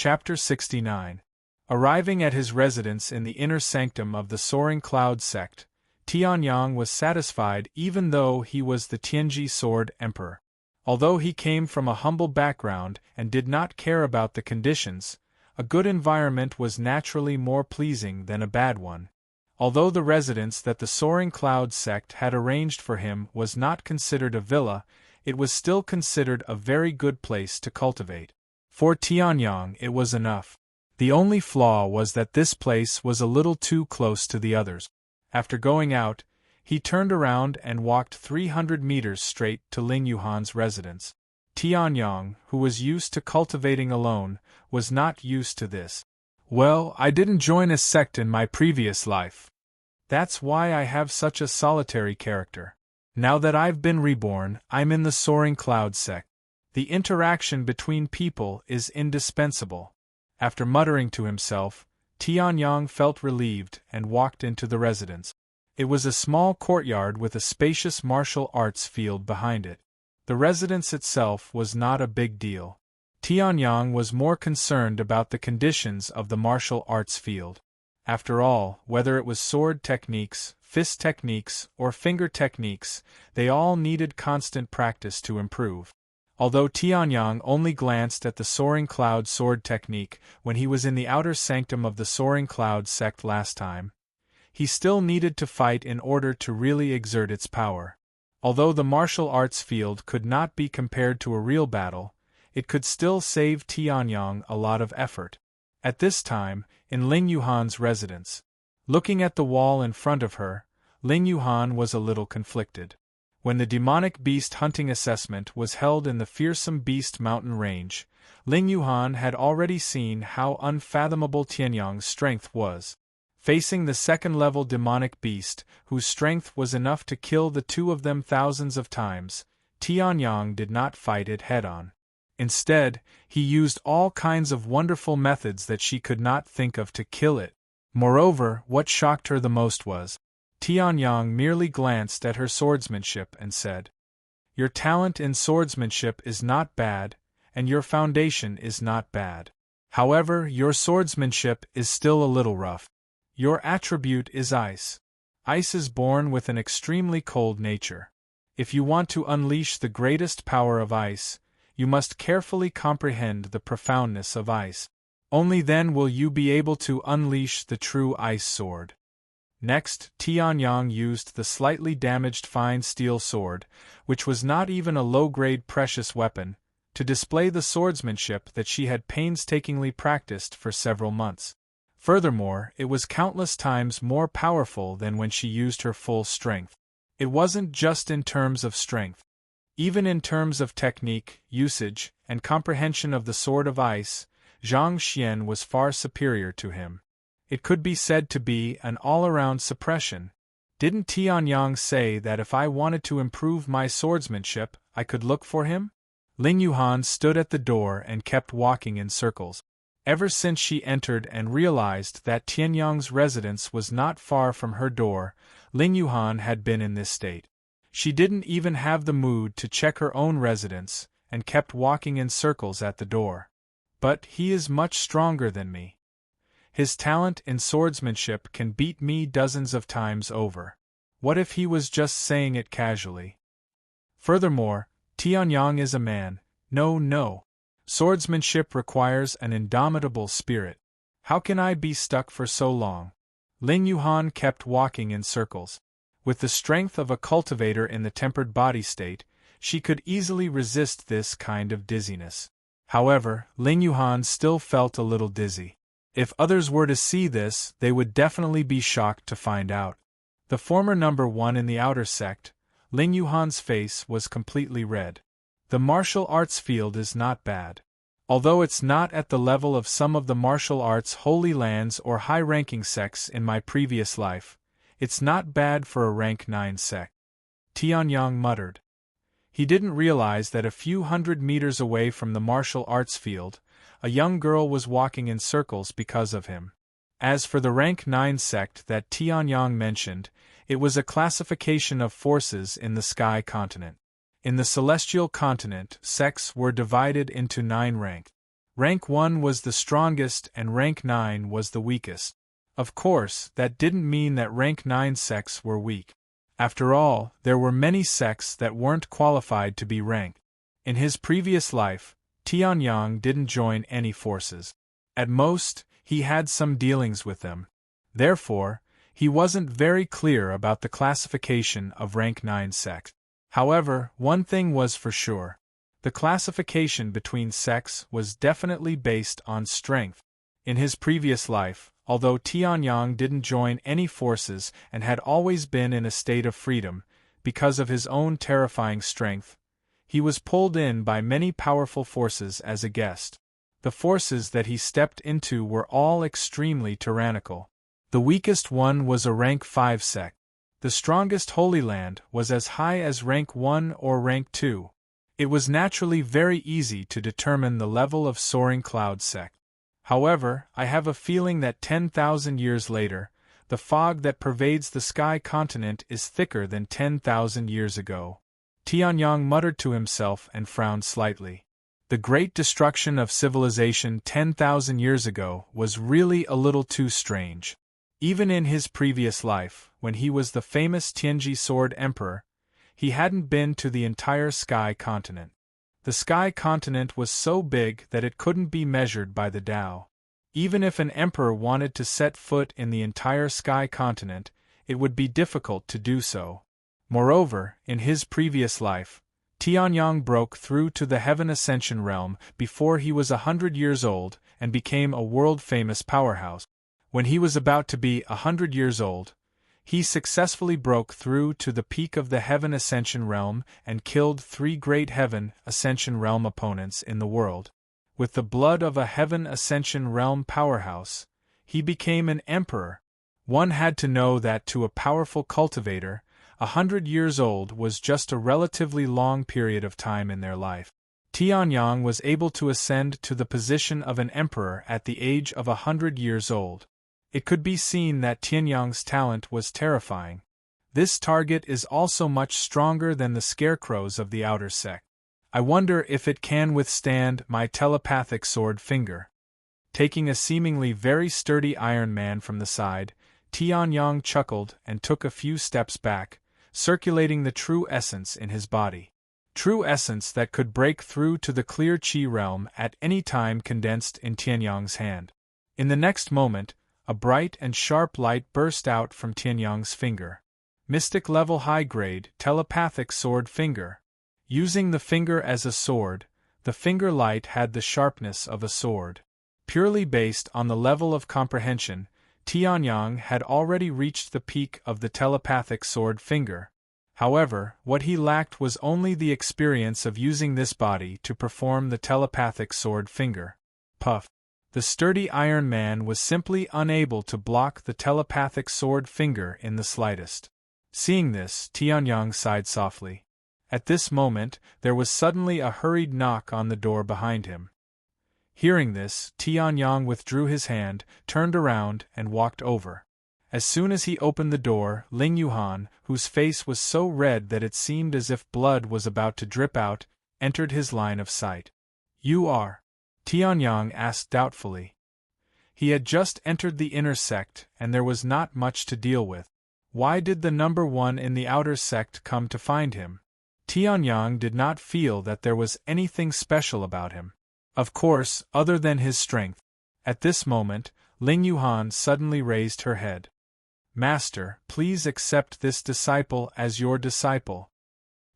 Chapter 69. Arriving at his residence in the inner sanctum of the Soaring Cloud sect, Tianyang was satisfied even though he was the Tianji Sword Emperor. Although he came from a humble background and did not care about the conditions, a good environment was naturally more pleasing than a bad one. Although the residence that the Soaring Cloud sect had arranged for him was not considered a villa, it was still considered a very good place to cultivate. For Tianyang it was enough. The only flaw was that this place was a little too close to the others. After going out, he turned around and walked 300 meters straight to Ling Yuhan's residence. Tianyang, who was used to cultivating alone, was not used to this. "Well, I didn't join a sect in my previous life. That's why I have such a solitary character. Now that I've been reborn, I'm in the Soaring Cloud sect. The interaction between people is indispensable." After muttering to himself, Tianyang felt relieved and walked into the residence. It was a small courtyard with a spacious martial arts field behind it. The residence itself was not a big deal. Tianyang was more concerned about the conditions of the martial arts field. After all, whether it was sword techniques, fist techniques, or finger techniques, they all needed constant practice to improve. Although Tianyang only glanced at the Soaring Cloud sword technique when he was in the outer sanctum of the Soaring Cloud sect last time, he still needed to fight in order to really exert its power. Although the martial arts field could not be compared to a real battle, it could still save Tianyang a lot of effort. At this time, in Ling Yuhan's residence, looking at the wall in front of her, Ling Yuhan was a little conflicted. When the demonic beast hunting assessment was held in the fearsome beast mountain range, Ling Yuhan had already seen how unfathomable Tianyang's strength was. Facing the second-level demonic beast, whose strength was enough to kill the two of them thousands of times, Tianyang did not fight it head-on. Instead, he used all kinds of wonderful methods that she could not think of to kill it. Moreover, what shocked her the most was, Tianyang merely glanced at her swordsmanship and said, "Your talent in swordsmanship is not bad, and your foundation is not bad. However, your swordsmanship is still a little rough. Your attribute is ice. Ice is born with an extremely cold nature. If you want to unleash the greatest power of ice, you must carefully comprehend the profoundness of ice. Only then will you be able to unleash the true ice sword." Next, Tianyang used the slightly damaged fine steel sword, which was not even a low-grade precious weapon, to display the swordsmanship that she had painstakingly practiced for several months. Furthermore, it was countless times more powerful than when she used her full strength. It wasn't just in terms of strength. Even in terms of technique, usage, and comprehension of the Sword of Ice, Zhang Xian was far superior to him. It could be said to be an all-around suppression. Didn't Tianyang say that if I wanted to improve my swordsmanship, I could look for him? Ling Yuhan stood at the door and kept walking in circles. Ever since she entered and realized that Tianyang's residence was not far from her door, Ling Yuhan had been in this state. She didn't even have the mood to check her own residence, and kept walking in circles at the door. But he is much stronger than me. His talent in swordsmanship can beat me dozens of times over. What if he was just saying it casually? Furthermore, Tianyang is a man. No. Swordsmanship requires an indomitable spirit. How can I be stuck for so long? Ling Yuhan kept walking in circles. With the strength of a cultivator in the tempered body state, she could easily resist this kind of dizziness. However, Ling Yuhan still felt a little dizzy. If others were to see this, they would definitely be shocked to find out. The former number one in the outer sect, Ling Yuhan's face was completely red. The martial arts field is not bad. Although it's not at the level of some of the martial arts holy lands or high-ranking sects in my previous life, it's not bad for a rank 9 sect. Tianyang muttered. He didn't realize that a few hundred meters away from the martial arts field, a young girl was walking in circles because of him. As for the rank 9 sect that Tianyang mentioned, it was a classification of forces in the Sky Continent. In the Celestial Continent, sects were divided into 9 ranks. Rank 1 was the strongest and rank 9 was the weakest. Of course, that didn't mean that rank 9 sects were weak. After all, there were many sects that weren't qualified to be ranked. In his previous life, Tianyang didn't join any forces. At most, he had some dealings with them. Therefore, he wasn't very clear about the classification of rank 9 sects. However, one thing was for sure. The classification between sects was definitely based on strength. In his previous life, although Tianyang didn't join any forces and had always been in a state of freedom, because of his own terrifying strength, he was pulled in by many powerful forces as a guest. The forces that he stepped into were all extremely tyrannical. The weakest one was a rank 5 sect. The strongest Holy Land was as high as rank 1 or rank 2. It was naturally very easy to determine the level of Soaring Cloud sect. However, I have a feeling that 10,000 years later, the fog that pervades the sky continent is thicker than 10,000 years ago. Tianyang muttered to himself and frowned slightly. The great destruction of civilization 10,000 years ago was really a little too strange. Even in his previous life, when he was the famous Tianji Sword Emperor, he hadn't been to the entire sky continent. The sky continent was so big that it couldn't be measured by the Tao. Even if an emperor wanted to set foot in the entire sky continent, it would be difficult to do so. Moreover, in his previous life, Tianyang broke through to the Heaven Ascension realm before he was 100 years old and became a world-famous powerhouse. When he was about to be 100 years old, he successfully broke through to the peak of the Heaven Ascension realm and killed 3 great Heaven Ascension realm opponents in the world. With the blood of a Heaven Ascension realm powerhouse, he became an emperor. One had to know that to a powerful cultivator, 100 years old was just a relatively long period of time in their life. Tianyang was able to ascend to the position of an emperor at the age of 100 years old. It could be seen that Tianyang's talent was terrifying. This target is also much stronger than the scarecrows of the outer sect. I wonder if it can withstand my telepathic sword finger. Taking a seemingly very sturdy Iron Man from the side, Tianyang chuckled and took a few steps back, circulating the true essence in his body. True essence that could break through to the clear Qi realm at any time condensed in Tianyang's hand. In the next moment, a bright and sharp light burst out from Tianyang's finger. Mystic level high-grade, telepathic sword finger. Using the finger as a sword, the finger light had the sharpness of a sword. Purely based on the level of comprehension, Tianyang had already reached the peak of the telepathic sword finger. However, what he lacked was only the experience of using this body to perform the telepathic sword finger. Puff. The sturdy Iron Man was simply unable to block the telepathic sword finger in the slightest. Seeing this, Tianyang sighed softly. At this moment, there was suddenly a hurried knock on the door behind him. Hearing this, Tianyang withdrew his hand, turned around, and walked over. As soon as he opened the door, Ling Yuhan, whose face was so red that it seemed as if blood was about to drip out, entered his line of sight. "You are?" Tianyang asked doubtfully. He had just entered the inner sect and there was not much to deal with. Why did the number 1 in the outer sect come to find him? Tianyang did not feel that there was anything special about him. Of course, other than his strength. At this moment, Ling Yuhan suddenly raised her head. "Master, please accept this disciple as your disciple."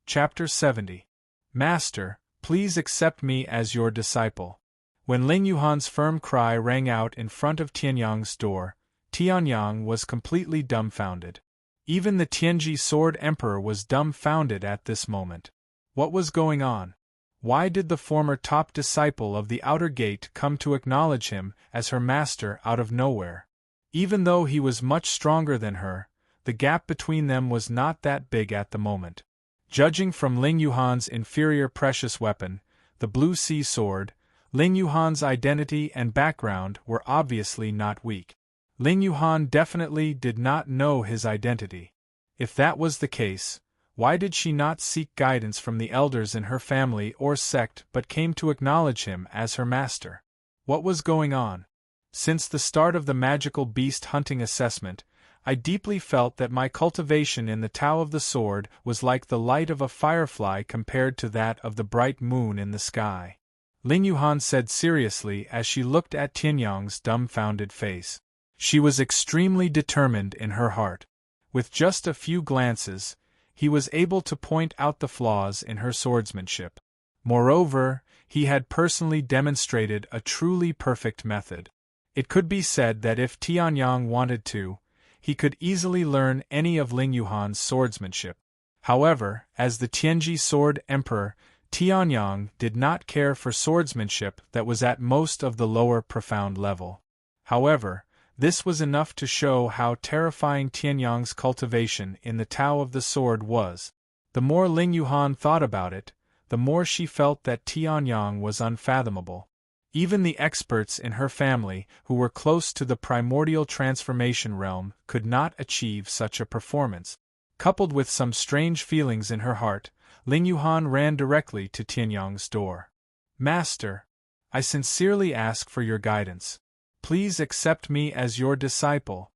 Chapter 70. Master, please accept me as your disciple. When Ling Yuhan's firm cry rang out in front of Tianyang's door, Tianyang was completely dumbfounded. Even the Tianji Sword Emperor was dumbfounded at this moment. What was going on? Why did the former top disciple of the Outer Gate come to acknowledge him as her master out of nowhere? Even though he was much stronger than her, the gap between them was not that big at the moment. Judging from Ling Yuhan's inferior precious weapon, the Blue Sea Sword, Ling Yuhan's identity and background were obviously not weak. Ling Yuhan definitely did not know his identity. If that was the case, why did she not seek guidance from the elders in her family or sect but came to acknowledge him as her master? What was going on? Since the start of the magical beast hunting assessment, I deeply felt that my cultivation in the Tao of the Sword was like the light of a firefly compared to that of the bright moon in the sky. Ling Yuhan said seriously as she looked at Tianyang's dumbfounded face. She was extremely determined in her heart. With just a few glances, he was able to point out the flaws in her swordsmanship. Moreover, he had personally demonstrated a truly perfect method. It could be said that if Tianyang wanted to, he could easily learn any of Ling Yuhan's swordsmanship. However, as the Tianji Sword Emperor, Tianyang did not care for swordsmanship that was at most of the lower profound level. However, this was enough to show how terrifying Tianyang's cultivation in the Tao of the Sword was. The more Ling Yuhan thought about it, the more she felt that Tianyang was unfathomable. Even the experts in her family who were close to the primordial transformation realm could not achieve such a performance. Coupled with some strange feelings in her heart, Ling Yuhan ran directly to Tianyang's door. "Master, I sincerely ask for your guidance. Please accept me as your disciple."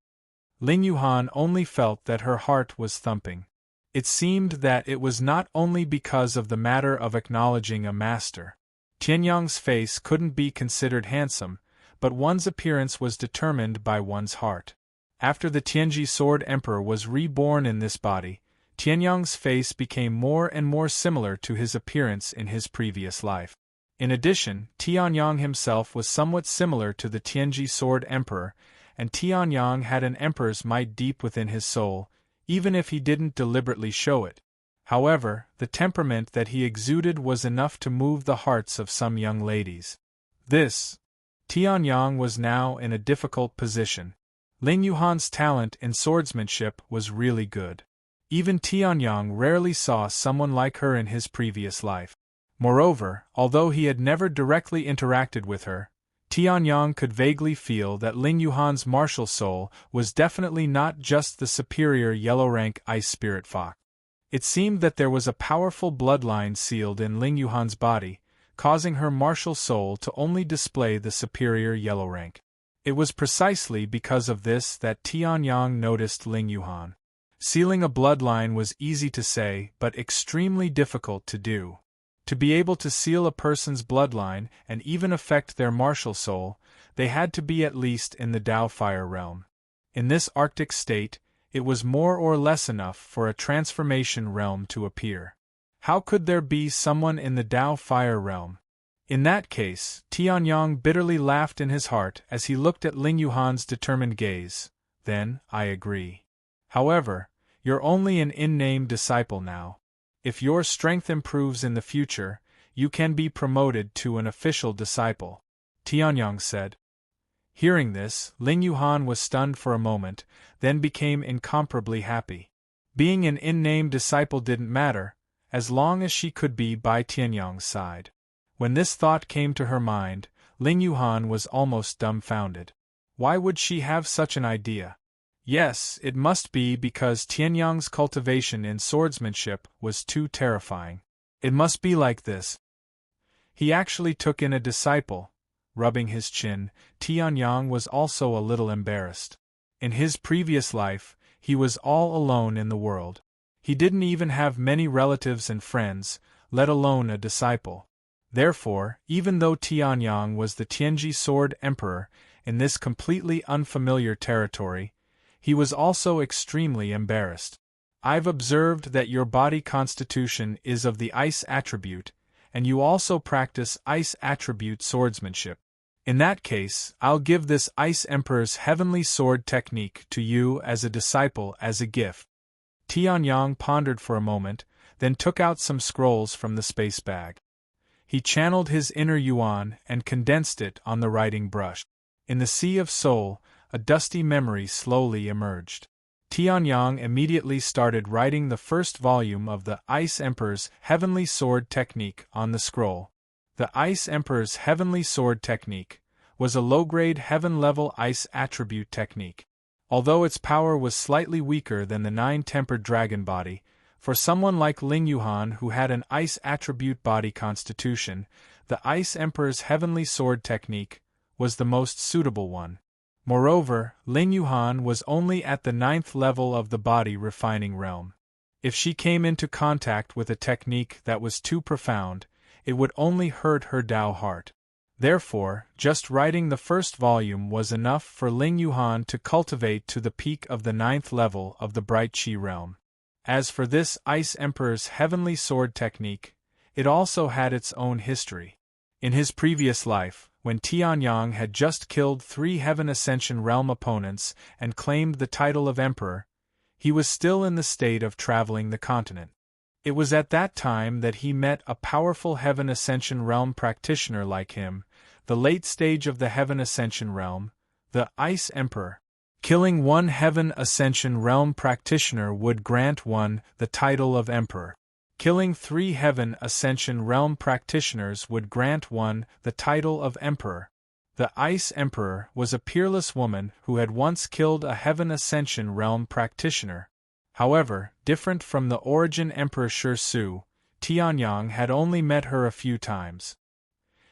Ling Yuhan only felt that her heart was thumping. It seemed that it was not only because of the matter of acknowledging a master. Tianyang's face couldn't be considered handsome, but one's appearance was determined by one's heart. After the Tianji Sword Emperor was reborn in this body, Tianyang's face became more and more similar to his appearance in his previous life. In addition, Tianyang himself was somewhat similar to the Tianji Sword Emperor, and Tianyang had an emperor's might deep within his soul, even if he didn't deliberately show it. However, the temperament that he exuded was enough to move the hearts of some young ladies. Tianyang was now in a difficult position. Ling Yuhan's talent in swordsmanship was really good. Even Tianyang rarely saw someone like her in his previous life. Moreover, although he had never directly interacted with her, Tianyang could vaguely feel that Ling Yuhan's martial soul was definitely not just the superior yellow-rank ice spirit fox. It seemed that there was a powerful bloodline sealed in Ling Yuhan's body, causing her martial soul to only display the superior yellow rank. It was precisely because of this that Tianyang noticed Ling Yuhan. Sealing a bloodline was easy to say but extremely difficult to do. To be able to seal a person's bloodline and even affect their martial soul, they had to be at least in the Tao Fire realm. In this Arctic state, it was more or less enough for a transformation realm to appear. How could there be someone in the Tao Fire realm? In that case, Tianyang bitterly laughed in his heart as he looked at Ling Yuhan's determined gaze. "Then, I agree. However, you're only an in-name disciple now. If your strength improves in the future, you can be promoted to an official disciple," Tianyang said. Hearing this, Ling Yuhan was stunned for a moment, then became incomparably happy. Being an in-name disciple didn't matter, as long as she could be by Tianyang's side. When this thought came to her mind, Ling Yuhan was almost dumbfounded. Why would she have such an idea? Yes, it must be because Tianyang's cultivation in swordsmanship was too terrifying. It must be like this. He actually took in a disciple. Rubbing his chin, Tianyang was also a little embarrassed. In his previous life, he was all alone in the world. He didn't even have many relatives and friends, let alone a disciple. Therefore, even though Tianyang was the Tianji Sword Emperor in this completely unfamiliar territory, he was also extremely embarrassed. "I've observed that your body constitution is of the ice attribute, and you also practice ice attribute swordsmanship. In that case, I'll give this Ice Emperor's heavenly sword technique to you as a disciple as a gift." Tianyang pondered for a moment, then took out some scrolls from the space bag. He channeled his inner yuan and condensed it on the writing brush. In the sea of soul, a dusty memory slowly emerged. Tianyang immediately started writing the first volume of the Ice Emperor's Heavenly Sword Technique on the scroll. The Ice Emperor's Heavenly Sword Technique was a low-grade heaven-level ice attribute technique. Although its power was slightly weaker than the nine-tempered dragon body, for someone like Ling Yuhan who had an ice attribute body constitution, the Ice Emperor's Heavenly Sword Technique was the most suitable one. Moreover, Ling Yuhan was only at the 9th level of the body refining realm. If she came into contact with a technique that was too profound, it would only hurt her Tao heart. Therefore, just writing the first volume was enough for Ling Yuhan to cultivate to the peak of the 9th level of the Bright Qi realm. As for this Ice Emperor's heavenly sword technique, it also had its own history. In his previous life, when Tianyang had just killed 3 Heaven Ascension realm opponents and claimed the title of Emperor, he was still in the state of traveling the continent. It was at that time that he met a powerful Heaven Ascension realm practitioner like him, the late stage of the Heaven Ascension realm, the Ice Emperor. Killing 1 Heaven Ascension realm practitioner would grant one the title of Emperor. Killing 3 Heaven Ascension realm practitioners would grant one the title of Emperor. The Ice Emperor was a peerless woman who had once killed a Heaven Ascension realm practitioner. However, different from the Origin Emperor Shi Su, Tianyang had only met her a few times.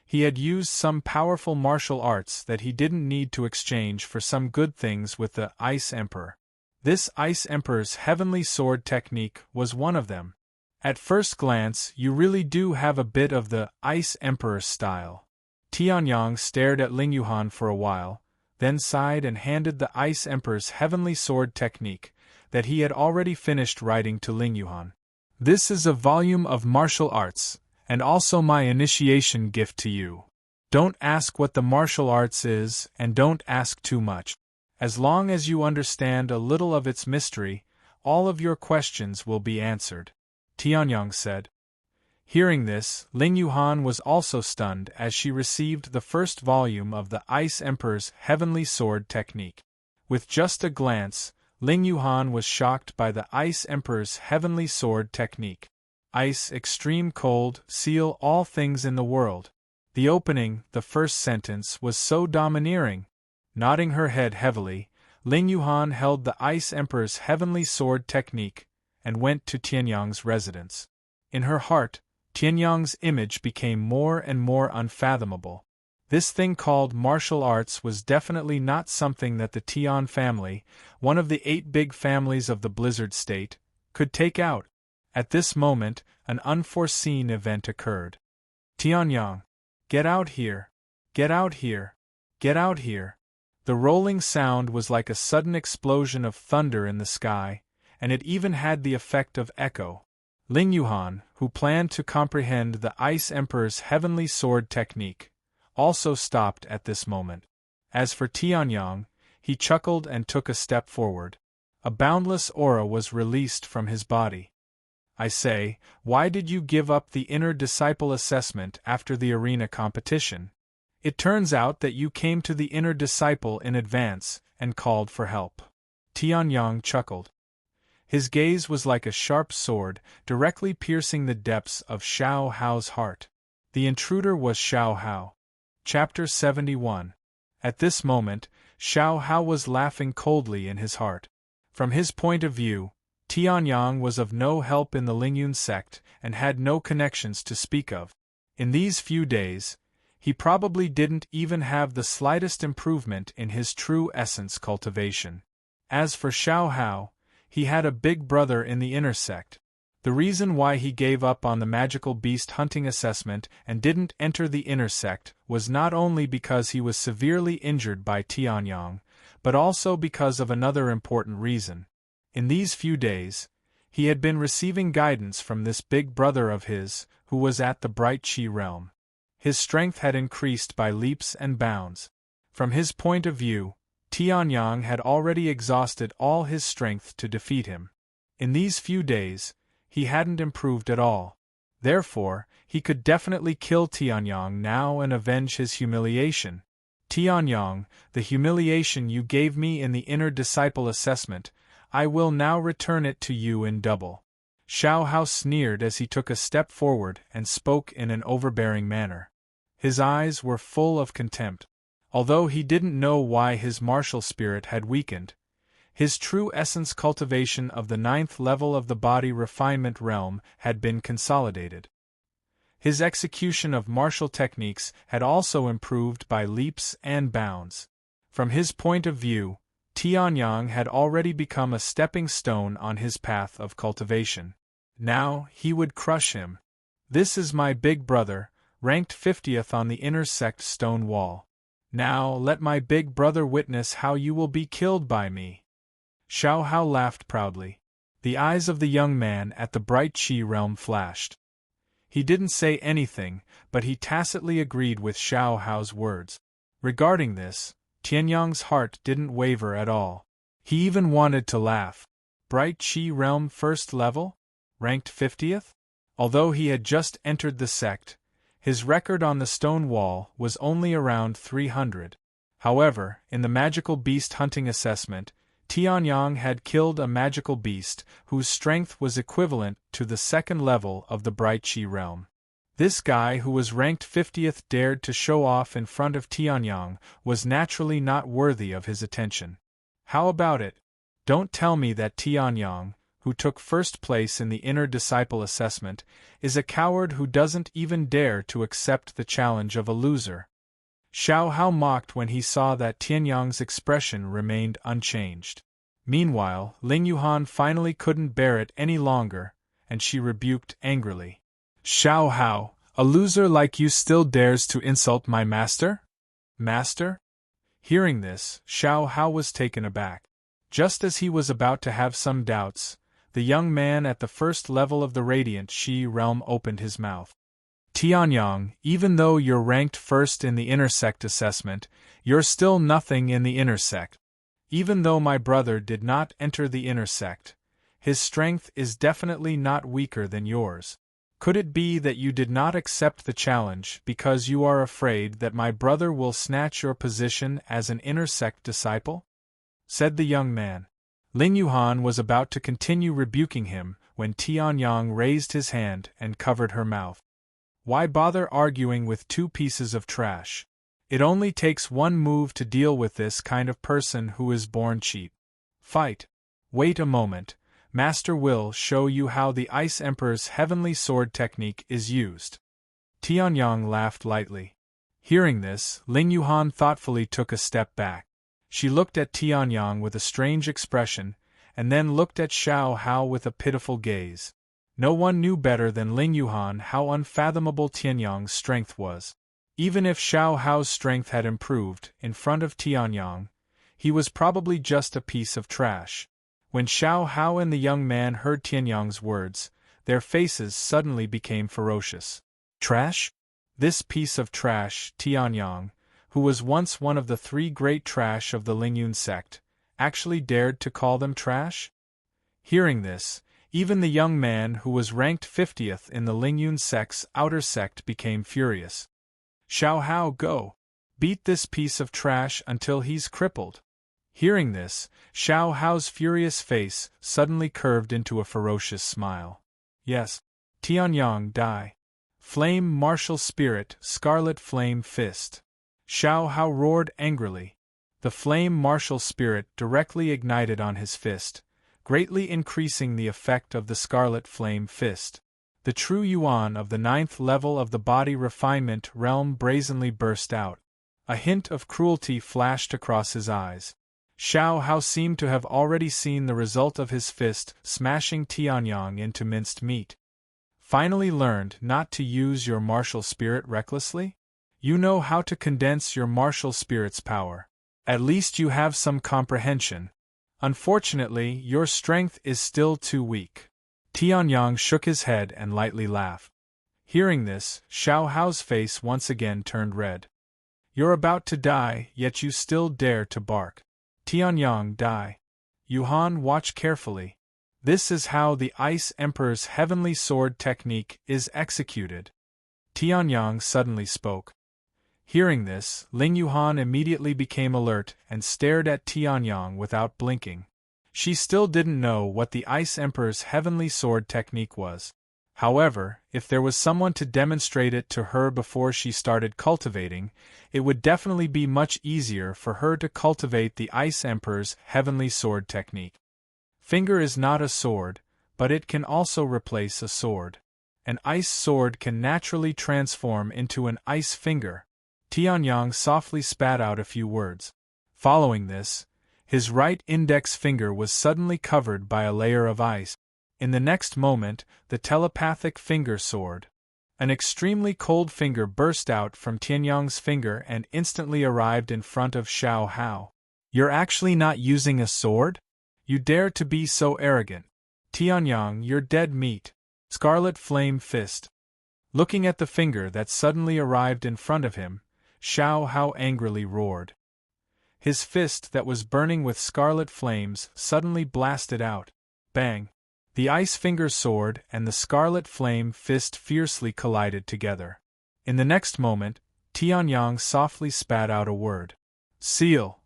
He had used some powerful martial arts that he didn't need to exchange for some good things with the Ice Emperor. This Ice Emperor's heavenly sword technique was one of them. At first glance, you really do have a bit of the Ice Emperor style. Tianyang stared at Ling Yuhan for a while, then sighed and handed the Ice Emperor's heavenly sword technique that he had already finished writing to Ling Yuhan. This is a volume of martial arts, and also my initiation gift to you. Don't ask what the martial arts is, and don't ask too much. As long as you understand a little of its mystery, all of your questions will be answered, Tianyang said. Hearing this, Ling Yuhan was also stunned as she received the first volume of the Ice Emperor's heavenly sword technique. With just a glance, Ling Yuhan was shocked by the Ice Emperor's heavenly sword technique. Ice, extreme cold, seal all things in the world. The opening, the first sentence, was so domineering. Nodding her head heavily, Ling Yuhan held the Ice Emperor's heavenly sword technique and went to Tianyang's residence. In her heart, Tianyang's image became more and more unfathomable. This thing called martial arts was definitely not something that the Tian family, one of the 8 big families of the Blizzard State, could take out. At this moment, an unforeseen event occurred. Tianyang, get out here! Get out here! Get out here! The rolling sound was like a sudden explosion of thunder in the sky, and it even had the effect of echo. Ling Yuhan, who planned to comprehend the Ice Emperor's heavenly sword technique, also stopped at this moment. As for Tianyang, he chuckled and took a step forward. A boundless aura was released from his body. I say, why did you give up the inner disciple assessment after the arena competition? It turns out that you came to the inner disciple in advance and called for help. Tianyang chuckled. His gaze was like a sharp sword, directly piercing the depths of Xiao Hao's heart. The intruder was Xiao Hao. Chapter 71. At this moment, Xiao Hao was laughing coldly in his heart. From his point of view, Tianyang was of no help in the Lingyun sect and had no connections to speak of. In these few days, he probably didn't even have the slightest improvement in his true essence cultivation. As for Xiao Hao, he had a big brother in the inner sect. The reason why he gave up on the magical beast hunting assessment and didn't enter the inner sect was not only because he was severely injured by Tianyang, but also because of another important reason. In these few days, he had been receiving guidance from this big brother of his, who was at the Bright Qi realm. His strength had increased by leaps and bounds. From his point of view, Tianyang had already exhausted all his strength to defeat him. In these few days, he hadn't improved at all. Therefore, he could definitely kill Tianyang now and avenge his humiliation. Tianyang, the humiliation you gave me in the inner disciple assessment, I will now return it to you in double. Xiao Hao sneered as he took a step forward and spoke in an overbearing manner. His eyes were full of contempt. Although he didn't know why his martial spirit had weakened, his true essence cultivation of the 9th level of the body refinement realm had been consolidated. His execution of martial techniques had also improved by leaps and bounds. From his point of view, Tianyang had already become a stepping stone on his path of cultivation. Now, he would crush him. This is my big brother, ranked 50th on the inner sect stone wall. Now let my big brother witness how you will be killed by me. Xiao Hao laughed proudly. The eyes of the young man at the bright Qi realm flashed. He didn't say anything, but he tacitly agreed with Xiao Hao's words. Regarding this, Tianyang's heart didn't waver at all. He even wanted to laugh. Bright Qi realm first level? Ranked 50th? Although he had just entered the sect, his record on the stone wall was only around 300. However, in the magical beast hunting assessment, Tianyang had killed a magical beast whose strength was equivalent to the second level of the Bright Qi realm. This guy who was ranked 50th dared to show off in front of Tianyang was naturally not worthy of his attention. How about it? Don't tell me that Tianyang, who took first place in the inner disciple assessment, is a coward who doesn't even dare to accept the challenge of a loser. Xiao Hao mocked when he saw that Tianyang's expression remained unchanged. Meanwhile, Ling Yuhan finally couldn't bear it any longer, and she rebuked angrily. Xiao Hao, a loser like you still dares to insult my master? Master? Hearing this, Xiao Hao was taken aback. Just as he was about to have some doubts, the young man at the first level of the Radiant Qi realm opened his mouth. Tianyang, even though you're ranked first in the inner sect assessment, you're still nothing in the inner sect. Even though my brother did not enter the inner sect, his strength is definitely not weaker than yours. Could it be that you did not accept the challenge because you are afraid that my brother will snatch your position as an inner sect disciple? Said the young man. Ling Yuhan was about to continue rebuking him when Tianyang raised his hand and covered her mouth. Why bother arguing with two pieces of trash? It only takes one move to deal with this kind of person who is born cheap. Fight. Wait a moment, Master will show you how the Ice Emperor's heavenly sword technique is used. Tianyang laughed lightly. Hearing this, Ling Yuhan thoughtfully took a step back. She looked at Tianyang with a strange expression, and then looked at Xiao Hao with a pitiful gaze. No one knew better than Ling Yuhan how unfathomable Tianyang's strength was. Even if Xiao Hao's strength had improved in front of Tianyang, he was probably just a piece of trash. When Xiao Hao and the young man heard Tianyang's words, their faces suddenly became ferocious. Trash? This piece of trash, Tianyang, who was once one of the three great trash of the Lingyun sect, actually dared to call them trash? Hearing this, even the young man who was ranked 50th in the Lingyun sect's outer sect became furious. Xiao Hao, go! Beat this piece of trash until he's crippled. Hearing this, Xiao Hao's furious face suddenly curved into a ferocious smile. Yes. Tianyang, die. Flame martial spirit, scarlet flame fist. Xiao Hao roared angrily. The flame martial spirit directly ignited on his fist, greatly increasing the effect of the scarlet flame fist. The true Yuan of the 9th level of the body refinement realm brazenly burst out. A hint of cruelty flashed across his eyes. Xiao Hao seemed to have already seen the result of his fist smashing Tianyang into minced meat. Finally learned not to use your martial spirit recklessly? You know how to condense your martial spirit's power. At least you have some comprehension. Unfortunately, your strength is still too weak. Tianyang shook his head and lightly laughed. Hearing this, Xiao Hao's face once again turned red. You're about to die, yet you still dare to bark. Tianyang, die. Yuhan, watch carefully. This is how the Ice Emperor's heavenly sword technique is executed. Tianyang suddenly spoke. Hearing this, Ling Yuhan immediately became alert and stared at Tianyang without blinking. She still didn't know what the Ice Emperor's heavenly sword technique was. However, if there was someone to demonstrate it to her before she started cultivating, it would definitely be much easier for her to cultivate the Ice Emperor's heavenly sword technique. Finger is not a sword, but it can also replace a sword. an ice sword can naturally transform into an ice finger. Tianyang softly spat out a few words. Following this, his right index finger was suddenly covered by a layer of ice. In the next moment, the telepathic finger sword. An extremely cold finger burst out from Tianyang's finger and instantly arrived in front of Xiao Hao. "You're actually not using a sword? You dare to be so arrogant. Tianyang, you're dead meat." Scarlet Flame Fist. Looking at the finger that suddenly arrived in front of him, Xiao Hao angrily roared. His fist that was burning with scarlet flames suddenly blasted out. Bang! The ice finger sword and the scarlet flame fist fiercely collided together. In the next moment, Tianyang softly spat out a word. "Seal!"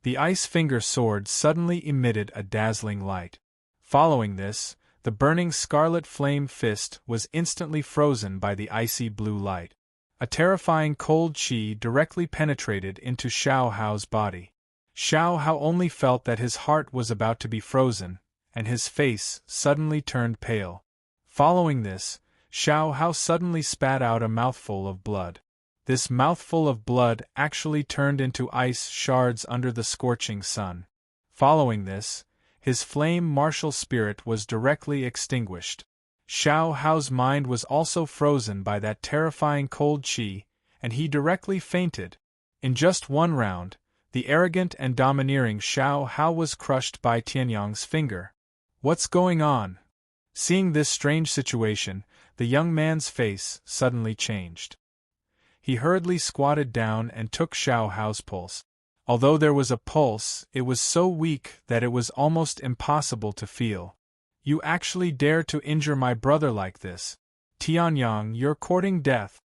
The ice finger sword suddenly emitted a dazzling light. Following this, the burning scarlet flame fist was instantly frozen by the icy blue light. A terrifying cold qi directly penetrated into Xiao Hao's body. Xiao Hao only felt that his heart was about to be frozen, and his face suddenly turned pale. Following this, Xiao Hao suddenly spat out a mouthful of blood. This mouthful of blood actually turned into ice shards under the scorching sun. Following this, his flame martial spirit was directly extinguished. Xiao Hao's mind was also frozen by that terrifying cold qi, and he directly fainted. In just one round, the arrogant and domineering Xiao Hao was crushed by Tianyang's finger. "What's going on?" Seeing this strange situation, the young man's face suddenly changed. He hurriedly squatted down and took Xiao Hao's pulse. Although there was a pulse, it was so weak that it was almost impossible to feel. "You actually dare to injure my brother like this? Tianyang, you're courting death."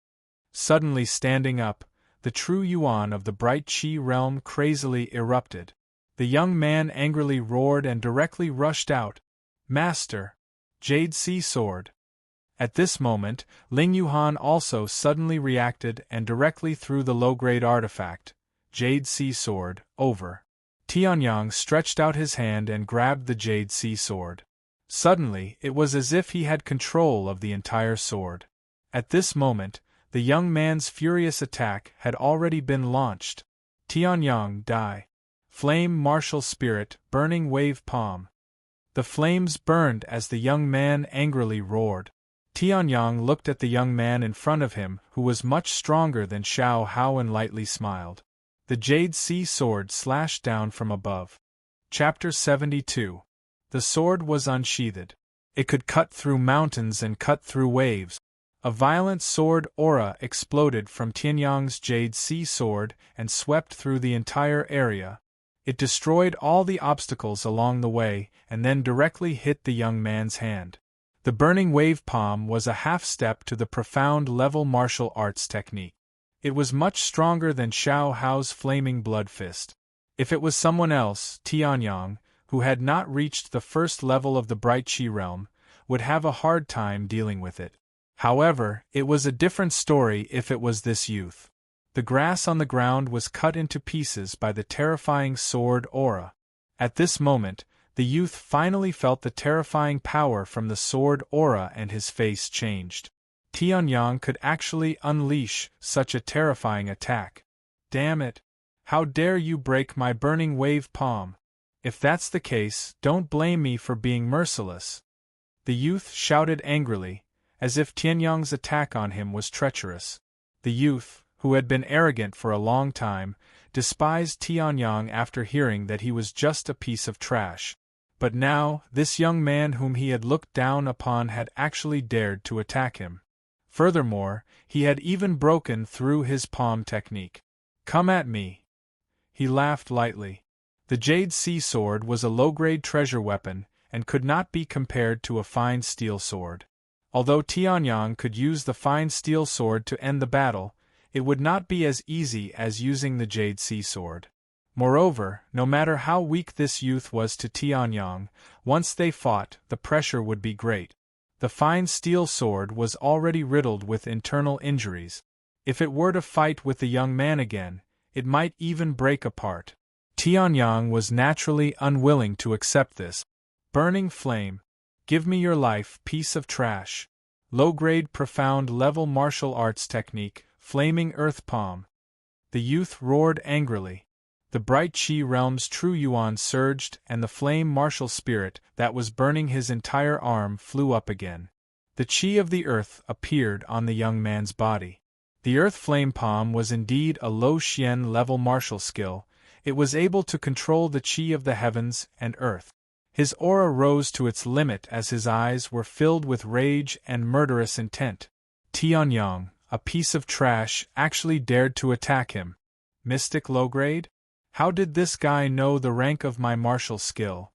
Suddenly standing up, the true Yuan of the bright Qi realm crazily erupted. The young man angrily roared and directly rushed out. "Master! Jade Sea Sword!" At this moment, Ling Yuhan also suddenly reacted and directly threw the low-grade artifact, Jade Sea Sword, over. Tianyang stretched out his hand and grabbed the Jade Sea Sword. Suddenly, it was as if he had control of the entire sword. At this moment, the young man's furious attack had already been launched. Tianyang, die. Flame Martial Spirit, Burning Wave Palm. The flames burned as the young man angrily roared. Tianyang looked at the young man in front of him, who was much stronger than Xiao Hao, and lightly smiled. The Jade Sea Sword slashed down from above. Chapter 72. The sword was unsheathed. It could cut through mountains and cut through waves. A violent sword aura exploded from Tianyang's Jade Sea Sword and swept through the entire area. It destroyed all the obstacles along the way and then directly hit the young man's hand. The Burning Wave Palm was a half-step to the profound level martial arts technique. It was much stronger than Xiao Hao's Flaming Blood Fist. If it was someone else, Tianyang, who had not reached the first level of the Bright Qi realm, would have a hard time dealing with it. However, it was a different story if it was this youth. The grass on the ground was cut into pieces by the terrifying sword aura. At this moment, the youth finally felt the terrifying power from the sword aura and his face changed. Tianyang could actually unleash such a terrifying attack. "Damn it! How dare you break my Burning Wave Palm? If that's the case, don't blame me for being merciless." The youth shouted angrily, as if Tianyang's attack on him was treacherous. The youth, who had been arrogant for a long time, despised Tianyang after hearing that he was just a piece of trash. But now, this young man whom he had looked down upon had actually dared to attack him. Furthermore, he had even broken through his palm technique. "Come at me." He laughed lightly. The Jade Sea Sword was a low-grade treasure weapon and could not be compared to a fine steel sword. Although Tianyang could use the fine steel sword to end the battle, it would not be as easy as using the Jade Sea Sword. Moreover, no matter how weak this youth was to Tianyang, once they fought, the pressure would be great. The fine steel sword was already riddled with internal injuries. If it were to fight with the young man again, it might even break apart. Tianyang was naturally unwilling to accept this. "Burning Flame. Give me your life, piece of trash." low-grade profound level martial arts technique, flaming earth palm. The youth roared angrily. The bright Qi realm's true yuan surged and the flame martial spirit that was burning his entire arm flew up again. The Qi of the earth appeared on the young man's body. The earth flame palm was indeed a low Xian level martial skill. It was able to control the Qi of the heavens and earth. His aura rose to its limit as his eyes were filled with rage and murderous intent. Tianyang, a piece of trash, actually dared to attack him. Mystic low-grade? How did this guy know the rank of my martial skill?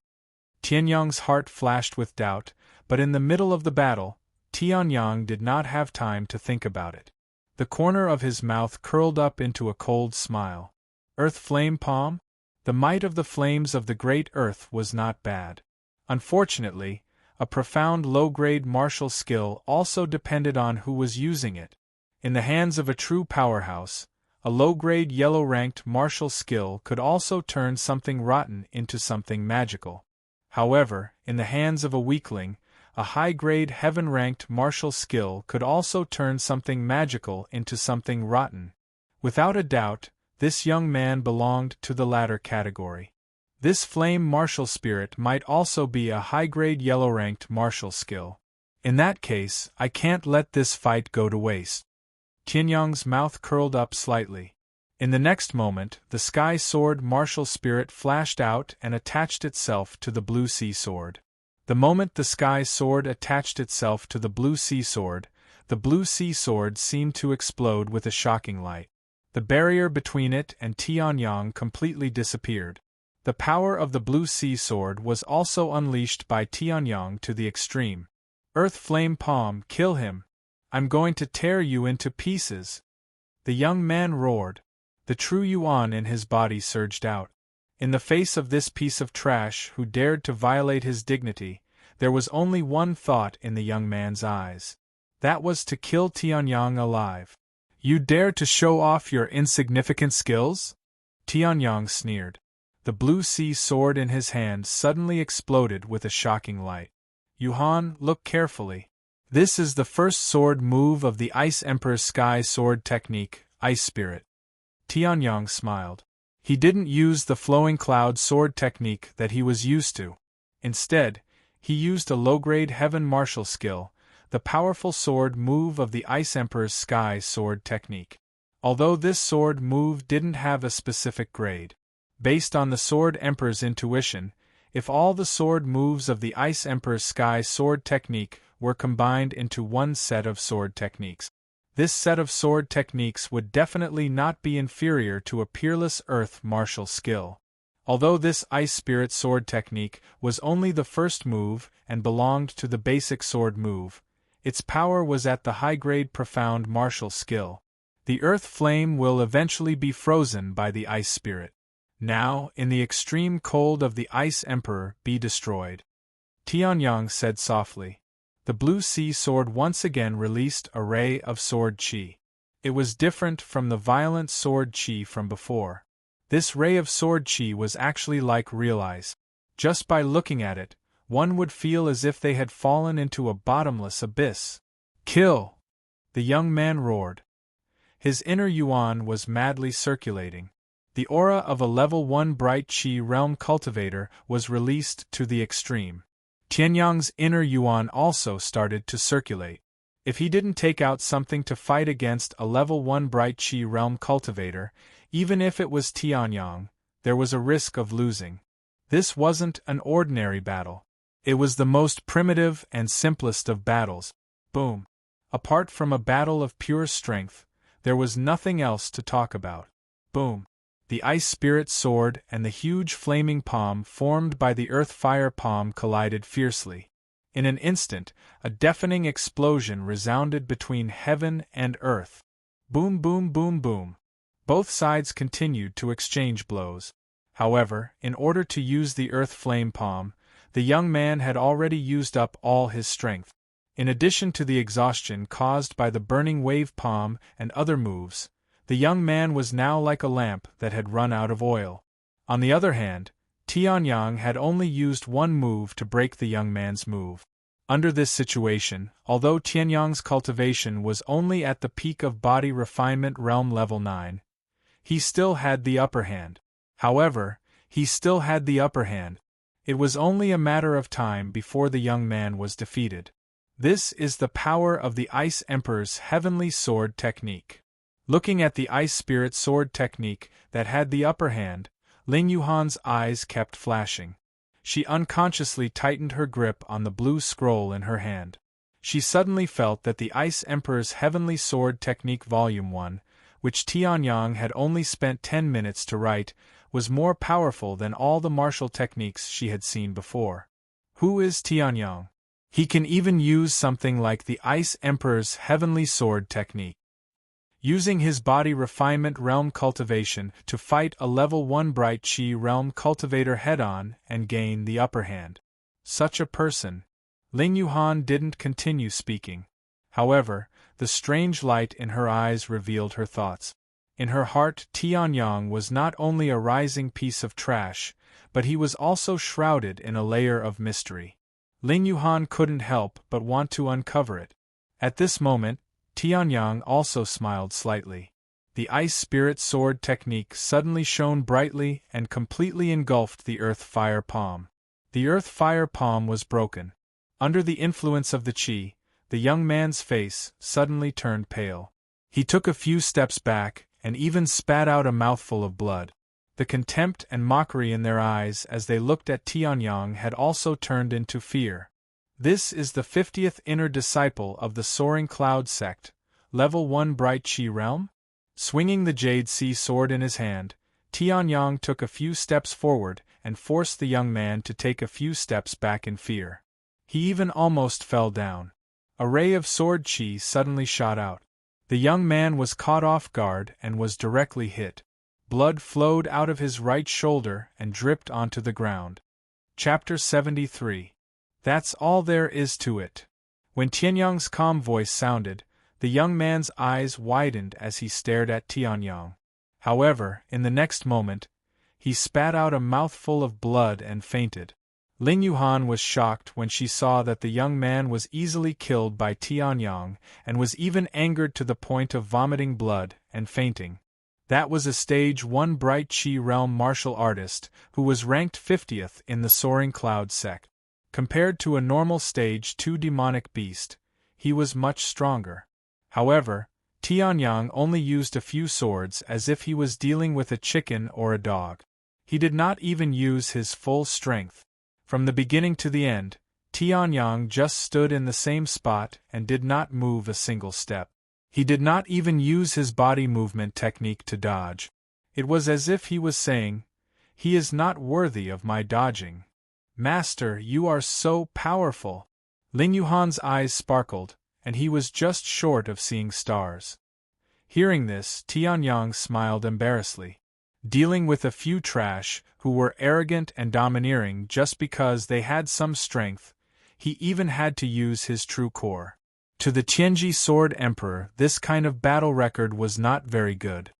Tianyang's heart flashed with doubt, but in the middle of the battle, Tianyang did not have time to think about it. The corner of his mouth curled up into a cold smile. Earth flame palm? The might of the flames of the great earth was not bad. Unfortunately, a profound low-grade martial skill also depended on who was using it. In the hands of a true powerhouse, a low-grade yellow-ranked martial skill could also turn something rotten into something magical. However, in the hands of a weakling, a high-grade heaven-ranked martial skill could also turn something magical into something rotten. Without a doubt, this young man belonged to the latter category. This flame martial spirit might also be a high-grade yellow-ranked martial skill. In that case, I can't let this fight go to waste. Tianyang's mouth curled up slightly. In the next moment, the sky sword martial spirit flashed out and attached itself to the blue sea sword. The moment the sky sword attached itself to the blue sea sword seemed to explode with a shocking light. The barrier between it and Tianyang completely disappeared. The power of the blue sea sword was also unleashed by Tianyang to the extreme. Earth flame palm, kill him! I'm going to tear you into pieces! The young man roared. The true yuan in his body surged out. In the face of this piece of trash who dared to violate his dignity, there was only one thought in the young man's eyes. That was to kill Tianyang alive. You dare to show off your insignificant skills? Tianyang sneered. The blue sea sword in his hand suddenly exploded with a shocking light. Yuhan, look carefully. This is the first sword move of the Ice Emperor's Sky Sword technique, Ice Spirit. Tianyang smiled. He didn't use the flowing cloud sword technique that he was used to. Instead, he used a low-grade heaven martial skill, the powerful sword move of the Ice Emperor's Sky Sword technique. Although this sword move didn't have a specific grade, based on the Sword Emperor's intuition, if all the sword moves of the Ice Emperor's Sky Sword technique were combined into one set of sword techniques, this set of sword techniques would definitely not be inferior to a peerless earth martial skill. Although this Ice Spirit sword technique was only the first move and belonged to the basic sword move, its power was at the high-grade profound martial skill. The earth flame will eventually be frozen by the Ice Spirit. Now, in the extreme cold of the Ice Emperor, be destroyed. Tianyang said softly. The blue sea sword once again released a ray of sword qi. It was different from the violent sword qi from before. This ray of sword qi was actually like real ice. Just by looking at it, one would feel as if they had fallen into a bottomless abyss. Kill! The young man roared. His inner yuan was madly circulating. The aura of a level 1 bright qi realm cultivator was released to the extreme. Tianyang's inner yuan also started to circulate. If he didn't take out something to fight against a level 1 bright qi realm cultivator, even if it was Tianyang, there was a risk of losing. This wasn't an ordinary battle. It was the most primitive and simplest of battles. Boom. Apart from a battle of pure strength, there was nothing else to talk about. Boom. The Ice Spirit sword and the huge flaming palm formed by the Earth Fire palm collided fiercely. In an instant, a deafening explosion resounded between heaven and earth. Boom, boom, boom, boom. Both sides continued to exchange blows. However, in order to use the Earth Flame palm, the young man had already used up all his strength. In addition to the exhaustion caused by the Burning Wave palm and other moves, the young man was now like a lamp that had run out of oil. On the other hand, Tianyang had only used one move to break the young man's move. Under this situation, although Tianyang's cultivation was only at the peak of body refinement realm level 9, he still had the upper hand. However, he still had the upper hand. It was only a matter of time before the young man was defeated. This is the power of the Ice Emperor's Heavenly Sword technique. Looking at the Ice Spirit Sword technique that had the upper hand, Ling Yuhan's eyes kept flashing. She unconsciously tightened her grip on the blue scroll in her hand. She suddenly felt that the Ice Emperor's Heavenly Sword Technique Volume 1, which Tianyang had only spent 10 minutes to write, was more powerful than all the martial techniques she had seen before. Who is Tianyang? He can even use something like the Ice Emperor's Heavenly Sword Technique. Using his body refinement realm cultivation to fight a level 1 bright chi realm cultivator head-on and gain the upper hand. Such a person. Ling Yuhan didn't continue speaking. However, the strange light in her eyes revealed her thoughts. In her heart, Tianyang was not only a rising piece of trash, but he was also shrouded in a layer of mystery. Ling Yuhan couldn't help but want to uncover it. At this moment, Tianyang also smiled slightly. The Ice Spirit Sword technique suddenly shone brightly and completely engulfed the Earth-Fire Palm. The Earth-Fire Palm was broken. Under the influence of the chi, the young man's face suddenly turned pale. He took a few steps back and even spat out a mouthful of blood. The contempt and mockery in their eyes as they looked at Tianyang had also turned into fear. This is the 50th inner disciple of the Soaring Cloud sect, level 1 bright chi realm? Swinging the Jade Sea sword in his hand, Tianyang took a few steps forward and forced the young man to take a few steps back in fear. He even almost fell down. A ray of sword chi suddenly shot out. The young man was caught off guard and was directly hit. Blood flowed out of his right shoulder and dripped onto the ground. Chapter 73. That's all there is to it. When Tianyang's calm voice sounded, the young man's eyes widened as he stared at Tianyang. However, in the next moment, he spat out a mouthful of blood and fainted. Ling Yuhan was shocked when she saw that the young man was easily killed by Tianyang and was even angered to the point of vomiting blood and fainting. That was a stage 1 bright chi realm martial artist who was ranked 50th in the Soaring Cloud sect. Compared to a normal stage 2 demonic beast, he was much stronger. However, Tianyang only used a few swords as if he was dealing with a chicken or a dog. He did not even use his full strength. From the beginning to the end, Tianyang just stood in the same spot and did not move a single step. He did not even use his body movement technique to dodge. It was as if he was saying, "He is not worthy of my dodging. Master, you are so powerful." Ling Yuhan's eyes sparkled, and he was just short of seeing stars. Hearing this, Tianyang smiled embarrassedly. Dealing with a few trash who were arrogant and domineering just because they had some strength, he even had to use his true core. To the Tianji Sword Emperor, this kind of battle record was not very good.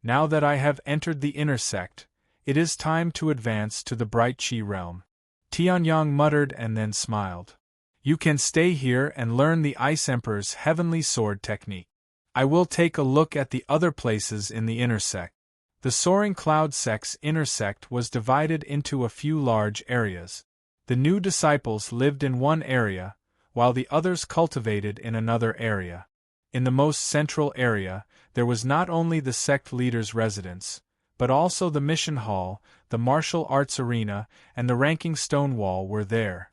Now that I have entered the inner sect, it is time to advance to the Bright Chi realm. Tianyang muttered and then smiled. You can stay here and learn the Ice Emperor's Heavenly Sword technique. I will take a look at the other places in the inner sect. The Soaring Cloud sect's inner sect was divided into a few large areas. The new disciples lived in one area, while the others cultivated in another area. In the most central area, there was not only the sect leader's residence, but also the mission hall, the martial arts arena, and the ranking stone wall were there.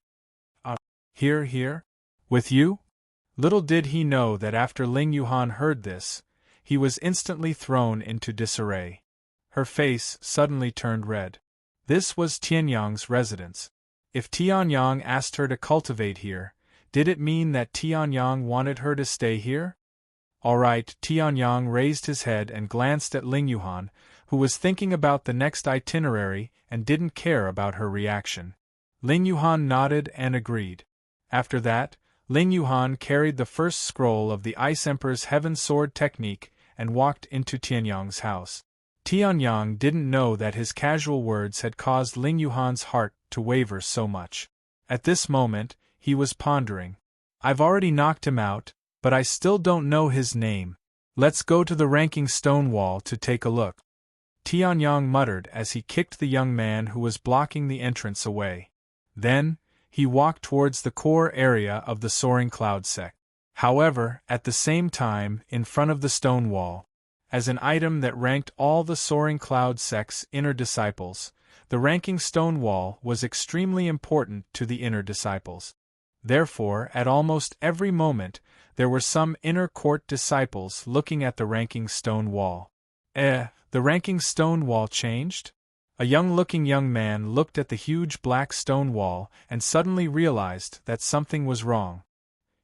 Here? With you? Little did he know that after Ling Yuhan heard this, he was instantly thrown into disarray. Her face suddenly turned red. This was Tianyang's residence. If Tianyang asked her to cultivate here, did it mean that Tianyang wanted her to stay here? All right, Tianyang raised his head and glanced at Ling Yuhan, who was thinking about the next itinerary and didn't care about her reaction. Ling Yuhan nodded and agreed. After that, Ling Yuhan carried the first scroll of the Ice Emperor's Heaven Sword technique and walked into Tianyang's house. Tianyang didn't know that his casual words had caused Ling Yuhan's heart to waver so much. At this moment, he was pondering. I've already knocked him out, but I still don't know his name. Let's go to the ranking stone wall to take a look. Tianyong muttered as he kicked the young man who was blocking the entrance away. Then, he walked towards the core area of the soaring cloud sect. However, at the same time, in front of the stone wall, as an item that ranked all the soaring cloud sect's inner disciples, the ranking stone wall was extremely important to the inner disciples. Therefore, at almost every moment, there were some inner court disciples looking at the ranking stone wall. The ranking stone wall changed? A young-looking young man looked at the huge black stone wall and suddenly realized that something was wrong.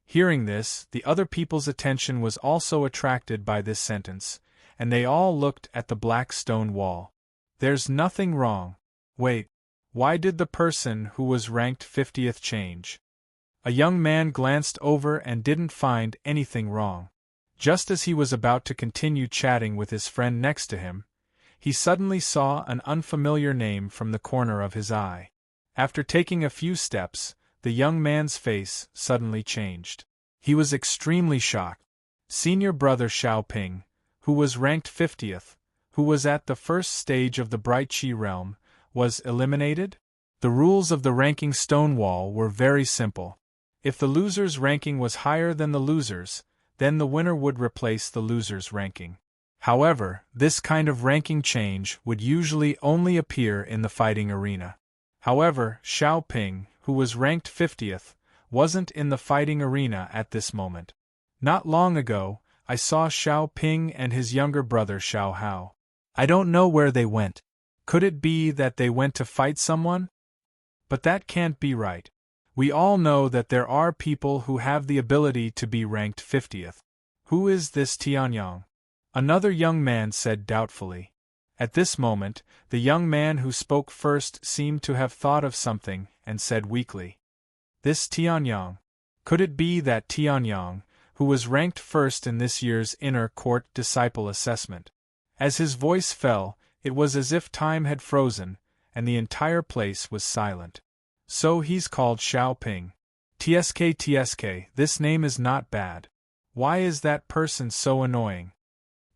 Hearing this, the other people's attention was also attracted by this sentence, and they all looked at the black stone wall. There's nothing wrong. Wait, why did the person who was ranked 50th change? A young man glanced over and didn't find anything wrong. Just as he was about to continue chatting with his friend next to him, he suddenly saw an unfamiliar name from the corner of his eye. After taking a few steps, the young man's face suddenly changed. He was extremely shocked. Senior brother Xiaoping, who was ranked 50th, who was at the first stage of the Bright Qi realm, was eliminated? The rules of the ranking stone wall were very simple. If the loser's ranking was higher than the loser's, then the winner would replace the loser's ranking. However, this kind of ranking change would usually only appear in the fighting arena. However, Xiaoping, who was ranked 50th, wasn't in the fighting arena at this moment. Not long ago, I saw Xiaoping and his younger brother Xiao Hao. I don't know where they went. Could it be that they went to fight someone? But that can't be right. We all know that there are people who have the ability to be ranked 50th. Who is this Tianyong? Another young man said doubtfully. At this moment, the young man who spoke first seemed to have thought of something and said weakly, "This Tianyong. Could it be that Tianyong, who was ranked first in this year's inner court disciple assessment?" As his voice fell, it was as if time had frozen, and the entire place was silent. So he's called Xiaoping. TSK, this name is not bad. Why is that person so annoying?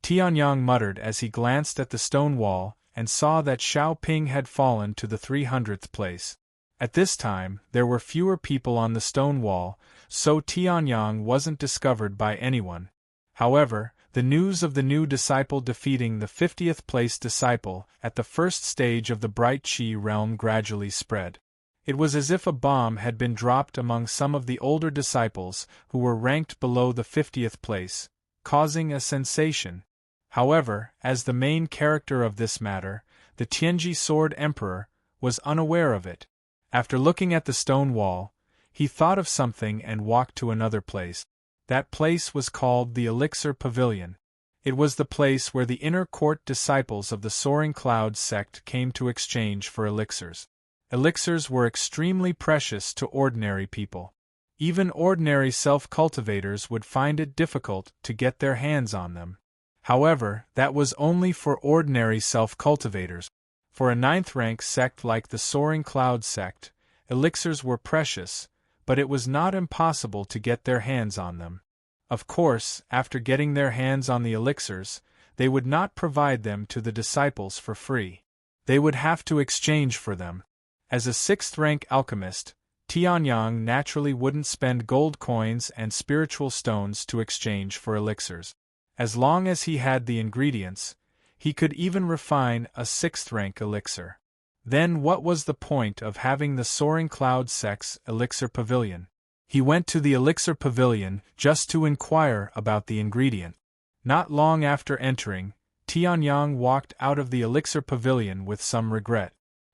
Tianyong muttered as he glanced at the stone wall and saw that Xiaoping had fallen to the 300th place. At this time, there were fewer people on the stone wall, so Tianyong wasn't discovered by anyone. However, the news of the new disciple defeating the 50th place disciple at the first stage of the Bright Qi realm gradually spread. It was as if a bomb had been dropped among some of the older disciples who were ranked below the 50th place, causing a sensation. However, as the main character of this matter, the Tianji Sword Emperor, was unaware of it. After looking at the stone wall, he thought of something and walked to another place. That place was called the Elixir Pavilion. It was the place where the inner court disciples of the Soaring Cloud sect came to exchange for elixirs. Elixirs were extremely precious to ordinary people. Even ordinary self-cultivators would find it difficult to get their hands on them. However, that was only for ordinary self-cultivators. For a 9th-rank sect like the Soaring Cloud sect, elixirs were precious, but it was not impossible to get their hands on them. Of course, after getting their hands on the elixirs, they would not provide them to the disciples for free. They would have to exchange for them. As a 6th-rank alchemist, Tianyong naturally wouldn't spend gold coins and spiritual stones to exchange for elixirs. As long as he had the ingredients, he could even refine a 6th-rank elixir. Then what was the point of having the Soaring Cloud sect's Elixir Pavilion? He went to the Elixir Pavilion just to inquire about the ingredient. Not long after entering, Tianyong walked out of the Elixir Pavilion with some regret.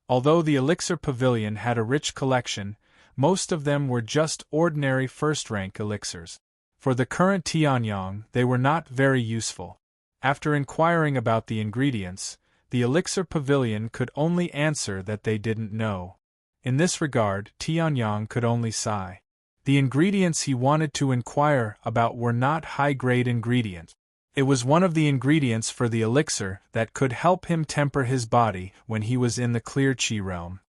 Although the Elixir Pavilion had a rich collection, most of them were just ordinary 1st-rank elixirs. For the current Tianyong, they were not very useful. After inquiring about the ingredients, the Elixir Pavilion could only answer that they didn't know. In this regard, Tianyong could only sigh. The ingredients he wanted to inquire about were not high-grade ingredients. It was one of the ingredients for the elixir that could help him temper his body when he was in the clear Qi realm.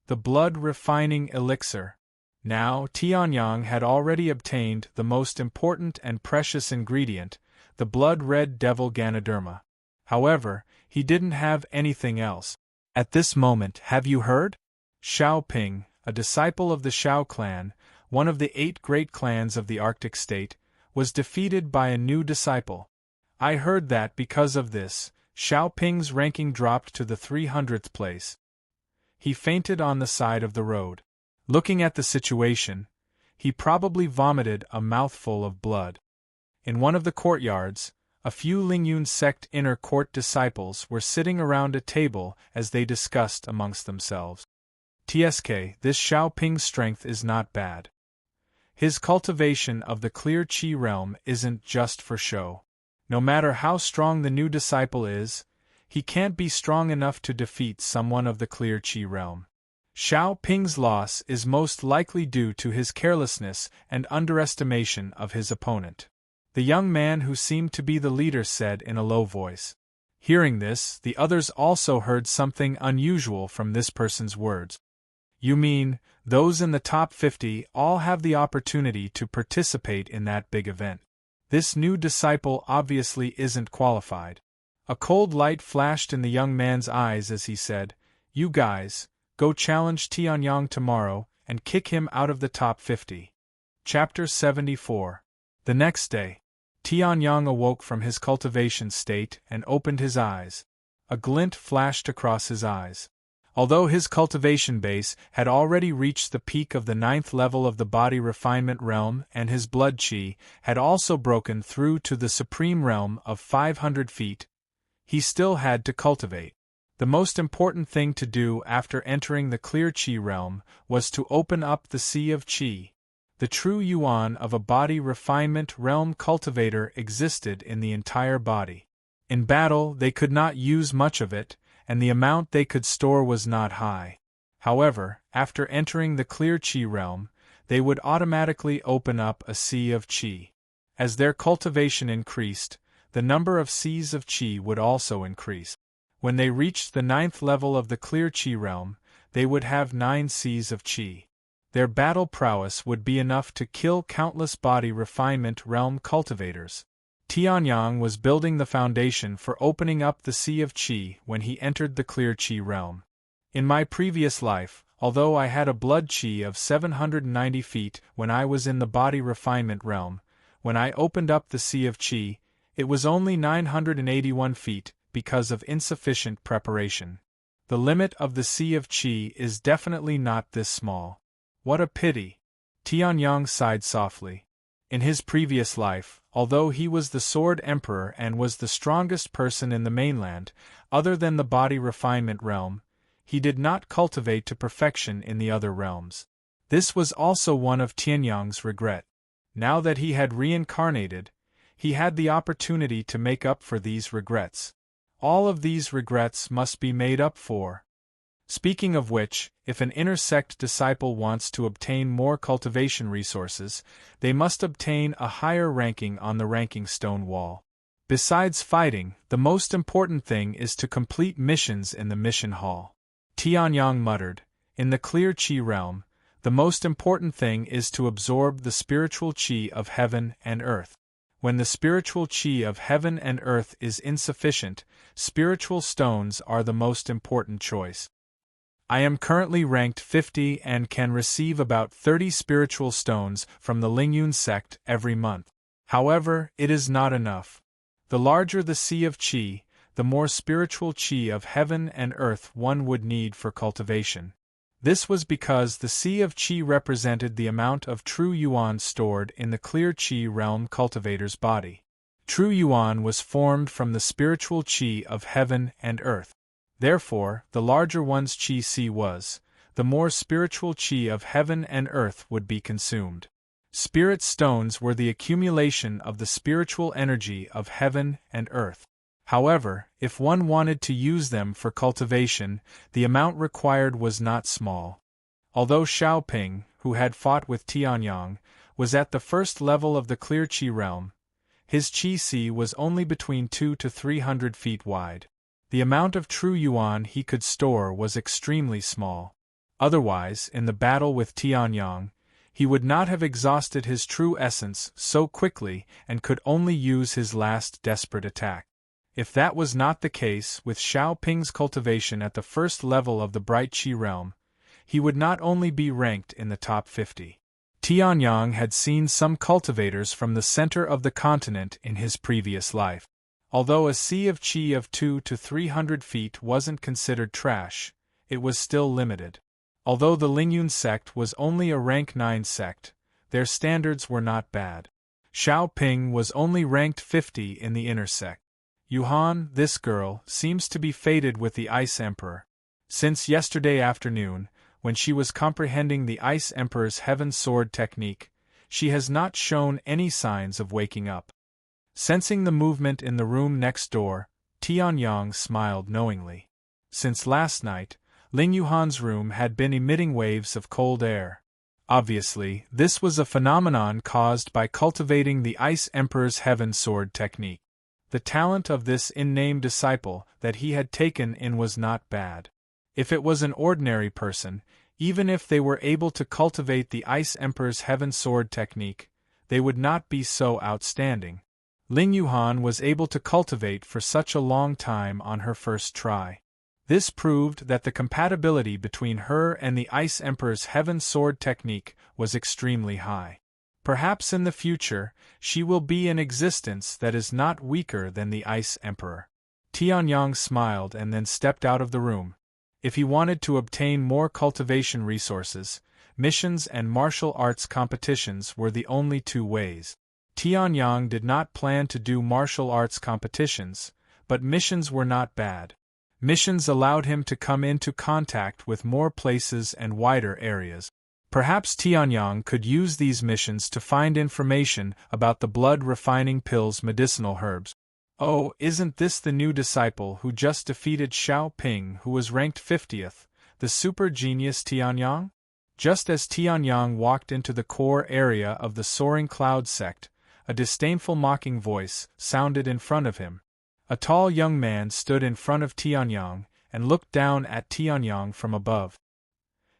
The blood-refining elixir. Now, Tianyang had already obtained the most important and precious ingredient, the blood-red devil Ganoderma. However, he didn't have anything else. At this moment, have you heard? Xiao Ping, a disciple of the Xiao clan, one of the 8 great clans of the Arctic state, was defeated by a new disciple. I heard that because of this, Xiao Ping's ranking dropped to the 300th place. He fainted on the side of the road. Looking at the situation, he probably vomited a mouthful of blood. In one of the courtyards, a few Lingyun sect inner court disciples were sitting around a table as they discussed amongst themselves. TSK, this Xiao Ping's strength is not bad. His cultivation of the clear Qi realm isn't just for show. No matter how strong the new disciple is, he can't be strong enough to defeat someone of the clear Qi realm. Xiao Ping's loss is most likely due to his carelessness and underestimation of his opponent. The young man who seemed to be the leader said in a low voice. Hearing this, the others also heard something unusual from this person's words. You mean, those in the top 50 all have the opportunity to participate in that big event? This new disciple obviously isn't qualified. A cold light flashed in the young man's eyes as he said, You guys, go challenge Tianyang tomorrow and kick him out of the top 50. Chapter 74. The next day, Tianyang awoke from his cultivation state and opened his eyes. A glint flashed across his eyes. Although his cultivation base had already reached the peak of the 9th level of the body refinement realm and his blood qi had also broken through to the supreme realm of 500 feet, he still had to cultivate. The most important thing to do after entering the clear qi realm was to open up the sea of qi. The true yuan of a body refinement realm cultivator existed in the entire body. In battle, they could not use much of it, and the amount they could store was not high. However, after entering the clear qi realm, they would automatically open up a sea of qi. As their cultivation increased, the number of seas of qi would also increase. When they reached the 9th level of the clear qi realm, they would have 9 seas of qi. Their battle prowess would be enough to kill countless body refinement realm cultivators. Tianyang was building the foundation for opening up the Sea of Qi when he entered the clear Qi realm. In my previous life, although I had a blood Qi of 790 feet when I was in the body refinement realm, when I opened up the Sea of Qi, it was only 981 feet because of insufficient preparation. The limit of the Sea of Qi is definitely not this small. What a pity! Tianyang sighed softly. In his previous life, although he was the Sword Emperor and was the strongest person in the mainland, other than the body refinement realm, he did not cultivate to perfection in the other realms. This was also one of Tianyang's regret. Now that he had reincarnated, he had the opportunity to make up for these regrets. All of these regrets must be made up for. Speaking of which, if an inner sect disciple wants to obtain more cultivation resources, they must obtain a higher ranking on the ranking stone wall. Besides fighting, the most important thing is to complete missions in the mission hall. Tianyang muttered, in the clear Qi realm, the most important thing is to absorb the spiritual Qi of heaven and earth. When the spiritual Qi of heaven and earth is insufficient, spiritual stones are the most important choice. I am currently ranked 50 and can receive about 30 spiritual stones from the Lingyun sect every month. However, it is not enough. The larger the Sea of Qi, the more spiritual Qi of heaven and earth one would need for cultivation. This was because the Sea of Qi represented the amount of true yuan stored in the clear Qi realm cultivator's body. True yuan was formed from the spiritual Qi of heaven and earth. Therefore, the larger one's Qi C was, the more spiritual Qi of heaven and earth would be consumed. Spirit stones were the accumulation of the spiritual energy of heaven and earth. However, if one wanted to use them for cultivation, the amount required was not small. Although Xiaoping, who had fought with Tianyang, was at the first level of the clear Qi realm, his Qi C was only between 200 to 300 feet wide. The amount of true yuan he could store was extremely small. Otherwise, in the battle with Tianyang, he would not have exhausted his true essence so quickly and could only use his last desperate attack. If that was not the case with Xiao Ping's cultivation at the first level of the Bright Qi realm, he would not only be ranked in the top 50. Tianyang had seen some cultivators from the center of the continent in his previous life. Although a sea of qi of 200 to 300 feet wasn't considered trash, it was still limited. Although the Lingyun sect was only a rank 9 sect, their standards were not bad. Xiao Ping was only ranked 50 in the inner sect. Yuhan, this girl, seems to be fated with the Ice Emperor. Since yesterday afternoon, when she was comprehending the Ice Emperor's Heaven Sword technique, she has not shown any signs of waking up. Sensing the movement in the room next door, Tianyang smiled knowingly. Since last night, Ling Yuhan's room had been emitting waves of cold air. Obviously, this was a phenomenon caused by cultivating the Ice Emperor's Heaven Sword technique. The talent of this in-name disciple that he had taken in was not bad. If it was an ordinary person, even if they were able to cultivate the Ice Emperor's Heaven Sword technique, they would not be so outstanding. Ling Yuhan was able to cultivate for such a long time on her first try. This proved that the compatibility between her and the Ice Emperor's Heaven Sword technique was extremely high. Perhaps in the future, she will be an existence that is not weaker than the Ice Emperor. Tianyang smiled and then stepped out of the room. If he wanted to obtain more cultivation resources, missions and martial arts competitions were the only two ways. Tianyang did not plan to do martial arts competitions, but missions were not bad. Missions allowed him to come into contact with more places and wider areas. Perhaps Tianyang could use these missions to find information about the blood-refining pill's medicinal herbs. Oh, isn't this the new disciple who just defeated Xiao Ping, who was ranked 50th, the super genius Tianyang? Just as Tianyang walked into the core area of the Soaring Cloud sect, a disdainful mocking voice sounded in front of him. A tall young man stood in front of Tianyang and looked down at Tianyang from above.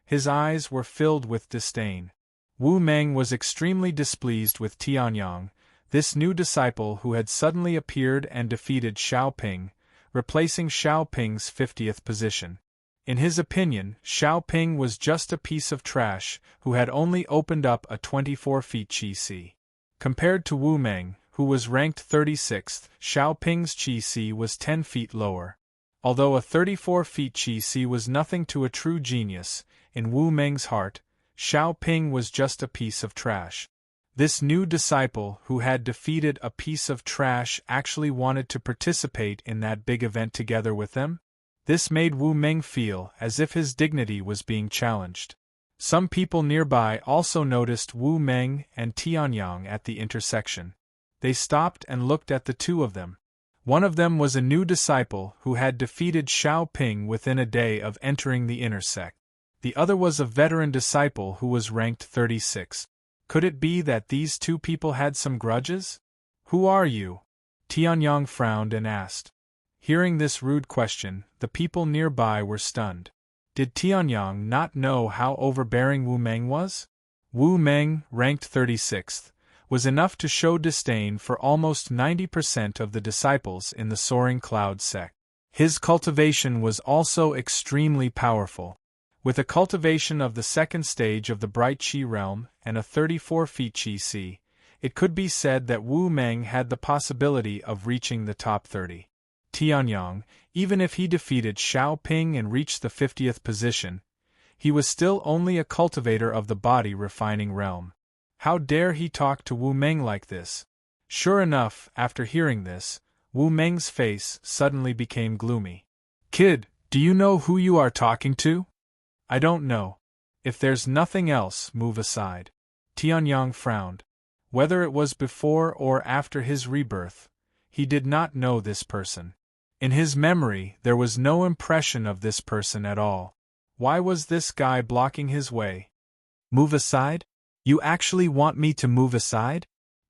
His eyes were filled with disdain. Wu Meng was extremely displeased with Tianyang, this new disciple who had suddenly appeared and defeated Xiao Ping, replacing Xiao Ping's 50th position. In his opinion, Xiao Ping was just a piece of trash who had only opened up a 24 feet Qi Si. Compared to Wu Meng, who was ranked 36th, Xiao Ping's Qi Si was 10 feet lower. Although a 34 feet Qi Si was nothing to a true genius, in Wu Meng's heart, Xiao Ping was just a piece of trash. This new disciple who had defeated a piece of trash actually wanted to participate in that big event together with them? This made Wu Meng feel as if his dignity was being challenged. Some people nearby also noticed Wu Meng and Tianyang at the intersection. They stopped and looked at the two of them. One of them was a new disciple who had defeated Xiao Ping within a day of entering the inner sect. The other was a veteran disciple who was ranked 36th. Could it be that these two people had some grudges? Who are you? Tianyang frowned and asked. Hearing this rude question, the people nearby were stunned. Did Tianyang not know how overbearing Wu Meng was? Wu Meng, ranked 36th, was enough to show disdain for almost 90% of the disciples in the Soaring Cloud sect. His cultivation was also extremely powerful. With a cultivation of the second stage of the Bright Qi realm and a 34 feet Qi Si, it could be said that Wu Meng had the possibility of reaching the top 30. Tianyang, even if he defeated Xiao Ping and reached the 50th position, he was still only a cultivator of the body refining realm. How dare he talk to Wu Meng like this? Sure enough, after hearing this, Wu Meng's face suddenly became gloomy. Kid, do you know who you are talking to? I don't know. If there's nothing else, move aside. Tianyang frowned. Whether it was before or after his rebirth, he did not know this person. In his memory, there was no impression of this person at all. Why was this guy blocking his way? Move aside? You actually want me to move aside?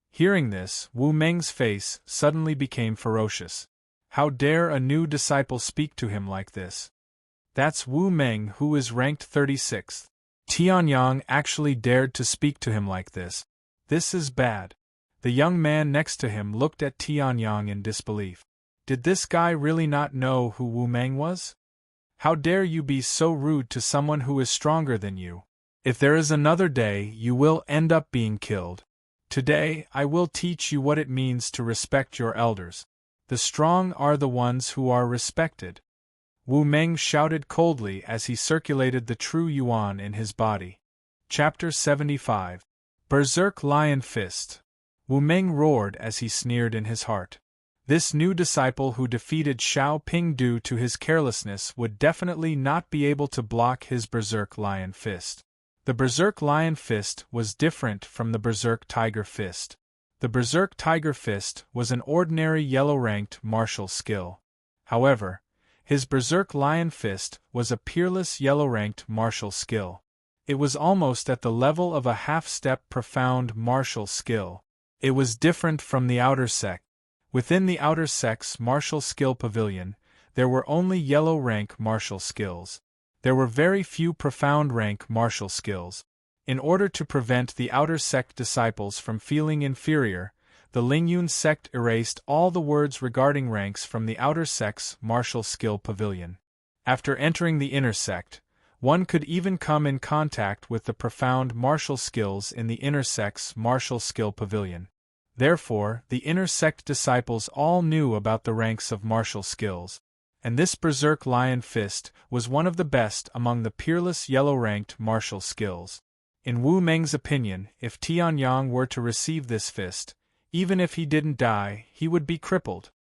Hearing this, Wu Meng's face suddenly became ferocious. How dare a new disciple speak to him like this? That's Wu Meng, who is ranked 36th. Tianyang actually dared to speak to him like this. This is bad. The young man next to him looked at Tianyang in disbelief. Did this guy really not know who Wu Meng was? How dare you be so rude to someone who is stronger than you? If there is another day, you will end up being killed. Today, I will teach you what it means to respect your elders. The strong are the ones who are respected. Wu Meng shouted coldly as he circulated the true yuan in his body. Chapter 75. Berserk Lion Fist. Wu Meng roared as he sneered in his heart. This new disciple who defeated Xiao Ping due to his carelessness would definitely not be able to block his Berserk Lion Fist. The Berserk Lion Fist was different from the Berserk Tiger Fist. The Berserk Tiger Fist was an ordinary yellow-ranked martial skill. However, his Berserk Lion Fist was a peerless yellow-ranked martial skill. It was almost at the level of a half-step profound martial skill. It was different from the Outer Sect. Within the Outer Sect's martial skill pavilion, there were only yellow-rank martial skills. There were very few profound rank martial skills. In order to prevent the Outer Sect disciples from feeling inferior, the Lingyun sect erased all the words regarding ranks from the Outer Sect's martial skill pavilion. After entering the Inner Sect, one could even come in contact with the profound martial skills in the Inner Sect's martial skill pavilion. Therefore, the Inner Sect disciples all knew about the ranks of martial skills. And this Berserk Lion Fist was one of the best among the peerless yellow-ranked martial skills. In Wu Meng's opinion, if Tianyang were to receive this fist, even if he didn't die, he would be crippled.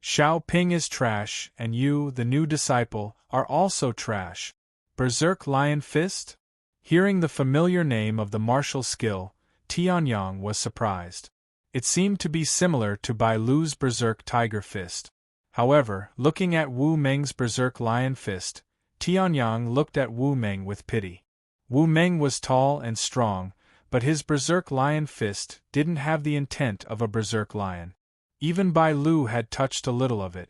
Xiao Ping is trash, and you, the new disciple, are also trash. Berserk Lion Fist? Hearing the familiar name of the martial skill, Tianyang was surprised. It seemed to be similar to Bai Lu's Berserk Tiger Fist. However, looking at Wu Meng's Berserk Lion Fist, Tianyang looked at Wu Meng with pity. Wu Meng was tall and strong, but his Berserk Lion Fist didn't have the intent of a Berserk Lion. Even Bai Lu had touched a little of it.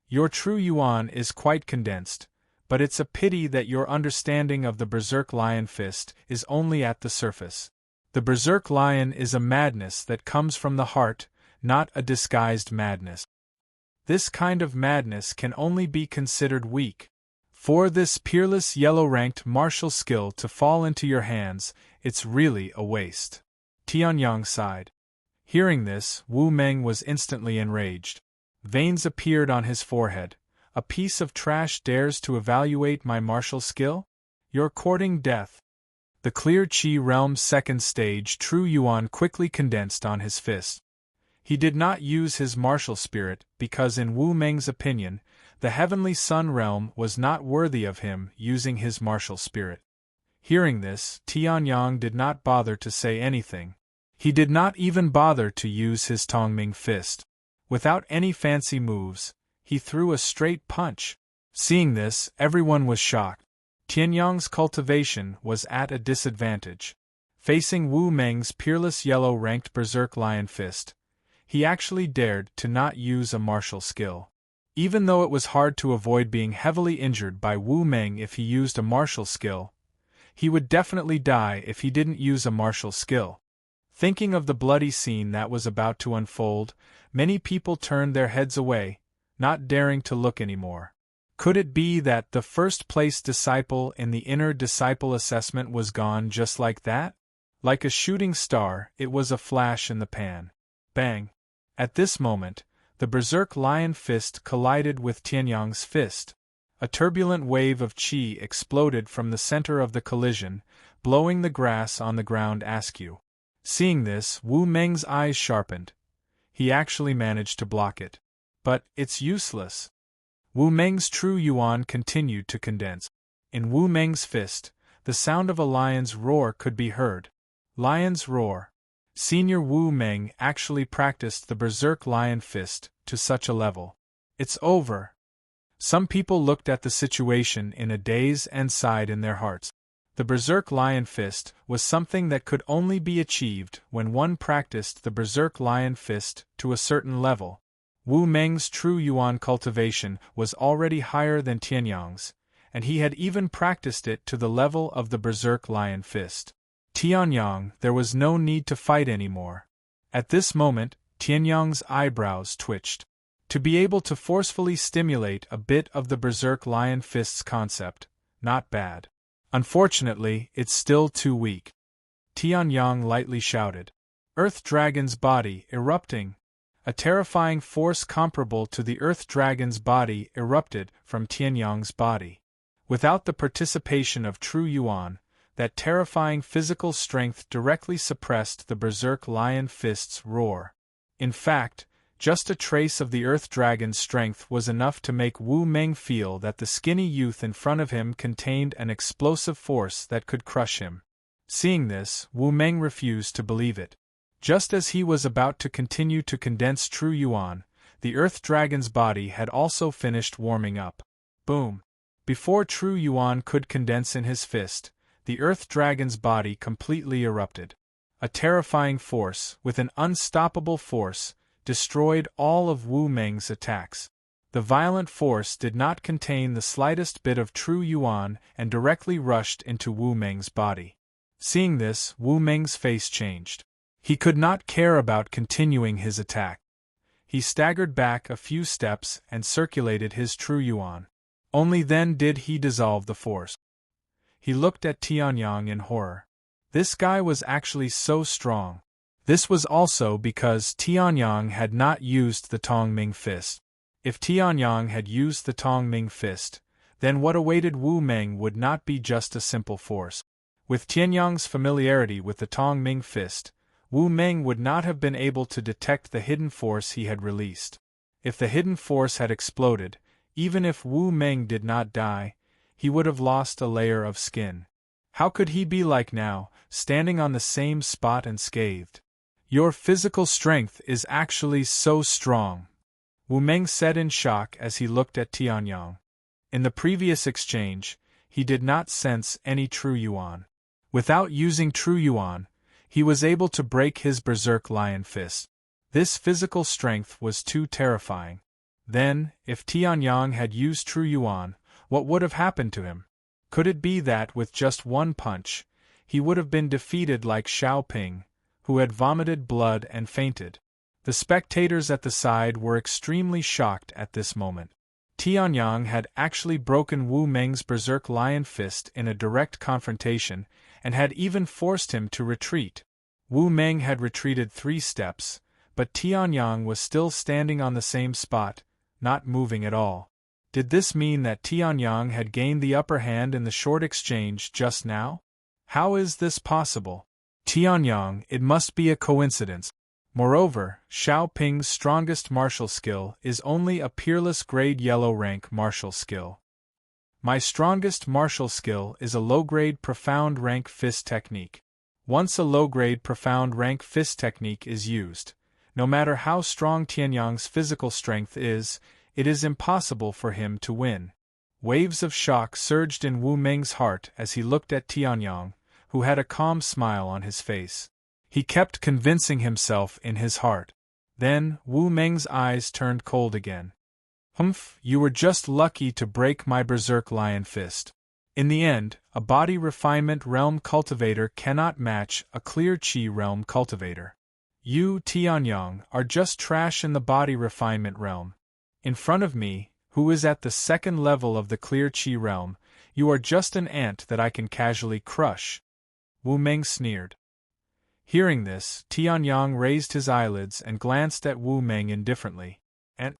Your true yuan is quite condensed, but it's a pity that your understanding of the Berserk Lion Fist is only at the surface. The Berserk Lion is a madness that comes from the heart, not a disguised madness. This kind of madness can only be considered weak. For this peerless yellow-ranked martial skill to fall into your hands, it's really a waste. Tianyang sighed. Hearing this, Wu Meng was instantly enraged. Veins appeared on his forehead. A piece of trash dares to evaluate my martial skill? You're courting death. The Clear Chi Realm's second stage True Yuan quickly condensed on his fist. He did not use his martial spirit because in Wu Meng's opinion, the Heavenly Sun realm was not worthy of him using his martial spirit. Hearing this, Tianyang did not bother to say anything. He did not even bother to use his Tongming fist. Without any fancy moves, he threw a straight punch. Seeing this, everyone was shocked. Tianyang's cultivation was at a disadvantage. Facing Wu Meng's peerless yellow-ranked Berserk Lion Fist, he actually dared to not use a martial skill. Even though it was hard to avoid being heavily injured by Wu Meng if he used a martial skill, he would definitely die if he didn't use a martial skill. Thinking of the bloody scene that was about to unfold, many people turned their heads away, not daring to look anymore. Could it be that the first-place disciple in the inner disciple assessment was gone just like that? Like a shooting star, it was a flash in the pan. Bang! At this moment, the Berserk Lion Fist collided with Tianyang's fist. A turbulent wave of qi exploded from the center of the collision, blowing the grass on the ground askew. Seeing this, Wu Meng's eyes sharpened. He actually managed to block it. But it's useless. Wu Meng's true yuan continued to condense. In Wu Meng's fist, the sound of a lion's roar could be heard. Lion's roar. Senior Wu Meng actually practiced the Berserk Lion Fist to such a level. It's over. Some people looked at the situation in a daze and sighed in their hearts. The Berserk Lion Fist was something that could only be achieved when one practiced the Berserk Lion Fist to a certain level. Wu Meng's true yuan cultivation was already higher than Tianyang's, and he had even practiced it to the level of the Berserk Lion Fist. Tianyang, there was no need to fight anymore. At this moment, Tianyang's eyebrows twitched. To be able to forcefully stimulate a bit of the Berserk Lion Fist's concept, not bad. Unfortunately, it's still too weak. Tianyang lightly shouted. Earth Dragon's body erupting. A terrifying force comparable to the Earth Dragon's body erupted from Tianyang's body. Without the participation of True Yuan, that terrifying physical strength directly suppressed the Berserk Lion Fist's roar. In fact, just a trace of the Earth Dragon's strength was enough to make Wu Meng feel that the skinny youth in front of him contained an explosive force that could crush him. Seeing this, Wu Meng refused to believe it. Just as he was about to continue to condense True Yuan, the Earth Dragon's body had also finished warming up. Boom! Before True Yuan could condense in his fist, the Earth Dragon's body completely erupted. A terrifying force, with an unstoppable force, destroyed all of Wu Meng's attacks. The violent force did not contain the slightest bit of True Yuan and directly rushed into Wu Meng's body. Seeing this, Wu Meng's face changed. He could not care about continuing his attack. He staggered back a few steps and circulated his True Yuan. Only then did he dissolve the force. He looked at Tianyang in horror. This guy was actually so strong. This was also because Tianyang had not used the Tongming Fist. If Tianyang had used the Tongming Fist, then what awaited Wu Meng would not be just a simple force. With Tianyang's familiarity with the Tongming Fist, Wu Meng would not have been able to detect the hidden force he had released. If the hidden force had exploded, even if Wu Meng did not die, he would have lost a layer of skin. How could he be like now, standing on the same spot unscathed? Your physical strength is actually so strong, Wu Meng said in shock as he looked at Tianyang. In the previous exchange, he did not sense any True Yuan. Without using True Yuan, he was able to break his Berserk Lion Fist. This physical strength was too terrifying. Then, if Tianyang had used True Yuan, what would have happened to him? Could it be that with just one punch, he would have been defeated like Xiao Ping, who had vomited blood and fainted? The spectators at the side were extremely shocked at this moment. Tianyang had actually broken Wu Meng's Berserk Lion Fist in a direct confrontation, and had even forced him to retreat. Wu Meng had retreated 3 steps, but Tianyang was still standing on the same spot, not moving at all. Did this mean that Tianyang had gained the upper hand in the short exchange just now? How is this possible? Tianyang, it must be a coincidence. Moreover, Xiao Ping's strongest martial skill is only a peerless grade yellow rank martial skill. My strongest martial skill is a low-grade profound rank fist technique. Once a low-grade profound rank fist technique is used, no matter how strong Tianyang's physical strength is, it is impossible for him to win. Waves of shock surged in Wu Meng's heart as he looked at Tianyang, who had a calm smile on his face. He kept convincing himself in his heart. Then, Wu Meng's eyes turned cold again. Humph, you were just lucky to break my Berserk Lion Fist. In the end, a body refinement realm cultivator cannot match a clear chi realm cultivator. You, Tianyang, are just trash in the body refinement realm. In front of me, who is at the 2nd level of the clear chi realm, you are just an ant that I can casually crush. Wu Meng sneered. Hearing this, Tianyang raised his eyelids and glanced at Wu Meng indifferently. And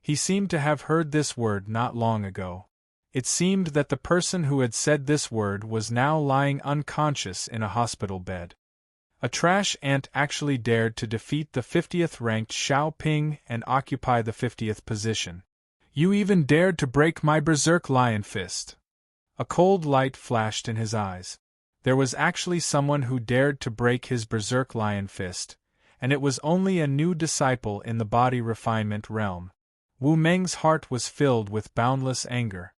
he seemed to have heard this word not long ago. It seemed that the person who had said this word was now lying unconscious in a hospital bed. A trash ant actually dared to defeat the 50th ranked Xiao Ping and occupy the 50th position. You even dared to break my Berserk Lion Fist. A cold light flashed in his eyes. There was actually someone who dared to break his Berserk Lion Fist, and it was only a new disciple in the body refinement realm. Wu Meng's heart was filled with boundless anger.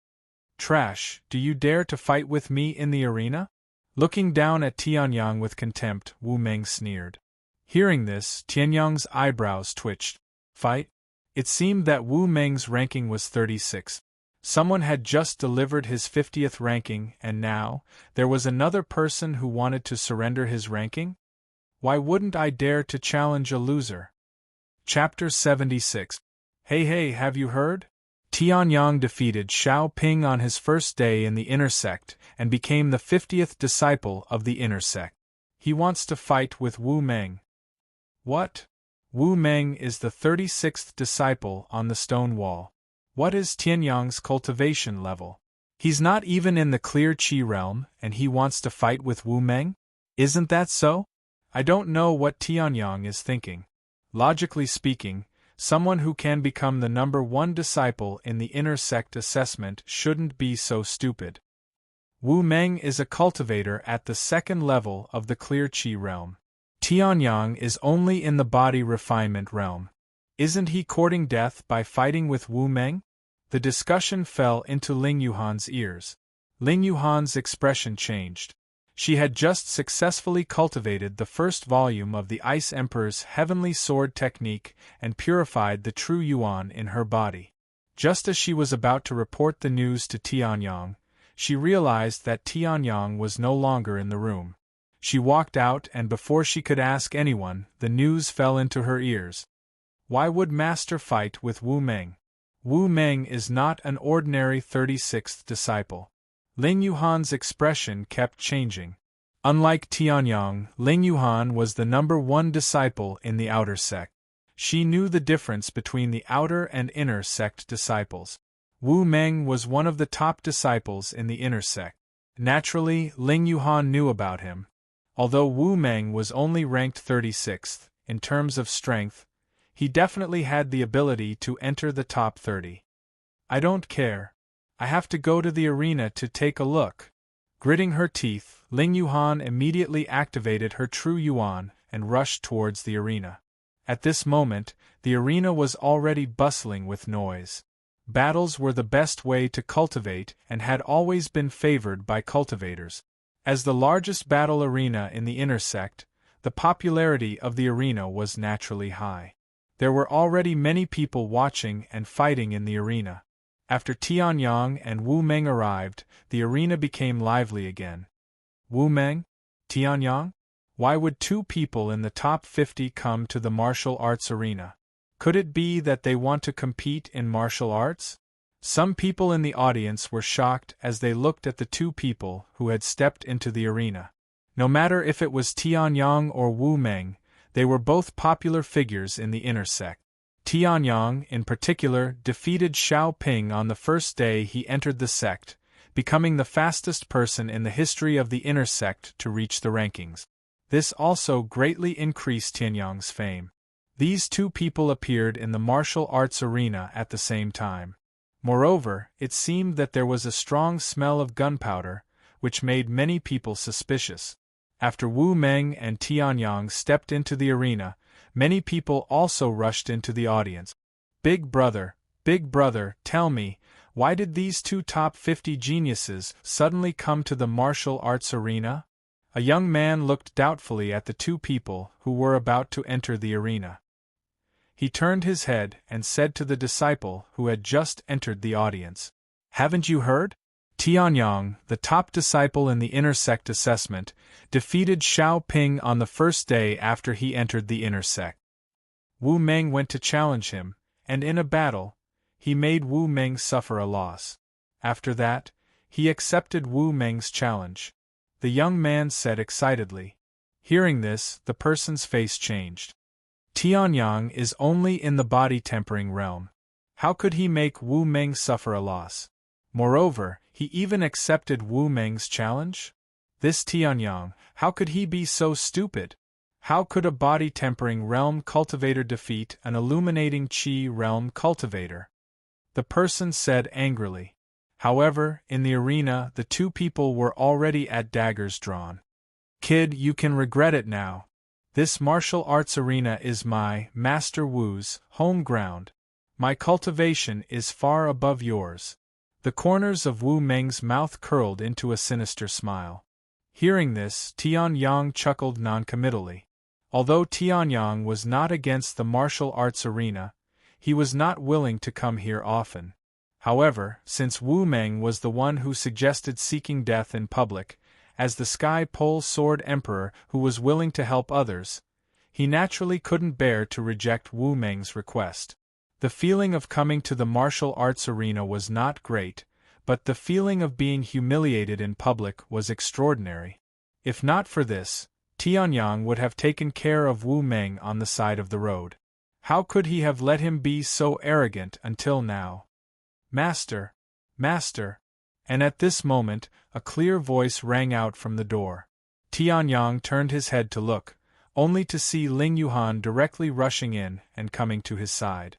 Trash, do you dare to fight with me in the arena? Looking down at Tianyang with contempt, Wu Meng sneered. Hearing this, Tianyang's eyebrows twitched. Fight? It seemed that Wu Meng's ranking was 36. Someone had just delivered his 50th ranking, and now, there was another person who wanted to surrender his ranking? Why wouldn't I dare to challenge a loser? Chapter 76. Hey, have you heard? Tianyang defeated Xiao Ping on his first day in the inner sect and became the 50th disciple of the inner sect. He wants to fight with Wu Meng. What? Wu Meng is the 36th disciple on the stone wall. What is Tianyang's cultivation level? He's not even in the clear Qi realm, and he wants to fight with Wu Meng? Isn't that so? I don't know what Tianyang is thinking. Logically speaking, someone who can become the number 1 disciple in the inner sect assessment shouldn't be so stupid. Wu Meng is a cultivator at the 2nd level of the clear Qi realm. Tianyang is only in the body refinement realm. Isn't he courting death by fighting with Wu Meng? The discussion fell into Ling Yuhan's ears. Ling Yuhan's expression changed. She had just successfully cultivated the first volume of the Ice Emperor's Heavenly Sword technique and purified the true Yuan in her body. Just as she was about to report the news to Tianyang, she realized that Tianyang was no longer in the room. She walked out, and before she could ask anyone, the news fell into her ears. Why would Master fight with Wu Meng? Wu Meng is not an ordinary 36th disciple. Ling Yuhan's expression kept changing. Unlike Tianyang, Ling Yuhan was the number 1 disciple in the outer sect. She knew the difference between the outer and inner sect disciples. Wu Meng was one of the top disciples in the inner sect. Naturally, Ling Yuhan knew about him. Although Wu Meng was only ranked 36th, in terms of strength, he definitely had the ability to enter the top 30. I don't care. I have to go to the arena to take a look. Gritting her teeth, Ling Yuhan immediately activated her true Yuan and rushed towards the arena. At this moment, the arena was already bustling with noise. Battles were the best way to cultivate and had always been favored by cultivators. As the largest battle arena in the inner sect, the popularity of the arena was naturally high. There were already many people watching and fighting in the arena. After Tianyang and Wu Meng arrived, the arena became lively again. Wu Meng? Tianyang? Why would 2 people in the top 50 come to the martial arts arena? Could it be that they want to compete in martial arts? Some people in the audience were shocked as they looked at the 2 people who had stepped into the arena. No matter if it was Tianyang or Wu Meng, they were both popular figures in the inner sect. Tianyang, in particular, defeated Xiao Ping on the first day he entered the sect, becoming the fastest person in the history of the inner sect to reach the rankings. This also greatly increased Tianyang's fame. These 2 people appeared in the martial arts arena at the same time. Moreover, it seemed that there was a strong smell of gunpowder, which made many people suspicious. After Wu Meng and Tianyang stepped into the arena, many people also rushed into the audience. Big brother, tell me, why did these 2 top 50 geniuses suddenly come to the martial arts arena? A young man looked doubtfully at the 2 people who were about to enter the arena. He turned his head and said to the disciple who had just entered the audience, "Haven't you heard? Tianyang, the top disciple in the inner sect assessment, defeated Xiao Ping on the first day after he entered the inner sect. Wu Meng went to challenge him, and in a battle, he made Wu Meng suffer a loss. After that, he accepted Wu Meng's challenge," the young man said excitedly. Hearing this, the person's face changed. Tianyang is only in the body tempering realm. How could he make Wu Meng suffer a loss? Moreover, he even accepted Wu Meng's challenge? This Tianyang, how could he be so stupid? How could a body-tempering realm cultivator defeat an illuminating Qi realm cultivator? The person said angrily. However, in the arena, the 2 people were already at daggers drawn. "Kid, you can regret it now. This martial arts arena is my, Master Wu's, home ground. My cultivation is far above yours." The corners of Wu Meng's mouth curled into a sinister smile. Hearing this, Tianyang chuckled noncommittally. Although Tianyang was not against the martial arts arena, he was not willing to come here often. However, since Wu Meng was the one who suggested seeking death in public, as the Sky Pole Sword Emperor who was willing to help others, he naturally couldn't bear to reject Wu Meng's request. The feeling of coming to the martial arts arena was not great, but the feeling of being humiliated in public was extraordinary. If not for this, Tianyang would have taken care of Wu Meng on the side of the road. How could he have let him be so arrogant until now? Master! Master! And at this moment, a clear voice rang out from the door. Tianyang turned his head to look, only to see Ling Yuhan directly rushing in and coming to his side.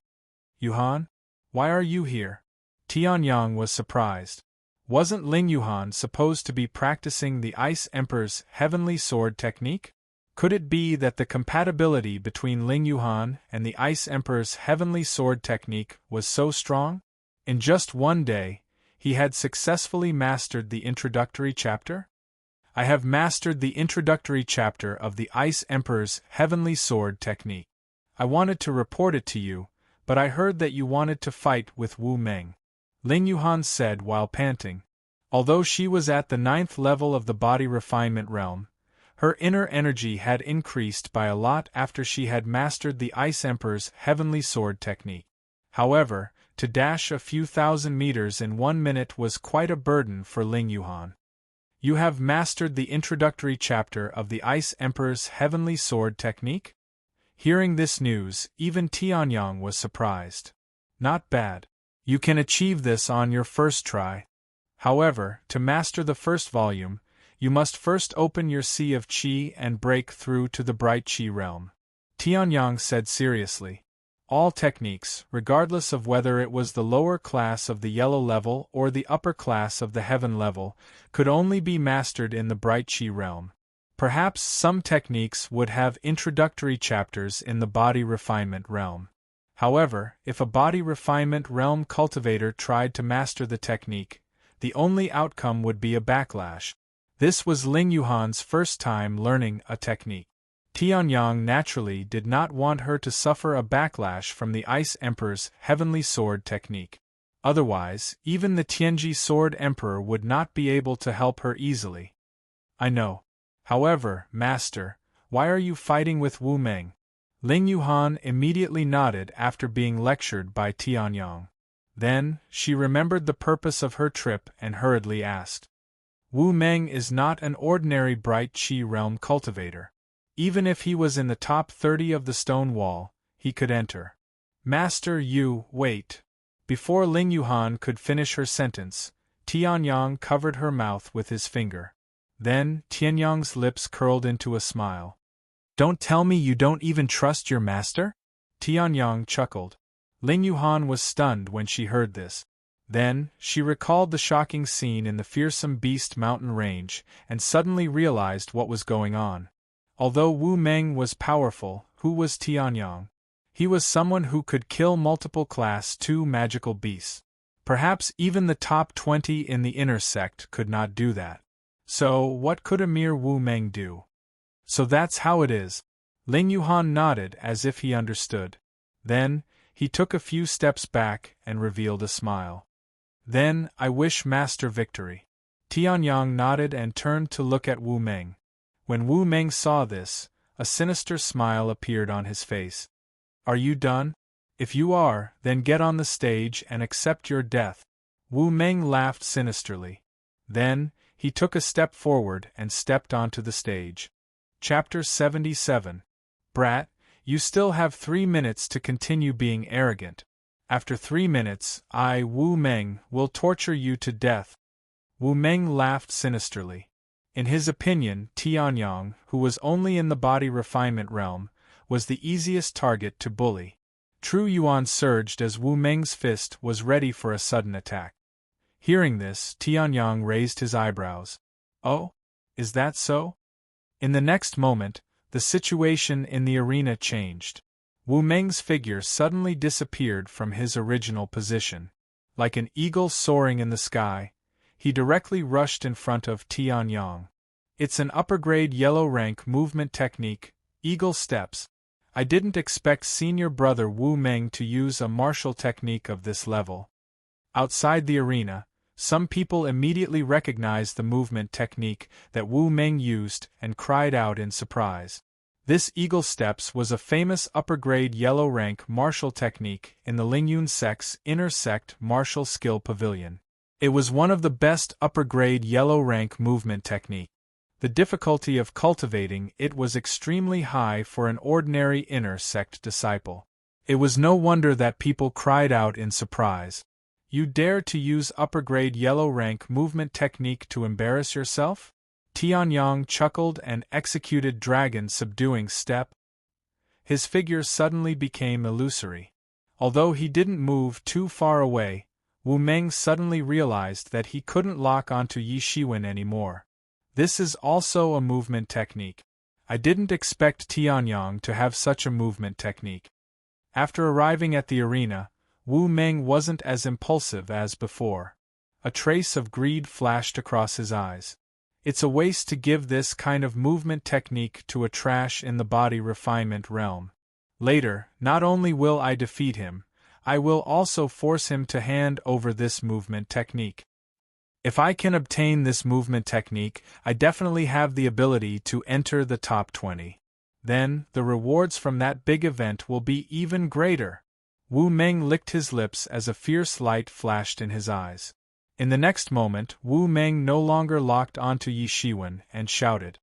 Yuhan? Why are you here? Tianyang was surprised. Wasn't Ling Yuhan supposed to be practicing the Ice Emperor's heavenly sword technique? Could it be that the compatibility between Ling Yuhan and the Ice Emperor's heavenly sword technique was so strong? In just one day, he had successfully mastered the introductory chapter? I have mastered the introductory chapter of the Ice Emperor's heavenly sword technique. I wanted to report it to you, but I heard that you wanted to fight with Wu Meng, Ling Yuhan said while panting. Although she was at the 9th level of the body refinement realm, her inner energy had increased by a lot after she had mastered the Ice Emperor's heavenly sword technique. However, to dash a few thousand meters in 1 minute was quite a burden for Ling Yuhan. You have mastered the introductory chapter of the Ice Emperor's heavenly sword technique? Hearing this news, even Tianyang was surprised. Not bad. You can achieve this on your first try. However, to master the first volume, you must first open your sea of qi and break through to the bright qi realm. Tianyang said seriously. All techniques, regardless of whether it was the lower class of the yellow level or the upper class of the heaven level, could only be mastered in the bright qi realm. Perhaps some techniques would have introductory chapters in the body refinement realm. However, if a body refinement realm cultivator tried to master the technique, the only outcome would be a backlash. This was Ling Yuhan's first time learning a technique. Tianyang naturally did not want her to suffer a backlash from the Ice Emperor's heavenly sword technique. Otherwise, even the Tianji Sword Emperor would not be able to help her easily. I know. However, Master, why are you fighting with Wu Meng? Ling Yuhan immediately nodded after being lectured by Tianyang. Then, she remembered the purpose of her trip and hurriedly asked. Wu Meng is not an ordinary bright qi realm cultivator. Even if he was in the top 30 of the stone wall, he could enter. Master, wait. Before Ling Yuhan could finish her sentence, Tianyang covered her mouth with his finger. Then, Tianyang's lips curled into a smile. Don't tell me you don't even trust your master? Tianyang chuckled. Ling Yuhan was stunned when she heard this. Then, she recalled the shocking scene in the fearsome Beast Mountain range, and suddenly realized what was going on. Although Wu Meng was powerful, who was Tianyang? He was someone who could kill multiple Class 2 magical beasts. Perhaps even the top 20 in the inner sect could not do that. So, what could a mere Wu Meng do? So that's how it is. Ling Yuhan nodded as if he understood. Then, he took a few steps back and revealed a smile. Then, I wish Master victory. Tianyang nodded and turned to look at Wu Meng. When Wu Meng saw this, a sinister smile appeared on his face. Are you done? If you are, then get on the stage and accept your death. Wu Meng laughed sinisterly. Then, he took a step forward and stepped onto the stage. Chapter 77. Brat, you still have 3 minutes to continue being arrogant. After 3 minutes, I, Wu Meng, will torture you to death. Wu Meng laughed sinisterly. In his opinion, Tianyang, who was only in the body refinement realm, was the easiest target to bully. True Yuan surged as Wu Meng's fist was ready for a sudden attack. Hearing this, Tianyang raised his eyebrows. Oh? Is that so? In the next moment, the situation in the arena changed. Wu Meng's figure suddenly disappeared from his original position. Like an eagle soaring in the sky, he directly rushed in front of Tianyang. It's an upper-grade yellow-rank movement technique, eagle steps. I didn't expect senior brother Wu Meng to use a martial technique of this level. Outside the arena, some people immediately recognized the movement technique that Wu Meng used and cried out in surprise. This eagle steps was a famous upper-grade yellow-rank martial technique in the Lingyun sect's inner sect martial skill pavilion. It was one of the best upper-grade yellow-rank movement technique. The difficulty of cultivating it was extremely high for an ordinary inner sect disciple. It was no wonder that people cried out in surprise. You dare to use upper-grade yellow-rank movement technique to embarrass yourself? Tianyang chuckled and executed dragon subduing step. His figure suddenly became illusory. Although he didn't move too far away, Wu Meng suddenly realized that he couldn't lock onto Yi Shiwen anymore. This is also a movement technique. I didn't expect Tianyang to have such a movement technique. After arriving at the arena, Wu Meng wasn't as impulsive as before. A trace of greed flashed across his eyes. It's a waste to give this kind of movement technique to a trash in the body refinement realm. Later, not only will I defeat him, I will also force him to hand over this movement technique. If I can obtain this movement technique, I definitely have the ability to enter the top 20. Then, the rewards from that big event will be even greater. Wu Meng licked his lips as a fierce light flashed in his eyes. In the next moment, Wu Meng no longer locked onto Yi Shiwen and shouted,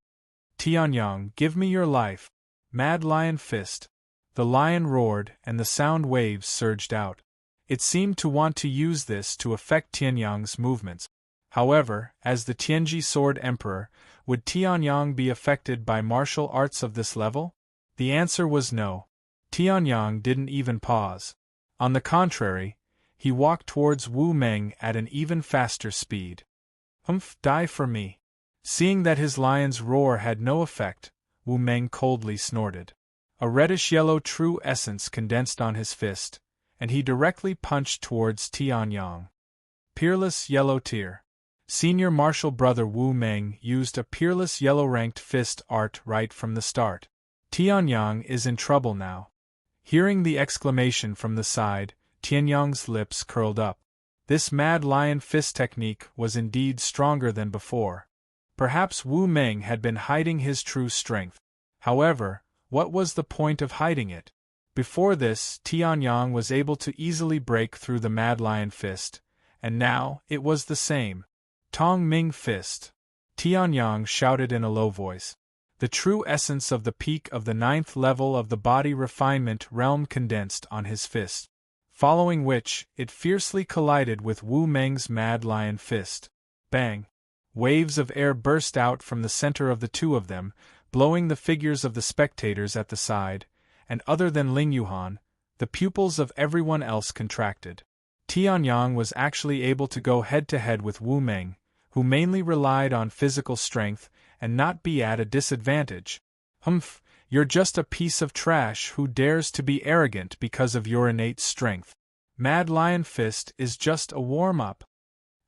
"Tianyang, give me your life! Mad Lion Fist!" The lion roared and the sound waves surged out. It seemed to want to use this to affect Tianyang's movements. However, as the Tianji Sword Emperor, would Tianyang be affected by martial arts of this level? The answer was no. Tianyang didn't even pause. On the contrary, he walked towards Wu Meng at an even faster speed. "Humph, die for me." Seeing that his lion's roar had no effect, Wu Meng coldly snorted. A reddish-yellow true essence condensed on his fist, and he directly punched towards Tianyang. Peerless Yellow Tear. Senior martial brother Wu Meng used a peerless yellow-ranked fist art right from the start. Tianyang is in trouble now. Hearing the exclamation from the side, Tianyang's lips curled up. This Mad Lion Fist technique was indeed stronger than before. Perhaps Wu Meng had been hiding his true strength. However, what was the point of hiding it? Before this, Tianyang was able to easily break through the Mad Lion Fist, and now it was the same. Tong Ming Fist. Tianyang shouted in a low voice. The true essence of the peak of the 9th level of the body refinement realm condensed on his fist. Following which, it fiercely collided with Wu Meng's Mad Lion Fist. Bang! Waves of air burst out from the center of the two of them, blowing the figures of the spectators at the side, and other than Ling Yuhan, the pupils of everyone else contracted. Tianyang was actually able to go head-to-head with Wu Meng, who mainly relied on physical strength, and not be at a disadvantage. Humph! You're just a piece of trash who dares to be arrogant because of your innate strength. Mad Lion Fist is just a warm-up.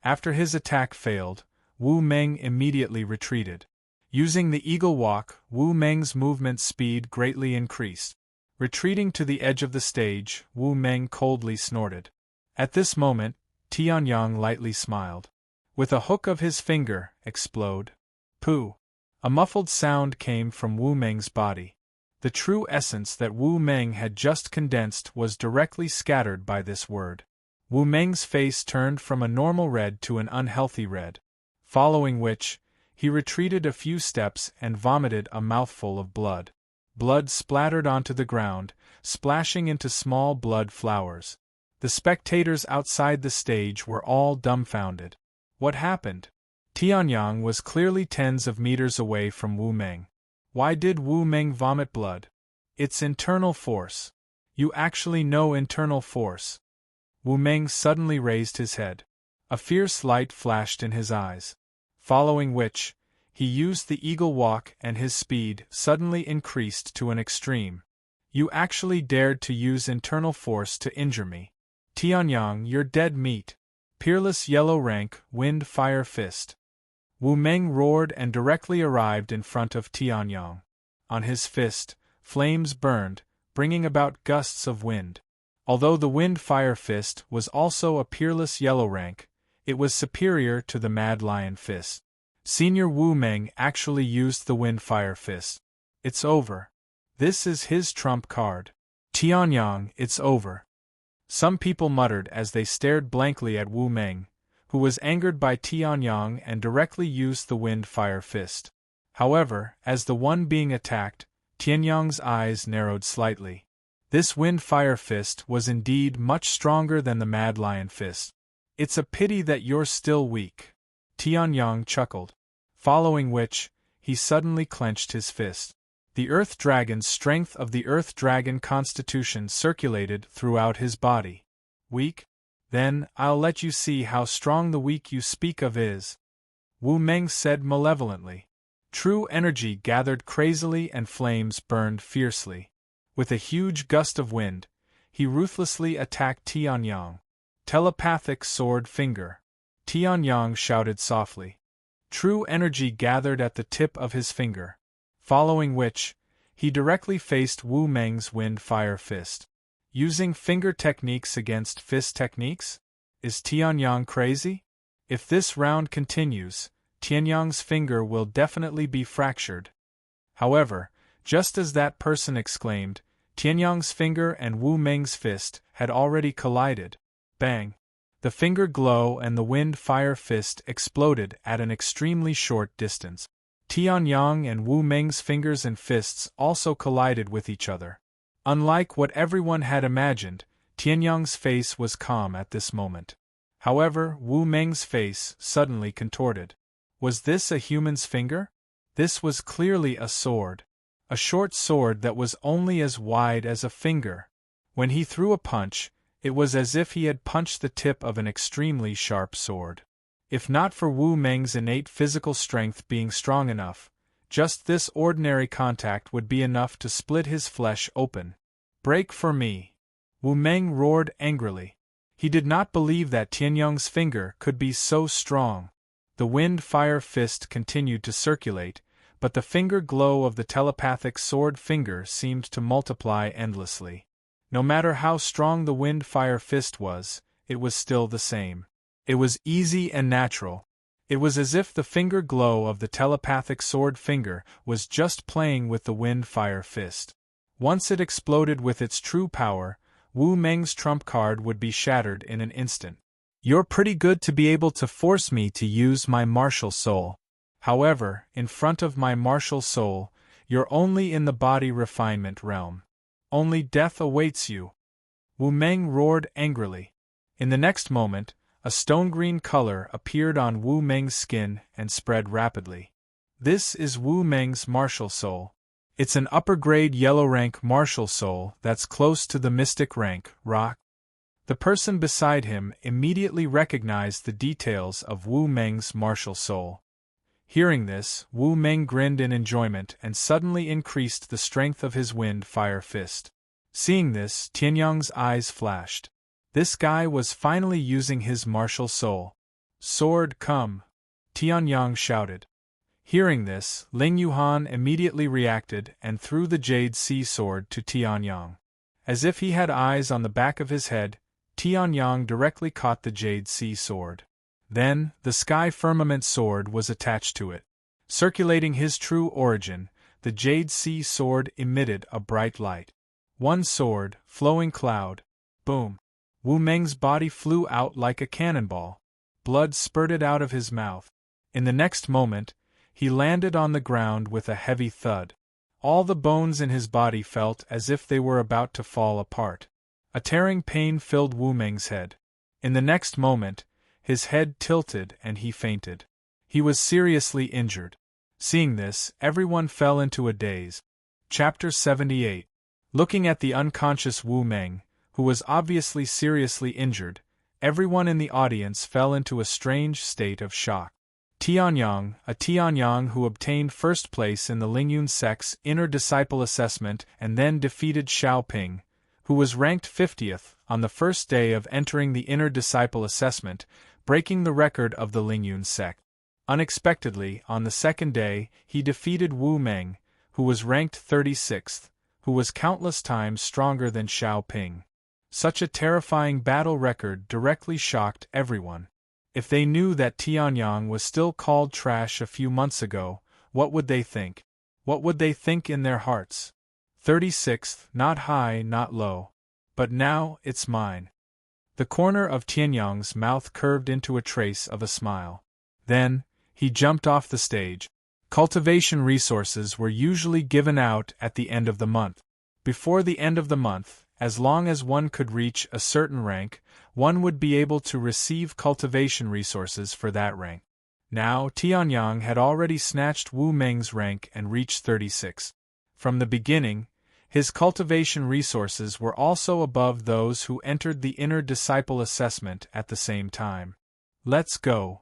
After his attack failed, Wu Meng immediately retreated. Using the eagle walk, Wu Meng's movement speed greatly increased. Retreating to the edge of the stage, Wu Meng coldly snorted. At this moment, Tianyang lightly smiled. With a hook of his finger, explode. Pooh! A muffled sound came from Wu Meng's body. The true essence that Wu Meng had just condensed was directly scattered by this word. Wu Meng's face turned from a normal red to an unhealthy red. Following which, he retreated a few steps and vomited a mouthful of blood. Blood splattered onto the ground, splashing into small blood flowers. The spectators outside the stage were all dumbfounded. What happened? Tianyang was clearly tens of meters away from Wu Meng. Why did Wu Meng vomit blood? It's internal force. You actually know internal force. Wu Meng suddenly raised his head. A fierce light flashed in his eyes. Following which, he used the eagle walk and his speed suddenly increased to an extreme. You actually dared to use internal force to injure me. Tianyang, you're dead meat. Peerless yellow rank, wind fire fist. Wu Meng roared and directly arrived in front of Tianyang. On his fist, flames burned, bringing about gusts of wind. Although the Wind Fire Fist was also a peerless yellow rank, it was superior to the Mad Lion Fist. Senior Wu Meng actually used the Wind Fire Fist. It's over. This is his trump card. Tianyang, it's over. Some people muttered as they stared blankly at Wu Meng, who was angered by Tianyang and directly used the Wind Fire Fist. However, as the one being attacked, Tianyang's eyes narrowed slightly. This Wind Fire Fist was indeed much stronger than the Mad Lion Fist. It's a pity that you're still weak. Tianyang chuckled. Following which, he suddenly clenched his fist. The Earth Dragon's strength of the Earth Dragon constitution circulated throughout his body. Weak? Then, I'll let you see how strong the weak you speak of is. Wu Meng said malevolently. True energy gathered crazily and flames burned fiercely. With a huge gust of wind, he ruthlessly attacked Tianyang. Telepathic sword finger. Tianyang shouted softly. True energy gathered at the tip of his finger. Following which, he directly faced Wu Meng's Wind Fire Fist. Using finger techniques against fist techniques? Is Tianyang crazy? If this round continues, Tianyang's finger will definitely be fractured. However, just as that person exclaimed, Tianyang's finger and Wu Meng's fist had already collided. Bang! The finger glow and the Wind Fire Fist exploded at an extremely short distance. Tianyang and Wu Meng's fingers and fists also collided with each other. Unlike what everyone had imagined, Tianyang's face was calm at this moment. However, Wu Meng's face suddenly contorted. Was this a human's finger? This was clearly a sword. A short sword that was only as wide as a finger. When he threw a punch, it was as if he had punched the tip of an extremely sharp sword. If not for Wu Meng's innate physical strength being strong enough, just this ordinary contact would be enough to split his flesh open. Break for me! Wu Meng roared angrily. He did not believe that Tianyang's finger could be so strong. The Wind Fire Fist continued to circulate, but the finger glow of the telepathic sword finger seemed to multiply endlessly. No matter how strong the Wind Fire Fist was, it was still the same. It was easy and natural. It was as if the finger glow of the telepathic sword finger was just playing with the Wind Fire Fist. Once it exploded with its true power, Wu Meng's trump card would be shattered in an instant. You're pretty good to be able to force me to use my martial soul. However, in front of my martial soul, you're only in the body refinement realm. Only death awaits you. Wu Meng roared angrily. In the next moment, a stone-green color appeared on Wu Meng's skin and spread rapidly. This is Wu Meng's martial soul. It's an upper-grade yellow-rank martial soul that's close to the mystic rank, rock. The person beside him immediately recognized the details of Wu Meng's martial soul. Hearing this, Wu Meng grinned in enjoyment and suddenly increased the strength of his Wind Fire Fist. Seeing this, Tianyang's eyes flashed. This guy was finally using his martial soul. Sword, come! Tianyang shouted. Hearing this, Ling Yuhan immediately reacted and threw the Jade Sea Sword to Tianyang. As if he had eyes on the back of his head, Tianyang directly caught the Jade Sea Sword. Then, the Sky Firmament Sword was attached to it. Circulating his true origin, the Jade Sea Sword emitted a bright light. One sword, flowing cloud. Boom! Wu Meng's body flew out like a cannonball. Blood spurted out of his mouth. In the next moment, he landed on the ground with a heavy thud. All the bones in his body felt as if they were about to fall apart. A tearing pain filled Wu Meng's head. In the next moment, his head tilted and he fainted. He was seriously injured. Seeing this, everyone fell into a daze. Chapter 78. Looking at the unconscious Wu Meng, who was obviously seriously injured, everyone in the audience fell into a strange state of shock. Tianyang who obtained first place in the Lingyun sect's Inner Disciple Assessment and then defeated Xiaoping, who was ranked 50th on the first day of entering the Inner Disciple Assessment, breaking the record of the Lingyun sect. Unexpectedly, on the second day, he defeated Wu Meng, who was ranked 36th, who was countless times stronger than Xiaoping. Such a terrifying battle record directly shocked everyone. If they knew that Tianyang was still called trash a few months ago, what would they think? What would they think in their hearts? 36th, not high, not low. But now, it's mine. The corner of Tianyang's mouth curved into a trace of a smile. Then, he jumped off the stage. Cultivation resources were usually given out at the end of the month. Before the end of the month, as long as one could reach a certain rank, one would be able to receive cultivation resources for that rank. Now, Tianyang had already snatched Wu Meng's rank and reached 36. From the beginning, his cultivation resources were also above those who entered the inner disciple assessment at the same time. Let's go.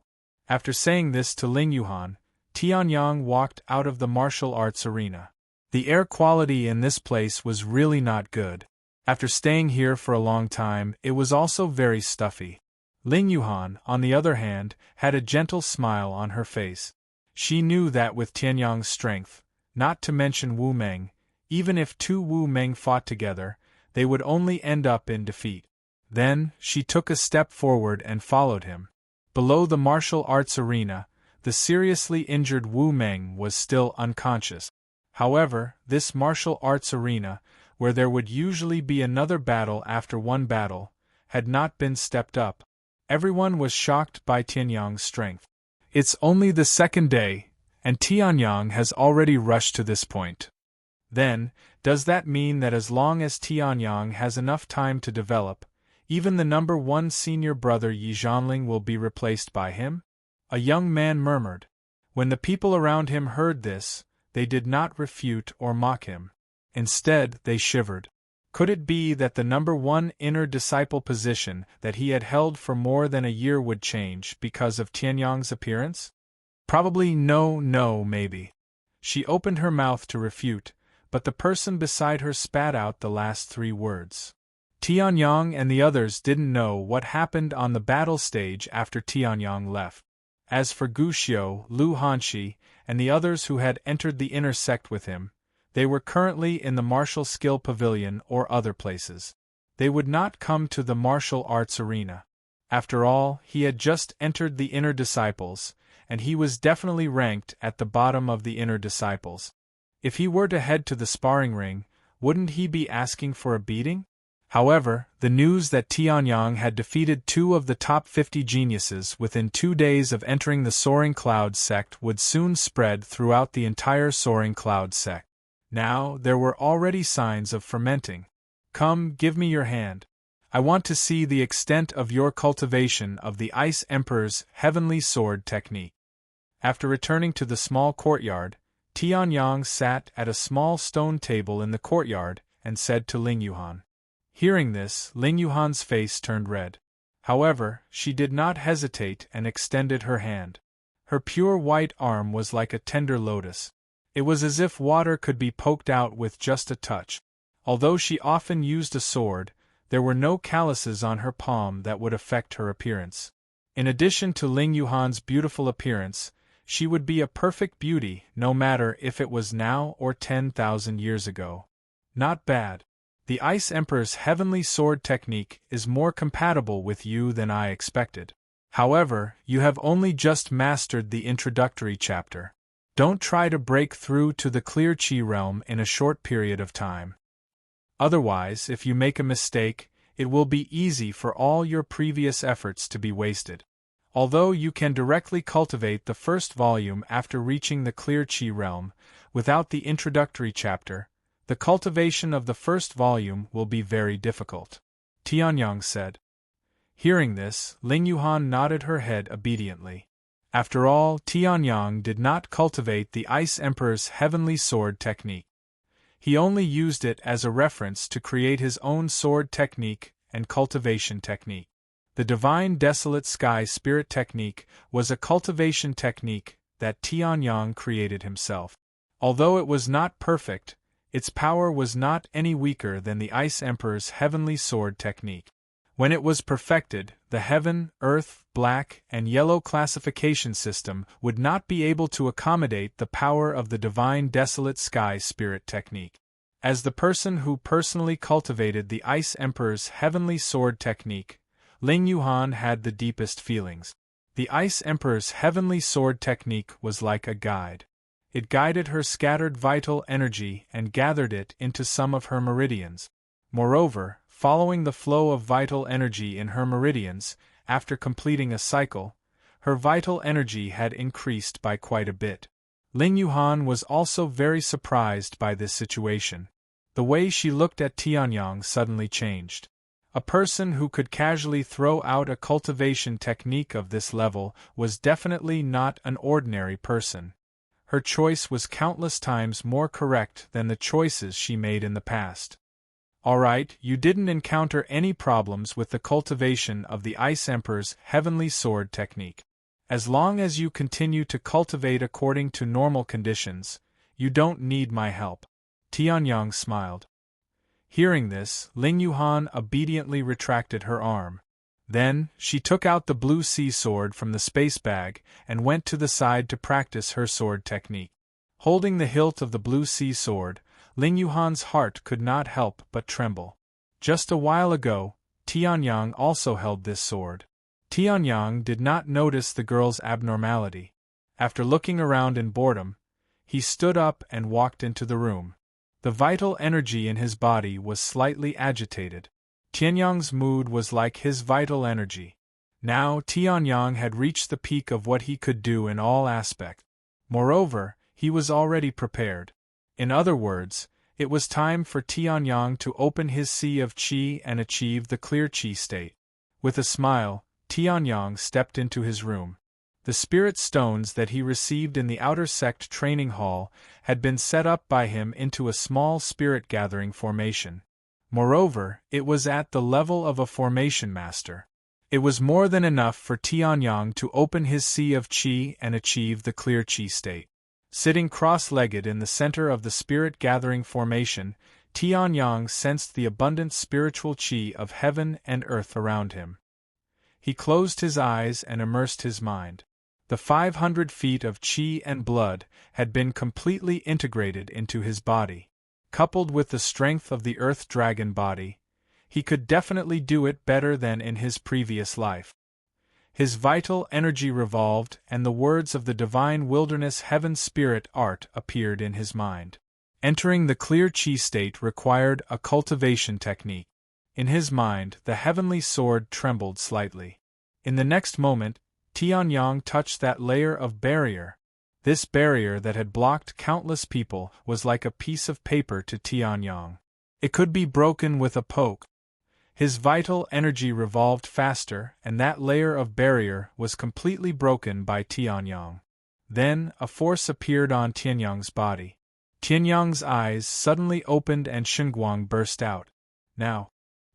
After saying this to Ling Yuhan, Tianyang walked out of the martial arts arena. The air quality in this place was really not good. After staying here for a long time, it was also very stuffy. Ling Yuhan, on the other hand, had a gentle smile on her face. She knew that with Tianyang's strength, not to mention Wu Meng, even if two Wu Meng fought together, they would only end up in defeat. Then, she took a step forward and followed him. Below the martial arts arena, the seriously injured Wu Meng was still unconscious. However, this martial arts arena, where there would usually be another battle after one battle, had not been stepped up. Everyone was shocked by Tianyang's strength. It's only the second day, and Tianyang has already rushed to this point. Then, does that mean that as long as Tianyang has enough time to develop, even the number 1 senior brother Yi Zhanling will be replaced by him? A young man murmured. When the people around him heard this, they did not refute or mock him. Instead, they shivered. Could it be that the number 1 inner disciple position that he had held for more than a year would change because of Tianyang's appearance? Probably no, maybe. She opened her mouth to refute, but the person beside her spat out the last 3 words. Tianyang and the others didn't know what happened on the battle stage after Tianyang left. As for Gu Xiu, Lu Hanxi, and the others who had entered the inner sect with him, they were currently in the martial skill pavilion or other places. They would not come to the martial arts arena. After all, he had just entered the inner disciples, and he was definitely ranked at the bottom of the inner disciples. If he were to head to the sparring ring, wouldn't he be asking for a beating? However, the news that Tianyang had defeated 2 of the top 50 geniuses within 2 days of entering the Soaring Cloud sect would soon spread throughout the entire Soaring Cloud sect. Now, there were already signs of fermenting. Come, give me your hand. I want to see the extent of your cultivation of the Ice Emperor's heavenly sword technique. After returning to the small courtyard, Tianyang sat at a small stone table in the courtyard and said to Ling Yuhan. Hearing this, Ling Yuhan's face turned red. However, she did not hesitate and extended her hand. Her pure white arm was like a tender lotus. It was as if water could be poked out with just a touch. Although she often used a sword, there were no calluses on her palm that would affect her appearance. In addition to Ling Yuhan's beautiful appearance, she would be a perfect beauty no matter if it was now or 10,000 years ago. Not bad. The Ice Emperor's heavenly sword technique is more compatible with you than I expected. However, you have only just mastered the introductory chapter. Don't try to break through to the clear Qi realm in a short period of time. Otherwise, if you make a mistake, it will be easy for all your previous efforts to be wasted. Although you can directly cultivate the first volume after reaching the clear Qi realm, without the introductory chapter, the cultivation of the first volume will be very difficult, Tianyang said. Hearing this, Ling Yuhan nodded her head obediently. After all, Tianyang did not cultivate the Ice Emperor's heavenly sword technique. He only used it as a reference to create his own sword technique and cultivation technique. The Divine Desolate Sky Spirit technique was a cultivation technique that Tianyang created himself. Although it was not perfect, its power was not any weaker than the Ice Emperor's heavenly sword technique. When it was perfected, the heaven, earth, black, and yellow classification system would not be able to accommodate the power of the Divine Desolate Sky Spirit technique. As the person who personally cultivated the Ice Emperor's heavenly sword technique, Ling Yuhan had the deepest feelings. The Ice Emperor's heavenly sword technique was like a guide. It guided her scattered vital energy and gathered it into some of her meridians. Moreover, following the flow of vital energy in her meridians, after completing a cycle, her vital energy had increased by quite a bit. Ling Yuhan was also very surprised by this situation. The way she looked at Tianyang suddenly changed. A person who could casually throw out a cultivation technique of this level was definitely not an ordinary person. Her choice was countless times more correct than the choices she made in the past. Alright, you didn't encounter any problems with the cultivation of the Ice Emperor's heavenly sword technique. As long as you continue to cultivate according to normal conditions, you don't need my help. Tianyang smiled. Hearing this, Ling Yuhan obediently retracted her arm. Then, she took out the blue sea sword from the space bag and went to the side to practice her sword technique. Holding the hilt of the blue sea sword, Ling Yuhan's heart could not help but tremble. Just a while ago, Tianyang also held this sword. Tianyang did not notice the girl's abnormality. After looking around in boredom, he stood up and walked into the room. The vital energy in his body was slightly agitated. Tianyang's mood was like his vital energy. Now Tianyang had reached the peak of what he could do in all aspects. Moreover, he was already prepared. In other words, it was time for Tianyang to open his sea of qi and achieve the clear qi state. With a smile, Tianyang stepped into his room. The spirit stones that he received in the outer sect training hall had been set up by him into a small spirit gathering formation. Moreover, it was at the level of a formation master. It was more than enough for Tianyang to open his sea of qi and achieve the clear qi state. Sitting cross-legged in the center of the spirit gathering formation, Tianyang sensed the abundant spiritual qi of heaven and earth around him. He closed his eyes and immersed his mind. The 500 feet of qi and blood had been completely integrated into his body. Coupled with the strength of the earth dragon body, he could definitely do it better than in his previous life. His vital energy revolved, and the words of the divine wilderness heaven spirit art appeared in his mind. Entering the clear qi state required a cultivation technique. In his mind, the heavenly sword trembled slightly. In the next moment, Tianyang touched that layer of barrier. This barrier that had blocked countless people was like a piece of paper to Tianyang. It could be broken with a poke. His vital energy revolved faster, and that layer of barrier was completely broken by Tianyang. Then, a force appeared on Tianyang's body. Tianyang's eyes suddenly opened and Shengguang burst out. Now.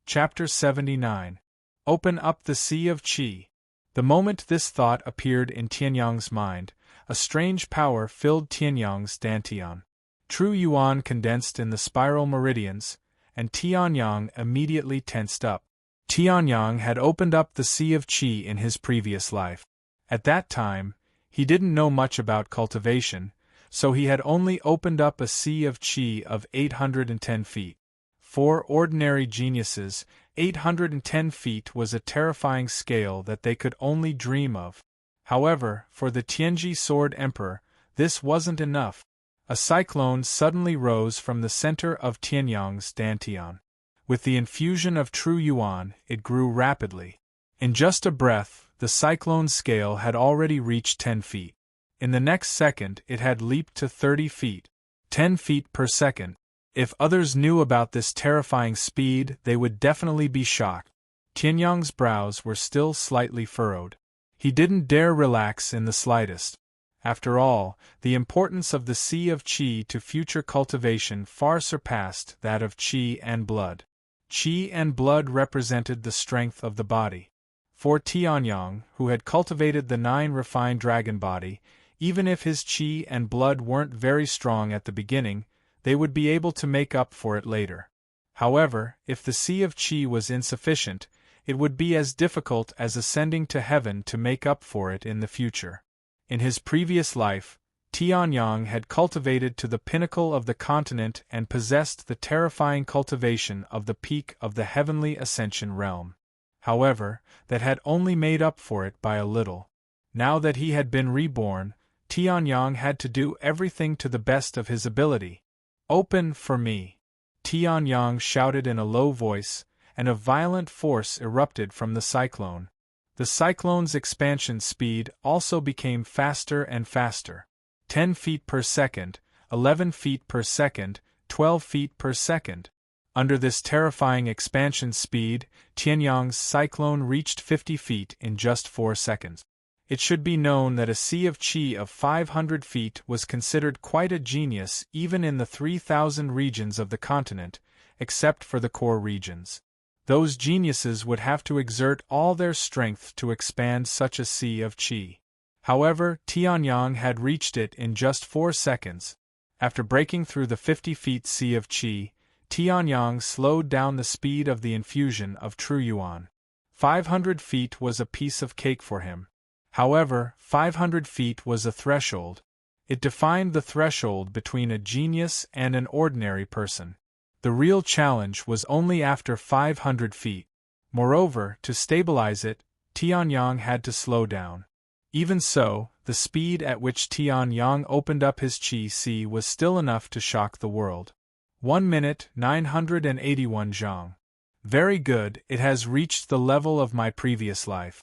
Chapter 79. Open up the Sea of Qi. The moment this thought appeared in Tianyang's mind, a strange power filled Tianyang's dantian. True yuan condensed in the spiral meridians, and Tianyang immediately tensed up. Tianyang had opened up the Sea of Qi in his previous life. At that time, he didn't know much about cultivation, so he had only opened up a Sea of Qi of 810 feet. For ordinary geniuses, 810 feet was a terrifying scale that they could only dream of. However, for the Tianji Sword Emperor, this wasn't enough. A cyclone suddenly rose from the center of Tianyang's dantian. With the infusion of true yuan, it grew rapidly. In just a breath, the cyclone scale had already reached 10 feet. In the next second, it had leaped to 30 feet. 10 feet per second. If others knew about this terrifying speed, they would definitely be shocked. Tianyang's brows were still slightly furrowed. He didn't dare relax in the slightest. After all, the importance of the Sea of Qi to future cultivation far surpassed that of Qi and blood. Qi and blood represented the strength of the body. For Tianyang, who had cultivated the 9 refined dragon body, even if his Qi and blood weren't very strong at the beginning, they would be able to make up for it later. However, if the Sea of Qi was insufficient, it would be as difficult as ascending to heaven to make up for it in the future. In his previous life, Tianyang had cultivated to the pinnacle of the continent and possessed the terrifying cultivation of the peak of the heavenly ascension realm. However, that had only made up for it by a little. Now that he had been reborn, Tianyang had to do everything to the best of his ability. "Open for me!" Tianyang shouted in a low voice, and a violent force erupted from the cyclone. The cyclone's expansion speed also became faster and faster. 10 feet per second, 11 feet per second, 12 feet per second. Under this terrifying expansion speed, Tianyang's cyclone reached 50 feet in just 4 seconds. It should be known that a sea of qi of 500 feet was considered quite a genius even in the 3,000 regions of the continent, except for the core regions. Those geniuses would have to exert all their strength to expand such a sea of qi. However, Tianyang had reached it in just 4 seconds. After breaking through the 50 feet sea of qi, Tianyang slowed down the speed of the infusion of true yuan. 500 feet was a piece of cake for him. However, 500 feet was a threshold. It defined the threshold between a genius and an ordinary person. The real challenge was only after 500 feet. Moreover, to stabilize it, Tianyang had to slow down. Even so, the speed at which Tianyang opened up his qi sea was still enough to shock the world. 1 minute, 981 zhang. Very good, it has reached the level of my previous life.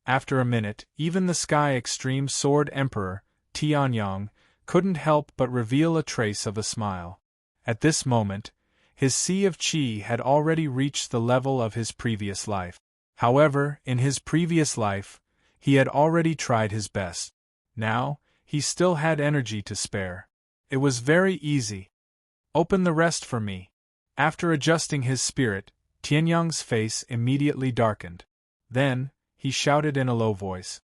After a minute, even the Sky Extreme Sword Emperor, Tianyang, couldn't help but reveal a trace of a smile. At this moment, his sea of qi had already reached the level of his previous life. However, in his previous life, he had already tried his best. Now, he still had energy to spare. It was very easy. "Open the rest for me." After adjusting his spirit, Tianyang's face immediately darkened. Then, he shouted in a low voice.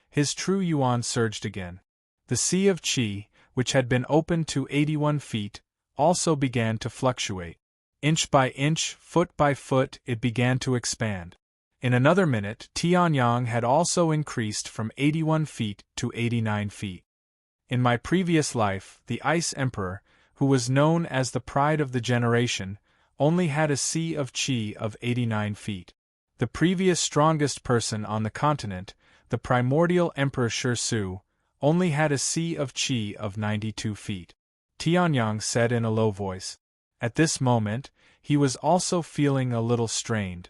His true yuan surged again. The sea of qi, which had been opened to 81 feet, also began to fluctuate. Inch by inch, foot by foot, it began to expand. In another minute, Tianyang had also increased from 81 feet to 89 feet. In my previous life, the Ice Emperor, who was known as the pride of the generation, only had a sea of qi of 89 feet. The previous strongest person on the continent, the primordial Emperor Shi, only had a sea of qi of 92 feet. Tianyang said in a low voice. At this moment, he was also feeling a little strained.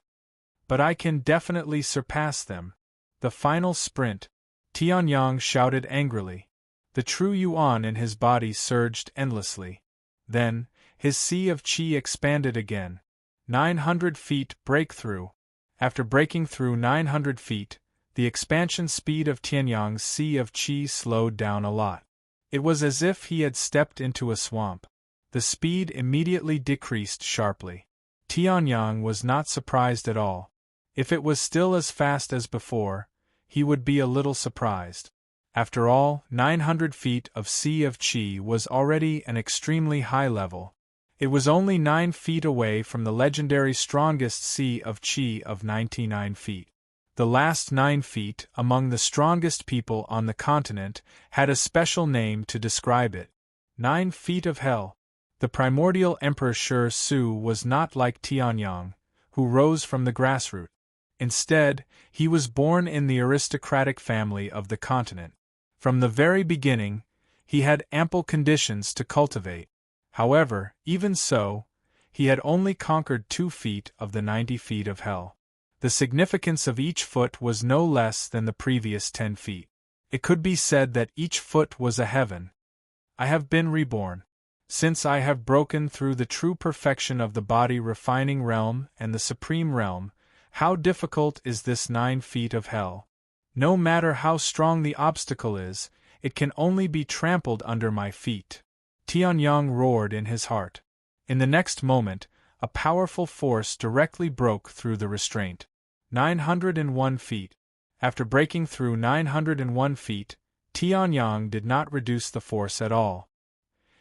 "But I can definitely surpass them." The final sprint. Tianyang shouted angrily. The true yuan in his body surged endlessly. Then, his sea of qi expanded again. 900 feet breakthrough. After breaking through 900 feet, the expansion speed of Tianyang's sea of qi slowed down a lot. It was as if he had stepped into a swamp. The speed immediately decreased sharply. Tianyang was not surprised at all. If it was still as fast as before, he would be a little surprised. After all, 900 feet of sea of qi was already an extremely high level. It was only 9 feet away from the legendary strongest sea of qi of 99 feet. The last 9 feet, among the strongest people on the continent, had a special name to describe it. 9 feet of hell. The primordial Emperor Shi was not like Tianyang, who rose from the grassroots. Instead, he was born in the aristocratic family of the continent. From the very beginning, he had ample conditions to cultivate. However, even so, he had only conquered 2 feet of the 90 feet of hell. The significance of each foot was no less than the previous 10 feet. It could be said that each foot was a heaven. I have been reborn. Since I have broken through the true perfection of the body-refining realm and the supreme realm, how difficult is this 9 feet of hell? No matter how strong the obstacle is, it can only be trampled under my feet. Tianyang roared in his heart. In the next moment, a powerful force directly broke through the restraint. 901 feet. After breaking through 901 feet, Tianyang did not reduce the force at all.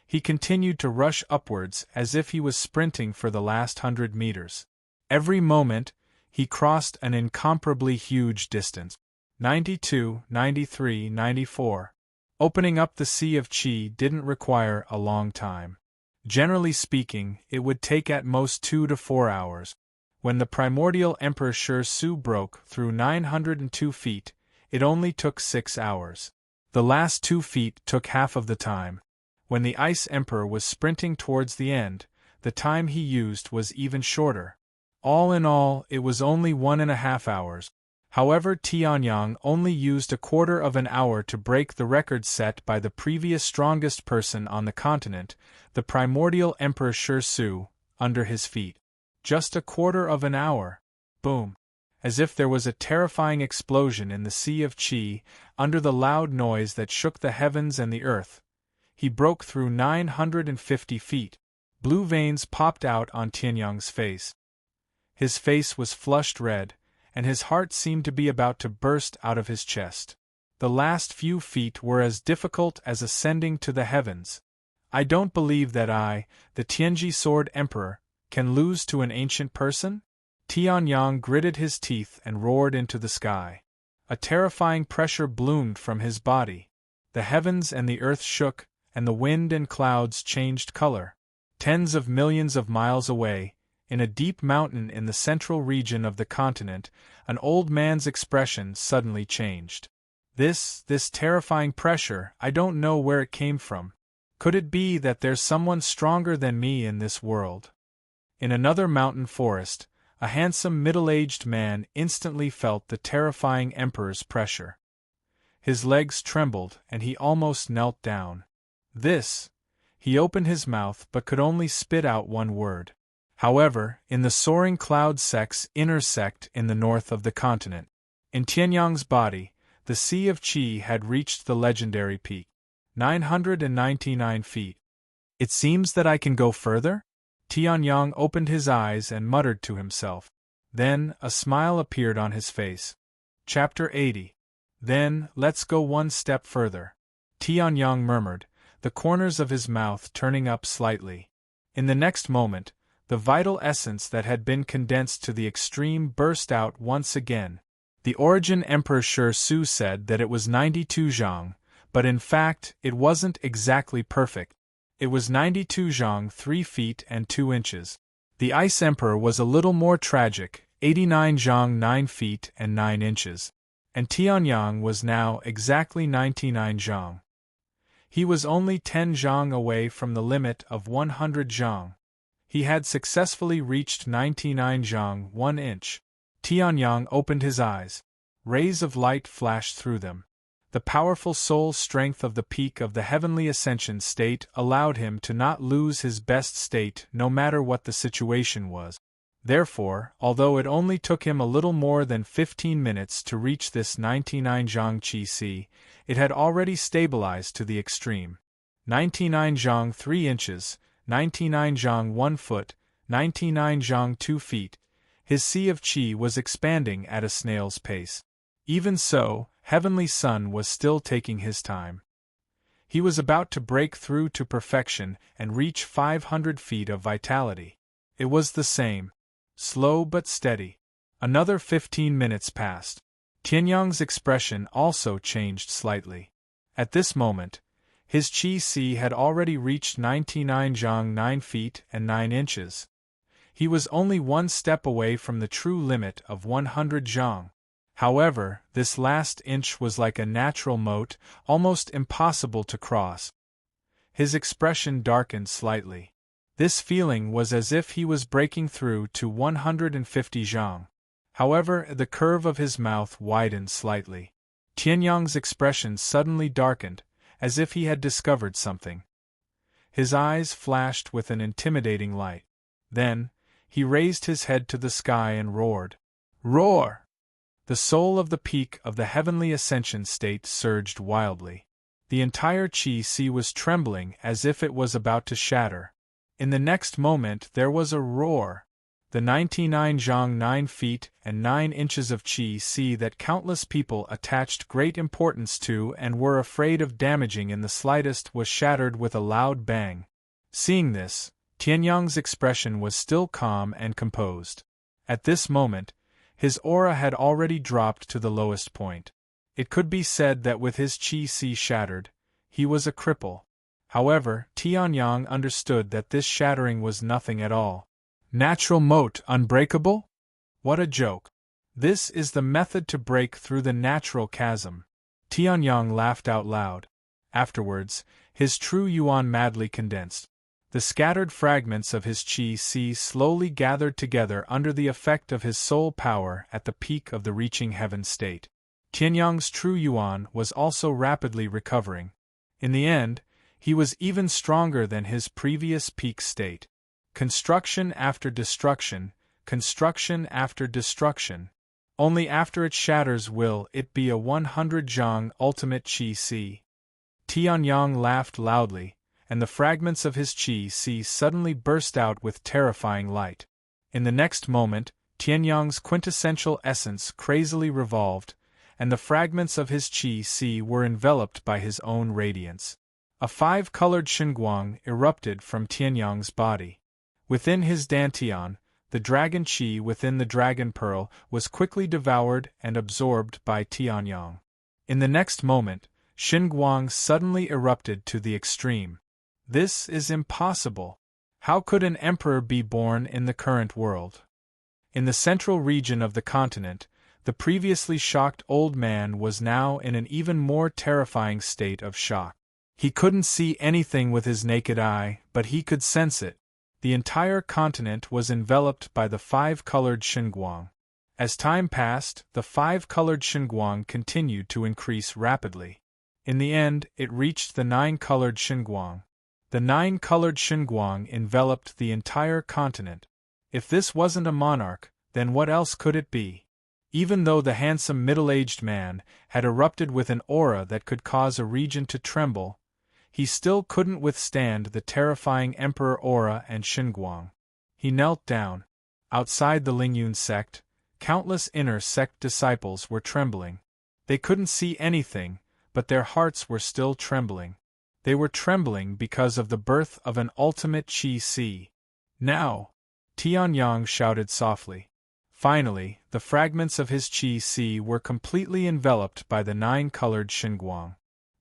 He continued to rush upwards as if he was sprinting for the last 100 meters. Every moment, he crossed an incomparably huge distance. 92, 93, 94. Opening up the Sea of Qi didn't require a long time. Generally speaking, it would take at most 2 to 4 hours. When the primordial Emperor Shi Su broke through 902 feet, it only took 6 hours. The last 2 feet took half of the time. When the Ice Emperor was sprinting towards the end, the time he used was even shorter. All in all, it was only 1.5 hours. However, Tianyang only used a quarter of an hour to break the record set by the previous strongest person on the continent, the primordial Emperor Shi Su, under his feet. Just a quarter of an hour. Boom. As if there was a terrifying explosion in the Sea of Qi, under the loud noise that shook the heavens and the earth. He broke through 950 feet. Blue veins popped out on Tianyang's face. His face was flushed red, and his heart seemed to be about to burst out of his chest. The last few feet were as difficult as ascending to the heavens. I don't believe that I, the Tianji Sword Emperor, can lose to an ancient person? Tianyang gritted his teeth and roared into the sky. A terrifying pressure bloomed from his body. The heavens and the earth shook, and the wind and clouds changed color. Tens of millions of miles away, in a deep mountain in the central region of the continent, an old man's expression suddenly changed. This terrifying pressure, I don't know where it came from. Could it be that there's someone stronger than me in this world? In another mountain forest, a handsome middle-aged man instantly felt the terrifying emperor's pressure. His legs trembled and he almost knelt down. He opened his mouth but could only spit out one word. However, in the soaring cloud sect's inner sect in the north of the continent, in Tianyang's body, the Sea of Qi had reached the legendary peak. 999 feet. It seems that I can go further? Tianyang opened his eyes and muttered to himself. Then, a smile appeared on his face. Chapter 80. Then, let's go one step further. Tianyang murmured, the corners of his mouth turning up slightly. In the next moment, the vital essence that had been condensed to the extreme burst out once again. The Origin Emperor Shi Su said that it was 92 zhang, but in fact, it wasn't exactly perfect. It was 92 zhang 3 feet and 2 inches. The Ice Emperor was a little more tragic, 89 zhang 9 feet and 9 inches. And Tianyang was now exactly 99 zhang. He was only 10 zhang away from the limit of 100 zhang. He had successfully reached 99 zhang 1 inch. Tianyang opened his eyes. Rays of light flashed through them. The powerful soul strength of the peak of the heavenly ascension state allowed him to not lose his best state no matter what the situation was. Therefore, although it only took him a little more than 15 minutes to reach this 99 zhang qi si, it had already stabilized to the extreme. 99 zhang 3 inches, 99 zhang 1 foot, 99 zhang 2 feet. His sea of qi was expanding at a snail's pace. Even so, Heavenly Sun was still taking his time. He was about to break through to perfection and reach 500 feet of vitality. It was the same. Slow but steady. Another 15 minutes passed. Tianyang's expression also changed slightly. At this moment, his qi si had already reached 99 zhang 9 feet and 9 inches. He was only one step away from the true limit of 100 zhang. However, this last inch was like a natural moat, almost impossible to cross. His expression darkened slightly. This feeling was as if he was breaking through to 150 zhang. However, the curve of his mouth widened slightly. Tianyang's expression suddenly darkened, as if he had discovered something. His eyes flashed with an intimidating light. Then, he raised his head to the sky and roared. Roar! The soul of the peak of the heavenly ascension state surged wildly. The entire qi si was trembling as if it was about to shatter. In the next moment there was a roar. The 99 zhang 9 feet and 9 inches of qi si that countless people attached great importance to and were afraid of damaging in the slightest was shattered with a loud bang. Seeing this, Tianyang's expression was still calm and composed. At this moment, his aura had already dropped to the lowest point. It could be said that with his qi si shattered, he was a cripple. However, Tianyang understood that this shattering was nothing at all. Natural moat unbreakable? What a joke. This is the method to break through the natural chasm. Tianyang laughed out loud. Afterwards, his true yuan madly condensed. The scattered fragments of his qi slowly gathered together under the effect of his soul power at the peak of the reaching heaven state. Tianyang's true yuan was also rapidly recovering. In the end, he was even stronger than his previous peak state. Construction after destruction, construction after destruction. Only after it shatters will it be a 100 zhang ultimate qi. Tianyang laughed loudly, and the fragments of his qi suddenly burst out with terrifying light. In the next moment, Tianyang's quintessential essence crazily revolved, and the fragments of his qi were enveloped by his own radiance. A 5-colored xinguang erupted from Tianyang's body. Within his dantian, the dragon qi within the dragon pearl was quickly devoured and absorbed by Tianyang. In the next moment, xinguang suddenly erupted to the extreme. This is impossible. How could an emperor be born in the current world? In the central region of the continent, the previously shocked old man was now in an even more terrifying state of shock. He couldn't see anything with his naked eye, but he could sense it. The entire continent was enveloped by the 5-colored xinguang. As time passed, the 5-colored xinguang continued to increase rapidly. In the end, it reached the 9-colored xinguang. The 9-colored xinguang enveloped the entire continent. If this wasn't a monarch, then what else could it be? Even though the handsome middle-aged man had erupted with an aura that could cause a region to tremble, he still couldn't withstand the terrifying emperor aura and xinguang. He knelt down. Outside the Lingyun sect, countless inner sect disciples were trembling. They couldn't see anything, but their hearts were still trembling. They were trembling because of the birth of an ultimate qi. Now! Tianyang shouted softly. Finally, the fragments of his qi were completely enveloped by the 9-colored xinguang.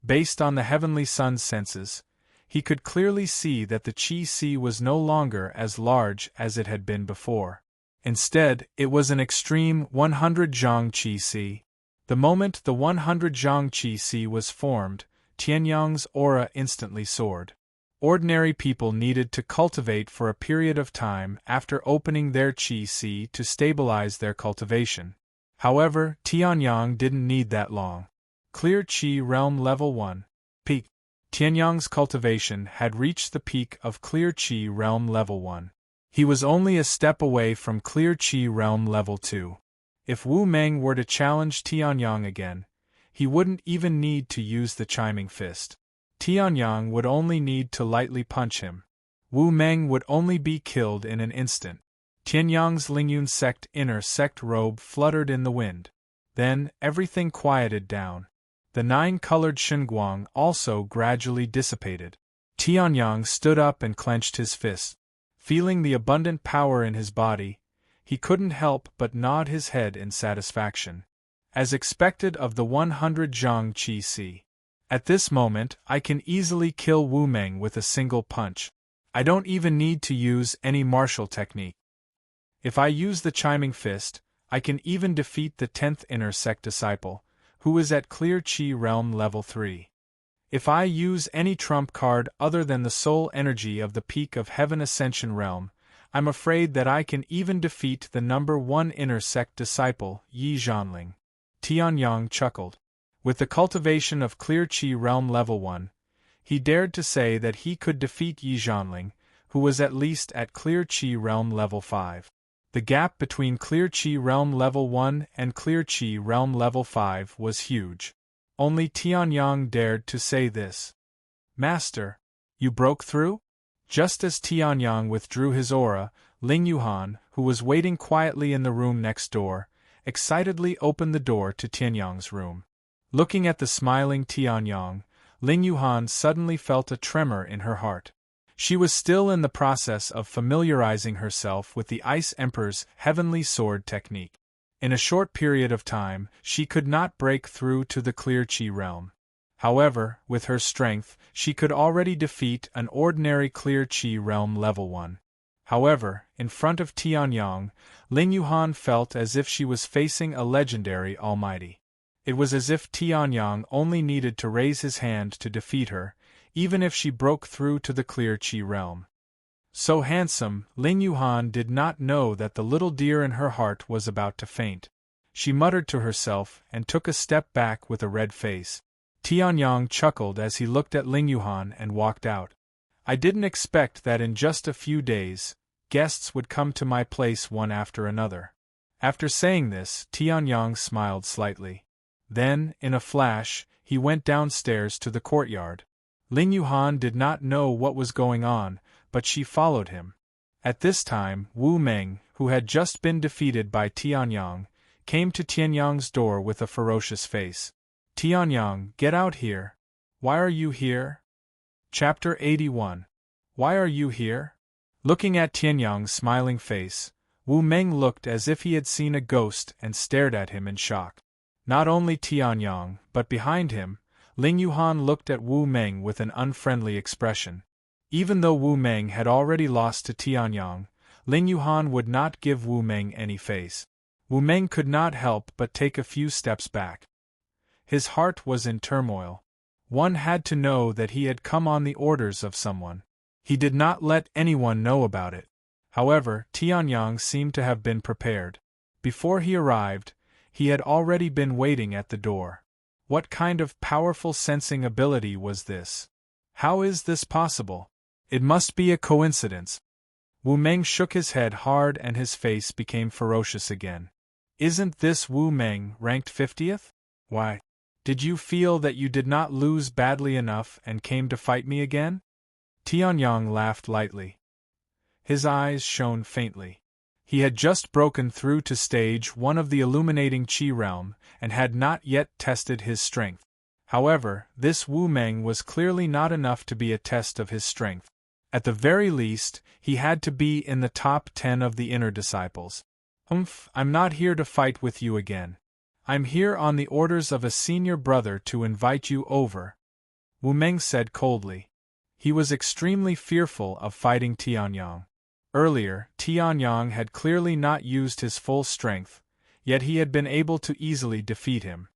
Based on the heavenly sun's senses, he could clearly see that the qi was no longer as large as it had been before. Instead, it was an extreme 100 zhang qi. The moment the 100 zhang qi was formed, Tianyang's aura instantly soared. Ordinary people needed to cultivate for a period of time after opening their qi to stabilize their cultivation. However, Tianyang didn't need that long. Clear Qi Realm Level 1. Peak. Tianyang's cultivation had reached the peak of Clear Qi Realm Level 1. He was only a step away from Clear Qi Realm Level 2. If Wu Meng were to challenge Tianyang again, he wouldn't even need to use the chiming fist. Tianyang would only need to lightly punch him. Wu Meng would only be killed in an instant. Tianyang's Lingyun sect inner sect robe fluttered in the wind. Then, everything quieted down. The 9-colored xinguang also gradually dissipated. Tianyang stood up and clenched his fist. Feeling the abundant power in his body, he couldn't help but nod his head in satisfaction. As expected of the 100 zhang qi. At this moment, I can easily kill Wu Meng with a single punch. I don't even need to use any martial technique. If I use the chiming fist, I can even defeat the 10th inner sect disciple, who is at Clear Qi Realm Level 3. If I use any trump card other than the soul energy of the peak of Heaven Ascension Realm, I'm afraid that I can even defeat the number 1 inner sect disciple, Yi Zhanling. Tianyang chuckled. With the cultivation of Clear Qi Realm Level 1, he dared to say that he could defeat Yi Zhanling, who was at least at Clear Qi Realm Level 5. The gap between Clear Qi Realm Level 1 and Clear Qi Realm Level 5 was huge. Only Tianyang dared to say this. Master, you broke through? Just as Tianyang withdrew his aura, Ling Yuhan, who was waiting quietly in the room next door, excitedly opened the door to Tianyang's room. Looking at the smiling Tianyang, Ling Yuhan suddenly felt a tremor in her heart. She was still in the process of familiarizing herself with the Ice Emperor's heavenly sword technique. In a short period of time, she could not break through to the Clear Qi realm. However, with her strength, she could already defeat an ordinary clear Qi realm level 1. However, in front of Tianyang, Ling Yuhan felt as if she was facing a legendary almighty. It was as if Tianyang only needed to raise his hand to defeat her, even if she broke through to the clear Qi realm. So handsome, Ling Yuhan did not know that the little deer in her heart was about to faint. She muttered to herself and took a step back with a red face. Tianyang chuckled as he looked at Ling Yuhan and walked out. I didn't expect that in just a few days, guests would come to my place one after another. After saying this, Tianyang smiled slightly. Then, in a flash, he went downstairs to the courtyard. Ling Yuhan did not know what was going on, but she followed him. At this time, Wu Meng, who had just been defeated by Tianyang, came to Tianyang's door with a ferocious face. Tianyang, get out here. Why are you here? Chapter 81. Why are you here? Looking at Tianyang's smiling face, Wu Meng looked as if he had seen a ghost and stared at him in shock. Not only Tianyang, but behind him, Ling Yuhan looked at Wu Meng with an unfriendly expression. Even though Wu Meng had already lost to Tianyang, Ling Yuhan would not give Wu Meng any face. Wu Meng could not help but take a few steps back. His heart was in turmoil. One had to know that he had come on the orders of someone. He did not let anyone know about it. However, Tianyang seemed to have been prepared. Before he arrived, he had already been waiting at the door. What kind of powerful sensing ability was this? How is this possible? It must be a coincidence. Wu Meng shook his head hard and his face became ferocious again. Isn't this Wu Meng ranked 50th? Why? Did you feel that you did not lose badly enough and came to fight me again? Tianyang laughed lightly. His eyes shone faintly. He had just broken through to stage 1 of the illuminating Qi realm and had not yet tested his strength. However, this Wu Meng was clearly not enough to be a test of his strength. At the very least, he had to be in the top 10 of the inner disciples. I'm not here to fight with you again. I'm here on the orders of a senior brother to invite you over, Wu Meng said coldly. He was extremely fearful of fighting Tianyang. Earlier, Tianyang had clearly not used his full strength, yet he had been able to easily defeat him.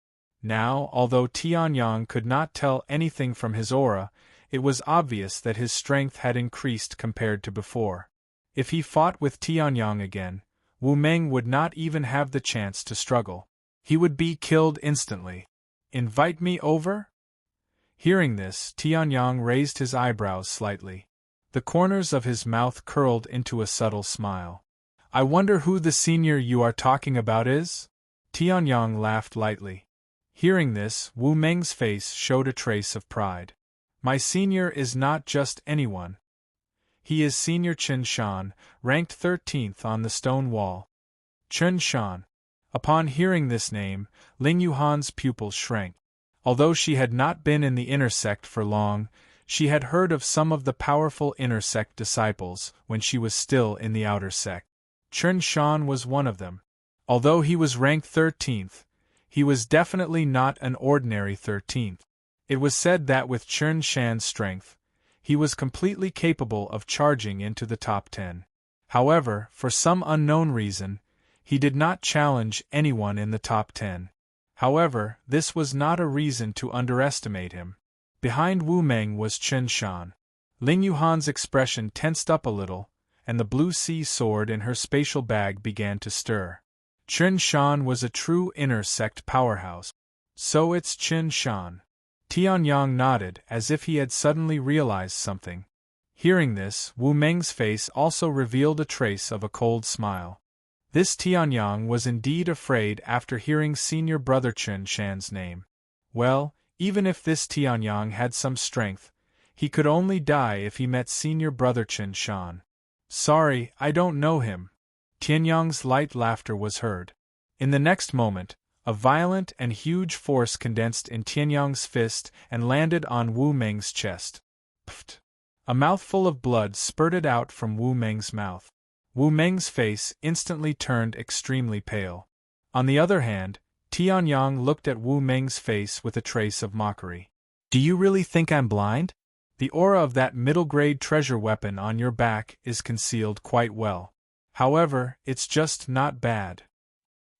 Now, although Tianyang could not tell anything from his aura, it was obvious that his strength had increased compared to before. If he fought with Tianyang again, Wu Meng would not even have the chance to struggle. He would be killed instantly. Invite me over? Hearing this, Tianyang raised his eyebrows slightly. The corners of his mouth curled into a subtle smile. I wonder who the senior you are talking about is? Tianyang laughed lightly. Hearing this, Wu Meng's face showed a trace of pride. My senior is not just anyone. He is Senior Chen Shan, ranked 13th on the stone wall. Chen Shan. Upon hearing this name, Ling Yuhan's pupils shrank. Although she had not been in the inner sect for long, she had heard of some of the powerful inner sect disciples when she was still in the outer sect. Chen Shan was one of them. Although he was ranked 13th, he was definitely not an ordinary 13th. It was said that with Chen Shan's strength, he was completely capable of charging into the top 10. However, for some unknown reason, he did not challenge anyone in the top 10. However, this was not a reason to underestimate him. Behind Wu Meng was Chen Shan. Ling Yuhan's expression tensed up a little, and the blue sea sword in her spatial bag began to stir. Chen Shan was a true inner sect powerhouse. So it's Chen Shan. Tianyang nodded as if he had suddenly realized something. Hearing this, Wu Meng's face also revealed a trace of a cold smile. This Tianyang was indeed afraid after hearing senior brother Chen Shan's name. Well, even if this Tianyang had some strength, he could only die if he met senior brother Chen Shan. Sorry, I don't know him. Tianyang's light laughter was heard. In the next moment, a violent and huge force condensed in Tianyang's fist and landed on Wu Meng's chest. Pfft! A mouthful of blood spurted out from Wu Meng's mouth. Wu Meng's face instantly turned extremely pale. On the other hand, Tianyang looked at Wu Meng's face with a trace of mockery. Do you really think I'm blind? The aura of that middle-grade treasure weapon on your back is concealed quite well. However, it's just not bad.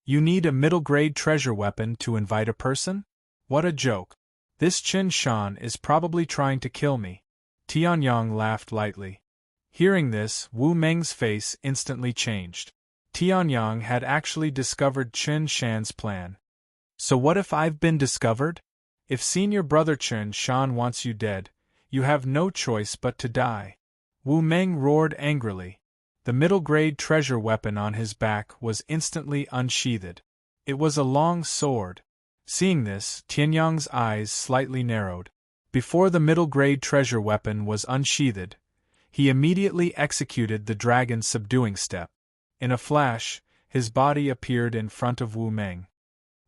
You need a middle-grade treasure weapon to invite a person? What a joke. This Chen Shan is probably trying to kill me. Tianyang laughed lightly. Hearing this, Wu Meng's face instantly changed. Tianyang had actually discovered Chen Shan's plan. So what if I've been discovered? If senior brother Chen Shan wants you dead, you have no choice but to die. Wu Meng roared angrily. The middle-grade treasure weapon on his back was instantly unsheathed. It was a long sword. Seeing this, Tianyang's eyes slightly narrowed. Before the middle-grade treasure weapon was unsheathed, he immediately executed the dragon subduing step. In a flash, his body appeared in front of Wu Meng.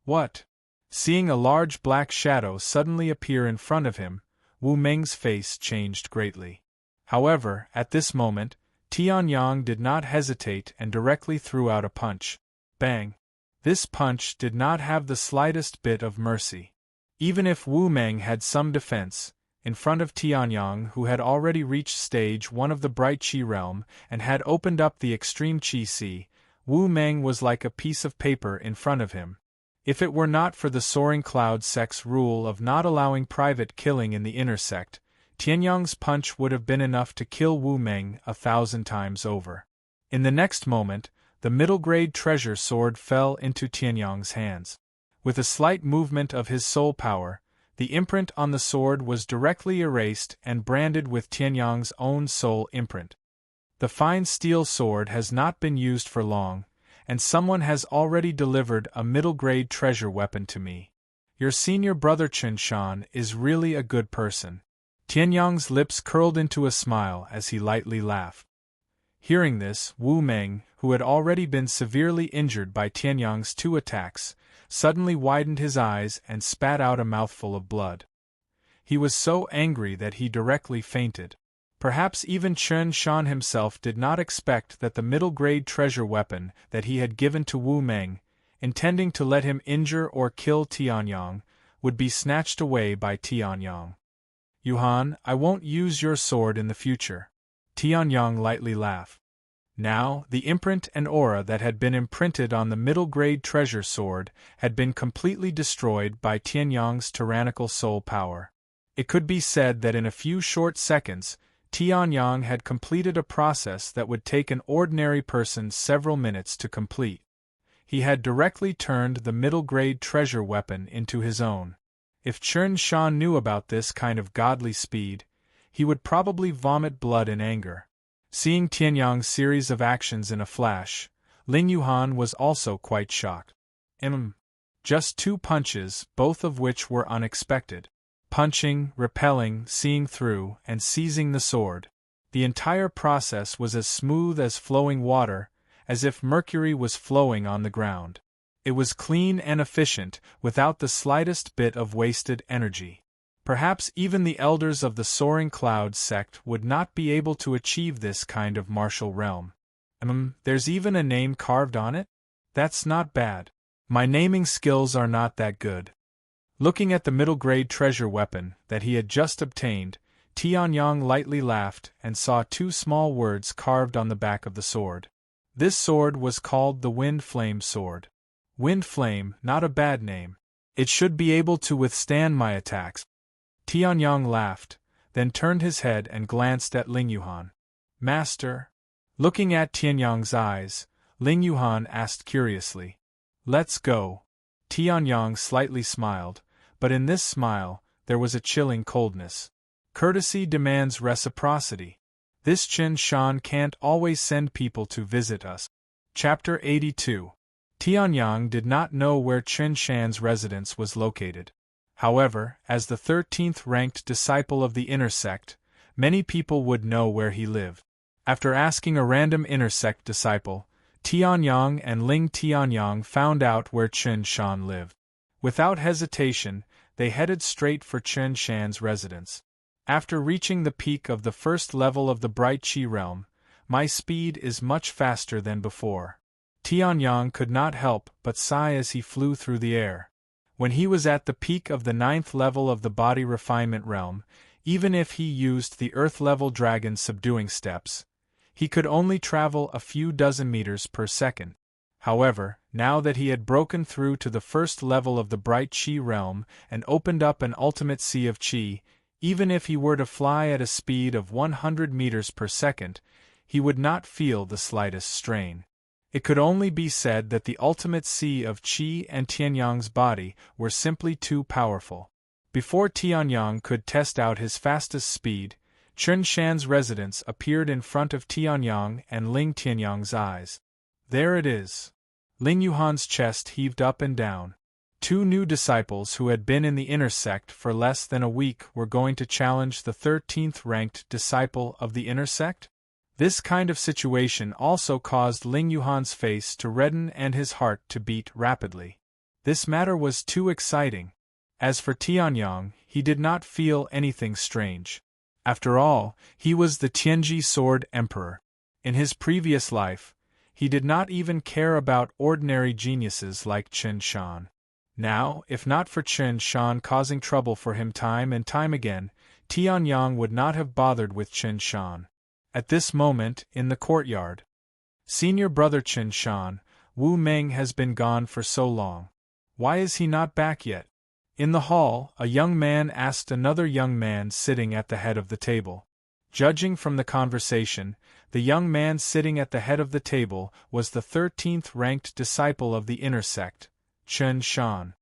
What? Seeing a large black shadow suddenly appear in front of him, Wu Meng's face changed greatly. However, at this moment, Tianyang did not hesitate and directly threw out a punch. Bang! This punch did not have the slightest bit of mercy. Even if Wu Meng had some defense, in front of Tianyang, who had already reached stage 1 of the Bright Qi realm and had opened up the extreme Qi Sea, Wu Meng was like a piece of paper in front of him. If it were not for the Soaring Cloud sect's rule of not allowing private killing in the inner sect, Tianyang's punch would have been enough to kill Wu Meng 1,000 times over. In the next moment, the middle-grade treasure sword fell into Tianyang's hands. With a slight movement of his soul power, the imprint on the sword was directly erased and branded with Tianyang's own soul imprint. The fine steel sword has not been used for long, and someone has already delivered a middle-grade treasure weapon to me. Your senior brother Chen Shan is really a good person. Tianyang's lips curled into a smile as he lightly laughed. Hearing this, Wu Meng, who had already been severely injured by Tianyang's 2 attacks, suddenly widened his eyes and spat out a mouthful of blood. He was so angry that he directly fainted. Perhaps even Chen Shan himself did not expect that the middle-grade treasure weapon that he had given to Wu Meng, intending to let him injure or kill Tianyang, would be snatched away by Tianyang. Yuhan, I won't use your sword in the future. Tianyang lightly laughed. Now, the imprint and aura that had been imprinted on the middle-grade treasure sword had been completely destroyed by Tianyang's tyrannical soul power. It could be said that in a few short seconds, Tianyang had completed a process that would take an ordinary person several minutes to complete. He had directly turned the middle-grade treasure weapon into his own. If Chen Shan knew about this kind of godly speed, he would probably vomit blood in anger. Seeing Tianyang's series of actions in a flash, Ling Yuhan was also quite shocked. Just 2 punches, both of which were unexpected. Punching, repelling, seeing through, and seizing the sword. The entire process was as smooth as flowing water, as if mercury was flowing on the ground. It was clean and efficient, without the slightest bit of wasted energy. Perhaps even the elders of the Soaring Cloud sect would not be able to achieve this kind of martial realm. There's even a name carved on it? That's not bad. My naming skills are not that good. Looking at the middle-grade treasure weapon that he had just obtained, Tianyang lightly laughed and saw 2 small words carved on the back of the sword. This sword was called the Wind Flame Sword. Wind Flame, not a bad name. It should be able to withstand my attacks. Tianyang laughed, then turned his head and glanced at Ling Yuhan. Master? Looking at Tianyang's eyes, Ling Yuhan asked curiously. Let's go. Tianyang slightly smiled, but in this smile, there was a chilling coldness. Courtesy demands reciprocity. This Chen Shan can't always send people to visit us. Chapter 82. Tianyang did not know where Chen Shan's residence was located. However, as the 13th ranked disciple of the inner sect, many people would know where he lived. After asking a random inner sect disciple, Tianyang and Ling Tianyang found out where Chen Shan lived. Without hesitation, they headed straight for Chen Shan's residence. After reaching the peak of the first level of the Bright Qi realm, my speed is much faster than before. Tianyang could not help but sigh as he flew through the air. When he was at the peak of the 9th level of the body refinement realm, even if he used the Earth-level dragon subduing steps, he could only travel a few dozen meters per second. However, now that he had broken through to the 1st level of the bright Qi realm and opened up an ultimate sea of Qi, even if he were to fly at a speed of 100 meters per second, he would not feel the slightest strain. It could only be said that the ultimate sea of Qi and Tianyang's body were simply too powerful. Before Tianyang could test out his fastest speed, Chen Shan's residence appeared in front of Tianyang and Ling Tianyang's eyes. There it is. Ling Yuhan's chest heaved up and down. 2 new disciples who had been in the inner sect for less than a week were going to challenge the 13th ranked disciple of the inner sect? This kind of situation also caused Ling Yuhan's face to redden and his heart to beat rapidly. This matter was too exciting. As for Tianyang, he did not feel anything strange. After all, he was the Tianji Sword Emperor. In his previous life, he did not even care about ordinary geniuses like Chen Shan. Now, if not for Chen Shan causing trouble for him time and time again, Tianyang would not have bothered with Chen Shan. At this moment, in the courtyard, senior brother Chen Shan, Wu Meng has been gone for so long. Why is he not back yet? In the hall, a young man asked another young man sitting at the head of the table. Judging from the conversation, the young man sitting at the head of the table was the 13th ranked disciple of the inner sect, Chen Shan.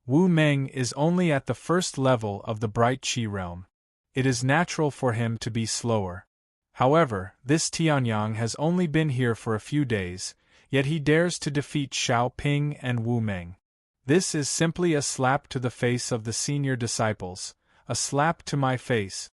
Wu Meng is only at the 1st level of the bright Qi realm. It is natural for him to be slower. However, this Tianyang has only been here for a few days, yet he dares to defeat Xiao Ping and Wu Meng. This is simply a slap to the face of the senior disciples, a slap to my face.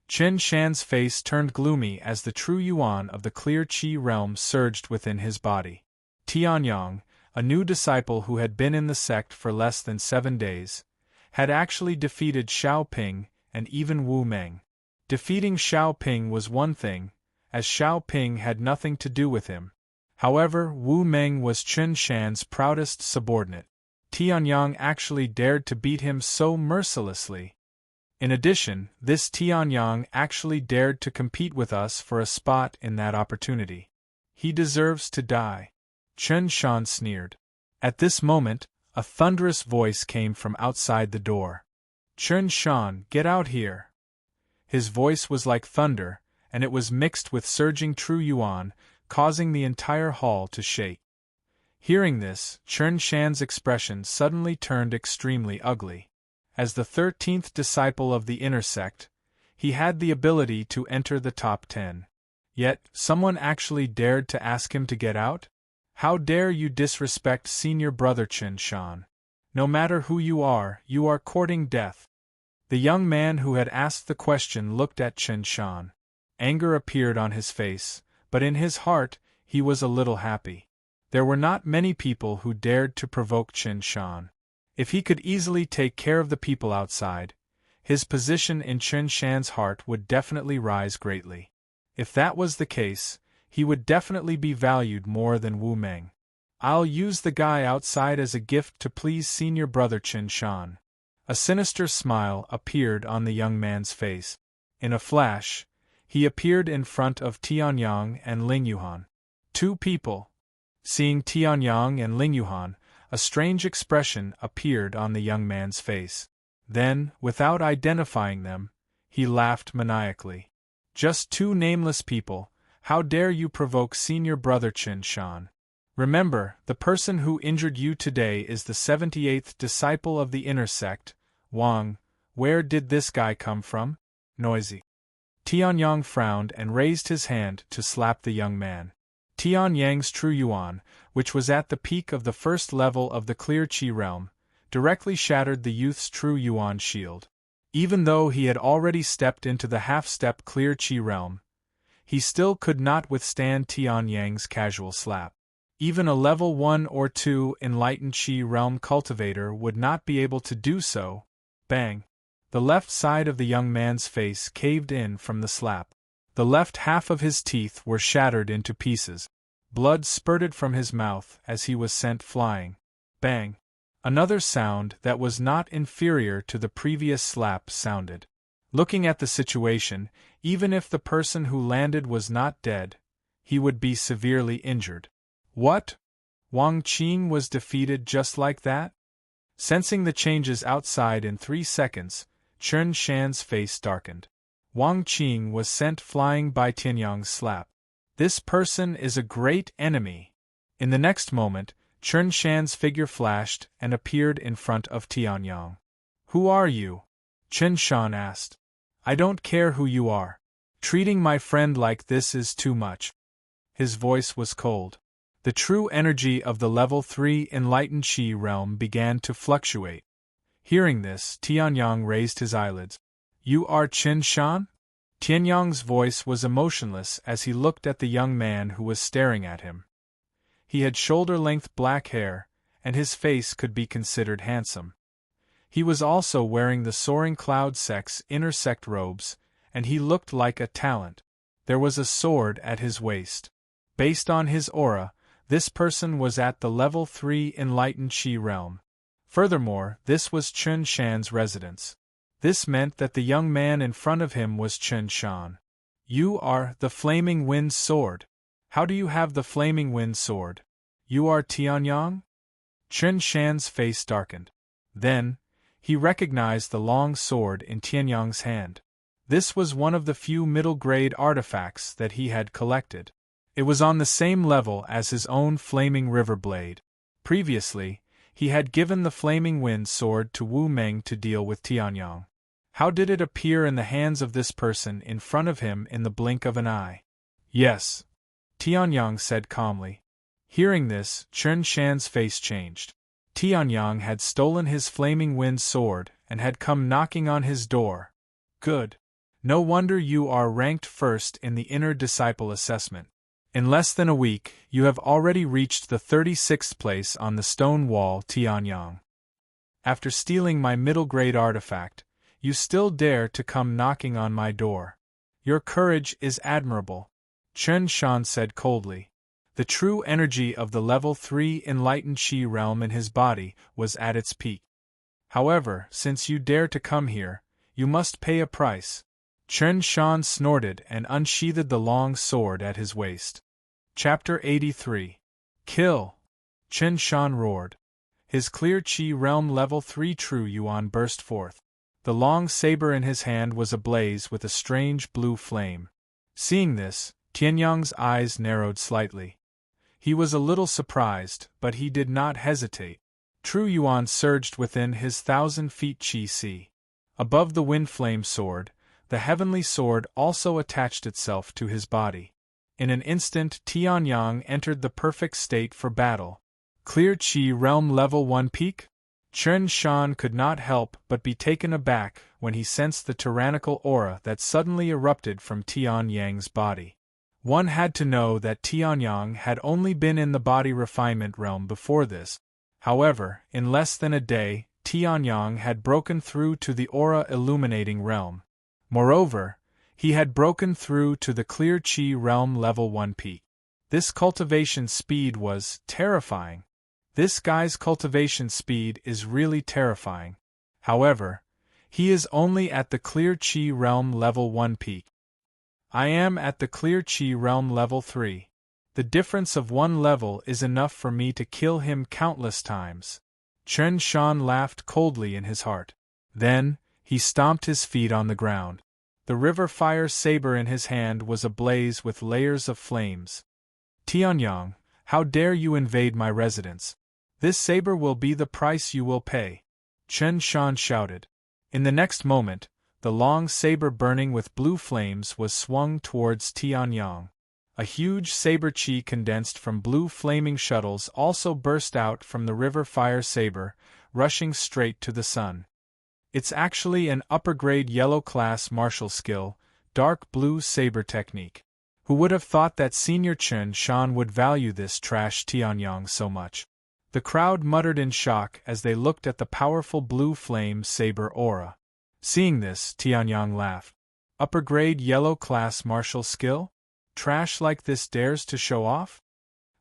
Chen Shan's face turned gloomy as the true yuan of the clear Qi realm surged within his body. Tianyang, a new disciple who had been in the sect for less than 7 days, had actually defeated Xiao Ping and even Wu Meng. Defeating Xiao Ping was one thing, as Xiao Ping had nothing to do with him. However, Wu Meng was Chen Shan's proudest subordinate. Tianyang actually dared to beat him so mercilessly. In addition, this Tianyang actually dared to compete with us for a spot in that opportunity. He deserves to die. Chen Shan sneered. At this moment, a thunderous voice came from outside the door. Chen Shan, get out here. His voice was like thunder, and it was mixed with surging true yuan, causing the entire hall to shake. Hearing this, Chen Shan's expression suddenly turned extremely ugly. As the 13th disciple of the inner sect, he had the ability to enter the top 10. Yet, someone actually dared to ask him to get out? How dare you disrespect senior brother Chen Shan? No matter who you are courting death. The young man who had asked the question looked at Chen Shan. Anger appeared on his face, but in his heart, he was a little happy. There were not many people who dared to provoke Chen Shan. If he could easily take care of the people outside, his position in Chen Shan's heart would definitely rise greatly. If that was the case, he would definitely be valued more than Wu Meng. I'll use the guy outside as a gift to please senior brother Chen Shan. A sinister smile appeared on the young man's face. In a flash, he appeared in front of Tianyang and Ling Yuhan. 2 people. Seeing Tianyang and Ling Yuhan, a strange expression appeared on the young man's face. Then, without identifying them, he laughed maniacally. Just 2 nameless people, how dare you provoke senior brother Chen Shan? Remember, the person who injured you today is the 78th disciple of the inner sect, Wang. Where did this guy come from? Noisy. Tianyang frowned and raised his hand to slap the young man. Tianyang's true yuan, which was at the peak of the 1st level of the clear Qi realm, directly shattered the youth's true yuan shield. Even though he had already stepped into the half-step clear Qi realm, he still could not withstand Tianyang's casual slap. Even a level 1 or 2 enlightened Qi realm cultivator would not be able to do so. Bang! The left side of the young man's face caved in from the slap. The left half of his teeth were shattered into pieces. Blood spurted from his mouth as he was sent flying. Bang! Another sound that was not inferior to the previous slap sounded. Looking at the situation, even if the person who landed was not dead, he would be severely injured. What? Wang Qing was defeated just like that? Sensing the changes outside in 3 seconds, Chen Shan's face darkened. Wang Qing was sent flying by Tianyang's slap. This person is a great enemy. In the next moment, Chen Shan's figure flashed and appeared in front of Tianyang. Who are you? Chen Shan asked. I don't care who you are. Treating my friend like this is too much. His voice was cold. The true energy of the level 3 enlightened Qi realm began to fluctuate. Hearing this, Tianyang raised his eyelids. You are Chen Shan? Tianyang's voice was emotionless as he looked at the young man who was staring at him. He had shoulder-length black hair, and his face could be considered handsome. He was also wearing the soaring cloud sect's inner sect robes, and he looked like a talent. There was a sword at his waist. Based on his aura, this person was at the level 3 enlightened Qi realm. Furthermore, this was Chen Shan's residence. This meant that the young man in front of him was Chen Shan. You are the Flaming Wind Sword. How do you have the Flaming Wind Sword? You are Tianyang? Chen Shan's face darkened. Then, he recognized the long sword in Tianyang's hand. This was one of the few middle-grade artifacts that he had collected. It was on the same level as his own Flaming River Blade. Previously, he had given the Flaming Wind Sword to Wu Meng to deal with Tianyang. How did it appear in the hands of this person in front of him in the blink of an eye? Yes, Tianyang said calmly. Hearing this, Chen Shan's face changed. Tianyang had stolen his Flaming Wind Sword and had come knocking on his door. Good. No wonder you are ranked first in the Inner Disciple Assessment. In less than a week, you have already reached the 36th place on the stone wall, Tianyang. After stealing my middle-grade artifact, you still dare to come knocking on my door. Your courage is admirable, Chen Shan said coldly. The true energy of the level 3 enlightened Qi realm in his body was at its peak. However, since you dare to come here, you must pay a price. Chen Shan snorted and unsheathed the long sword at his waist. Chapter 83. Kill! Chen Shan roared. His clear Qi realm level 3 true yuan burst forth. The long saber in his hand was ablaze with a strange blue flame. Seeing this, Tianyang's eyes narrowed slightly. He was a little surprised, but he did not hesitate. True yuan surged within his 1,000 feet Qi Si. Above the wind flame sword, the heavenly sword also attached itself to his body. In an instant, Tianyang entered the perfect state for battle. Clear Qi realm level 1 peak? Chen Shan could not help but be taken aback when he sensed the tyrannical aura that suddenly erupted from Tianyang's body. One had to know that Tianyang had only been in the body refinement realm before this. However, in less than a day, Tianyang had broken through to the aura illuminating realm. Moreover, he had broken through to the clear Qi realm level 1 peak. This cultivation speed was terrifying. This guy's cultivation speed is really terrifying. However, he is only at the clear Qi realm level 1 peak. I am at the clear Qi realm level 3. The difference of 1 level is enough for me to kill him countless times. Chen Shan laughed coldly in his heart. Then, he stomped his feet on the ground. The river fire saber in his hand was ablaze with layers of flames. Tianyang, how dare you invade my residence? This saber will be the price you will pay. Chen Shan shouted. In the next moment, the long saber burning with blue flames was swung towards Tianyang. A huge saber Qi condensed from blue flaming shuttles also burst out from the river fire saber, rushing straight to the sun. It's actually an upper-grade yellow-class martial skill, dark blue saber technique. Who would have thought that Senior Chen Shan would value this trash Tianyang so much? The crowd muttered in shock as they looked at the powerful blue flame saber aura. Seeing this, Tianyang laughed. Upper-grade yellow-class martial skill? Trash like this dares to show off?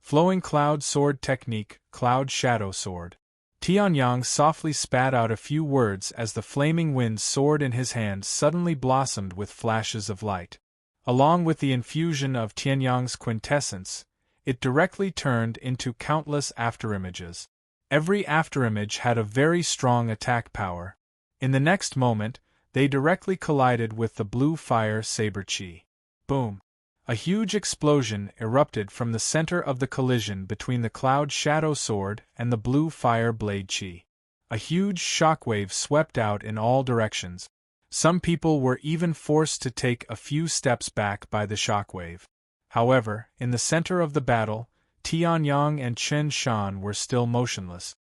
Flowing cloud sword technique, cloud shadow sword. Tianyang softly spat out a few words as the flaming wind sword in his hand suddenly blossomed with flashes of light. Along with the infusion of Tianyang's quintessence, it directly turned into countless afterimages. Every afterimage had a very strong attack power. In the next moment, they directly collided with the blue fire saber chi. Boom! A huge explosion erupted from the center of the collision between the cloud shadow sword and the blue fire blade chi. A huge shockwave swept out in all directions. Some people were even forced to take a few steps back by the shockwave. However, in the center of the battle, Tianyang and Chen Shan were still motionless.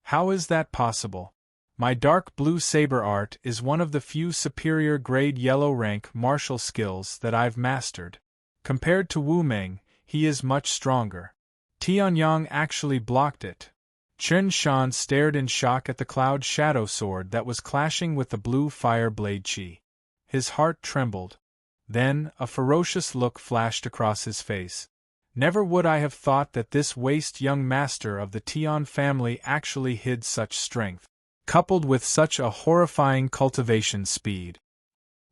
How is that possible? My dark blue saber art is one of the few superior grade yellow rank martial skills that I've mastered. Compared to Wu Meng, he is much stronger. Tianyang actually blocked it. Chen Shan stared in shock at the cloud shadow sword that was clashing with the blue fire blade chi. His heart trembled. Then, a ferocious look flashed across his face. Never would I have thought that this waste young master of the Tian family actually hid such strength, coupled with such a horrifying cultivation speed.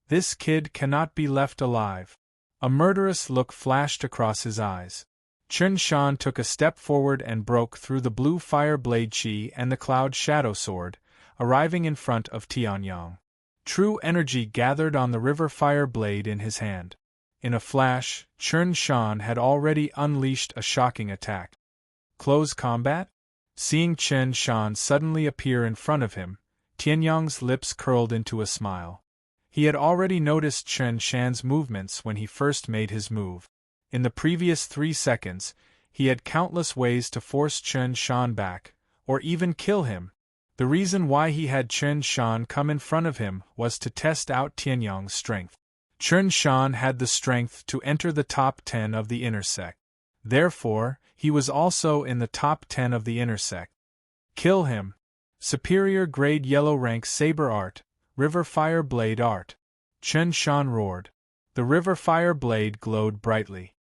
This kid cannot be left alive. A murderous look flashed across his eyes. Chen Shan took a step forward and broke through the blue fire blade chi and the cloud shadow sword, arriving in front of Tianyang. True energy gathered on the river fire blade in his hand. In a flash, Chen Shan had already unleashed a shocking attack. Close combat? Seeing Chen Shan suddenly appear in front of him, Tianyang's lips curled into a smile. He had already noticed Chen Shan's movements when he first made his move. In the previous 3 seconds, he had countless ways to force Chen Shan back, or even kill him. The reason why he had Chen Shan come in front of him was to test out Tianyang's strength. Chen Shan had the strength to enter the top 10 of the inner sect. Therefore, he was also in the top 10 of the inner sect. Kill him. Superior grade yellow rank saber art, river fire blade art. Chen Shan roared. The river fire blade glowed brightly.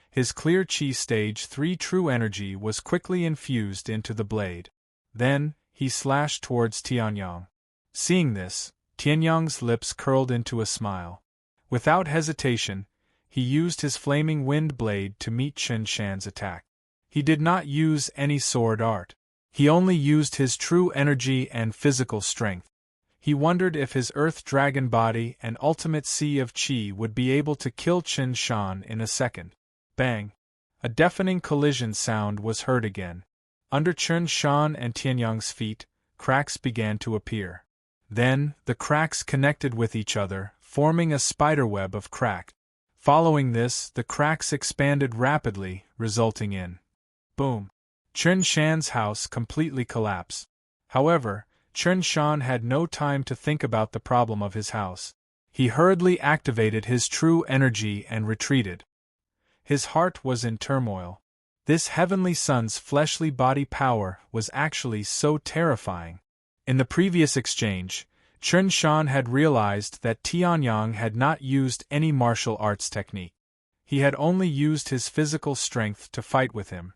His clear chi stage 3 true energy was quickly infused into the blade. Then, he slashed towards Tianyang. Seeing this, Tianyang's lips curled into a smile. Without hesitation, he used his flaming wind blade to meet Chen Shan's attack. He did not use any sword art. He only used his true energy and physical strength. He wondered if his earth dragon body and ultimate sea of chi would be able to kill Chen Shan in a second. Bang! A deafening collision sound was heard again. Under Chen Shan and Tianyang's feet, cracks began to appear. Then, the cracks connected with each other, forming a spiderweb of crack. Following this, the cracks expanded rapidly, resulting in boom! Chen Shan's house completely collapsed. However, Chen Shan had no time to think about the problem of his house. He hurriedly activated his true energy and retreated. His heart was in turmoil. This heavenly son's fleshly body power was actually so terrifying. In the previous exchange, Chen Shan had realized that Tianyang had not used any martial arts technique. He had only used his physical strength to fight with him.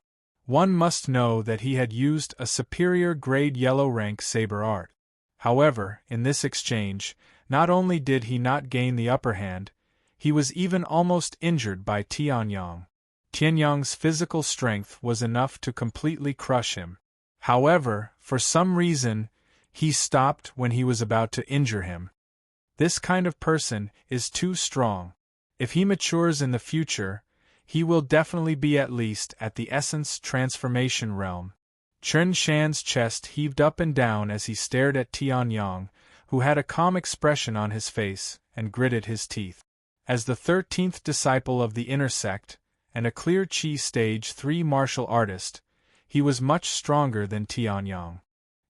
One must know that he had used a superior grade yellow rank saber art. However, in this exchange, not only did he not gain the upper hand, he was even almost injured by Tianyang. Tianyang's physical strength was enough to completely crush him. However, for some reason, he stopped when he was about to injure him. This kind of person is too strong. If he matures in the future, he will definitely be at least at the essence transformation realm. Chen Shan's chest heaved up and down as he stared at Tianyang, who had a calm expression on his face, and gritted his teeth. As the 13th disciple of the inner sect, and a clear chi stage 3 martial artist, he was much stronger than Tianyang.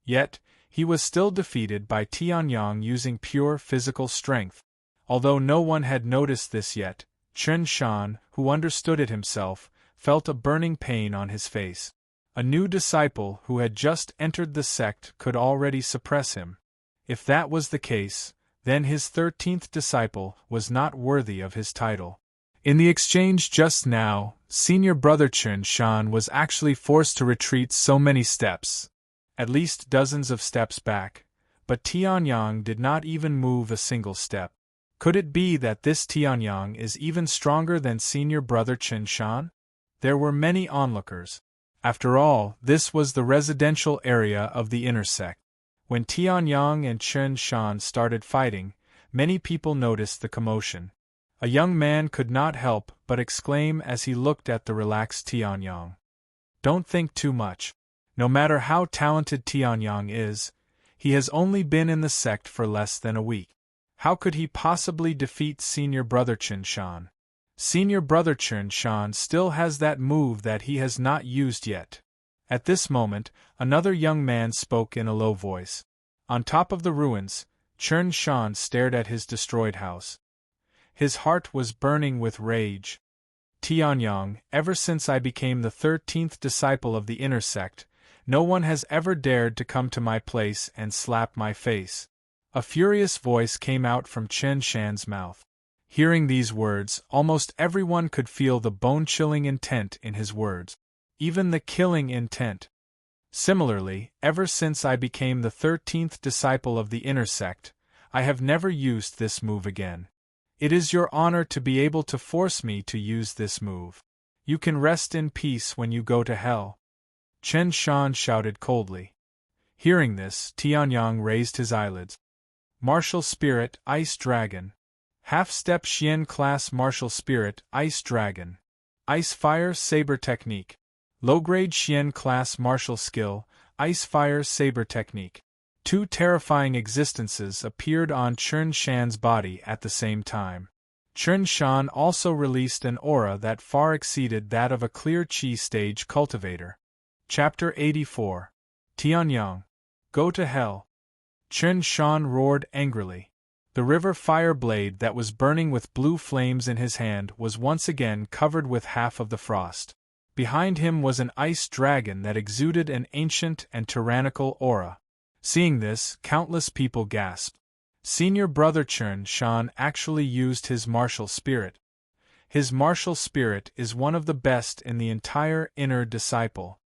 Yet, he was still defeated by Tianyang using pure physical strength. Although no one had noticed this yet, Chen Shan, who understood it himself, felt a burning pain on his face. A new disciple who had just entered the sect could already suppress him. If that was the case, then his 13th disciple was not worthy of his title. In the exchange just now, senior brother Chen Shan was actually forced to retreat so many steps. at least dozens of steps back, but Tianyang did not even move a single step. Could it be that this Tianyang is even stronger than senior brother Chen Shan? There were many onlookers. After all, this was the residential area of the inner sect. When Tianyang and Chen Shan started fighting, many people noticed the commotion. A young man could not help but exclaim as he looked at the relaxed Tianyang. Don't think too much. No matter how talented Tianyang is, he has only been in the sect for less than a week. How could he possibly defeat senior brother Chen Shan? Senior brother Chen Shan still has that move that he has not used yet. At this moment, another young man spoke in a low voice. On top of the ruins, Chen Shan stared at his destroyed house. His heart was burning with rage. Tianyang, ever since I became the 13th disciple of the inner sect, no one has ever dared to come to my place and slap my face. A furious voice came out from Chen Shan's mouth. Hearing these words, almost everyone could feel the bone-chilling intent in his words. Even the killing intent. Similarly, ever since I became the 13th disciple of the inner sect, I have never used this move again. It is your honor to be able to force me to use this move. You can rest in peace when you go to hell. Chen Shan shouted coldly. Hearing this, Tianyang raised his eyelids. Martial Spirit, Ice Dragon. Half-Step Xian Class Martial Spirit, Ice Dragon. Ice Fire Saber Technique. Low-grade Xian Class Martial Skill, Ice Fire Saber Technique. Two terrifying existences appeared on Chen Shan's body at the same time. Chen Shan also released an aura that far exceeded that of a clear Qi stage cultivator. Chapter 84. Tianyang. Go to hell. Chen Shan roared angrily. The river fire blade that was burning with blue flames in his hand was once again covered with half of the frost. Behind him was an ice dragon that exuded an ancient and tyrannical aura. Seeing this, countless people gasped. Senior brother Chen Shan actually used his martial spirit. His martial spirit is one of the best in the entire inner disciple.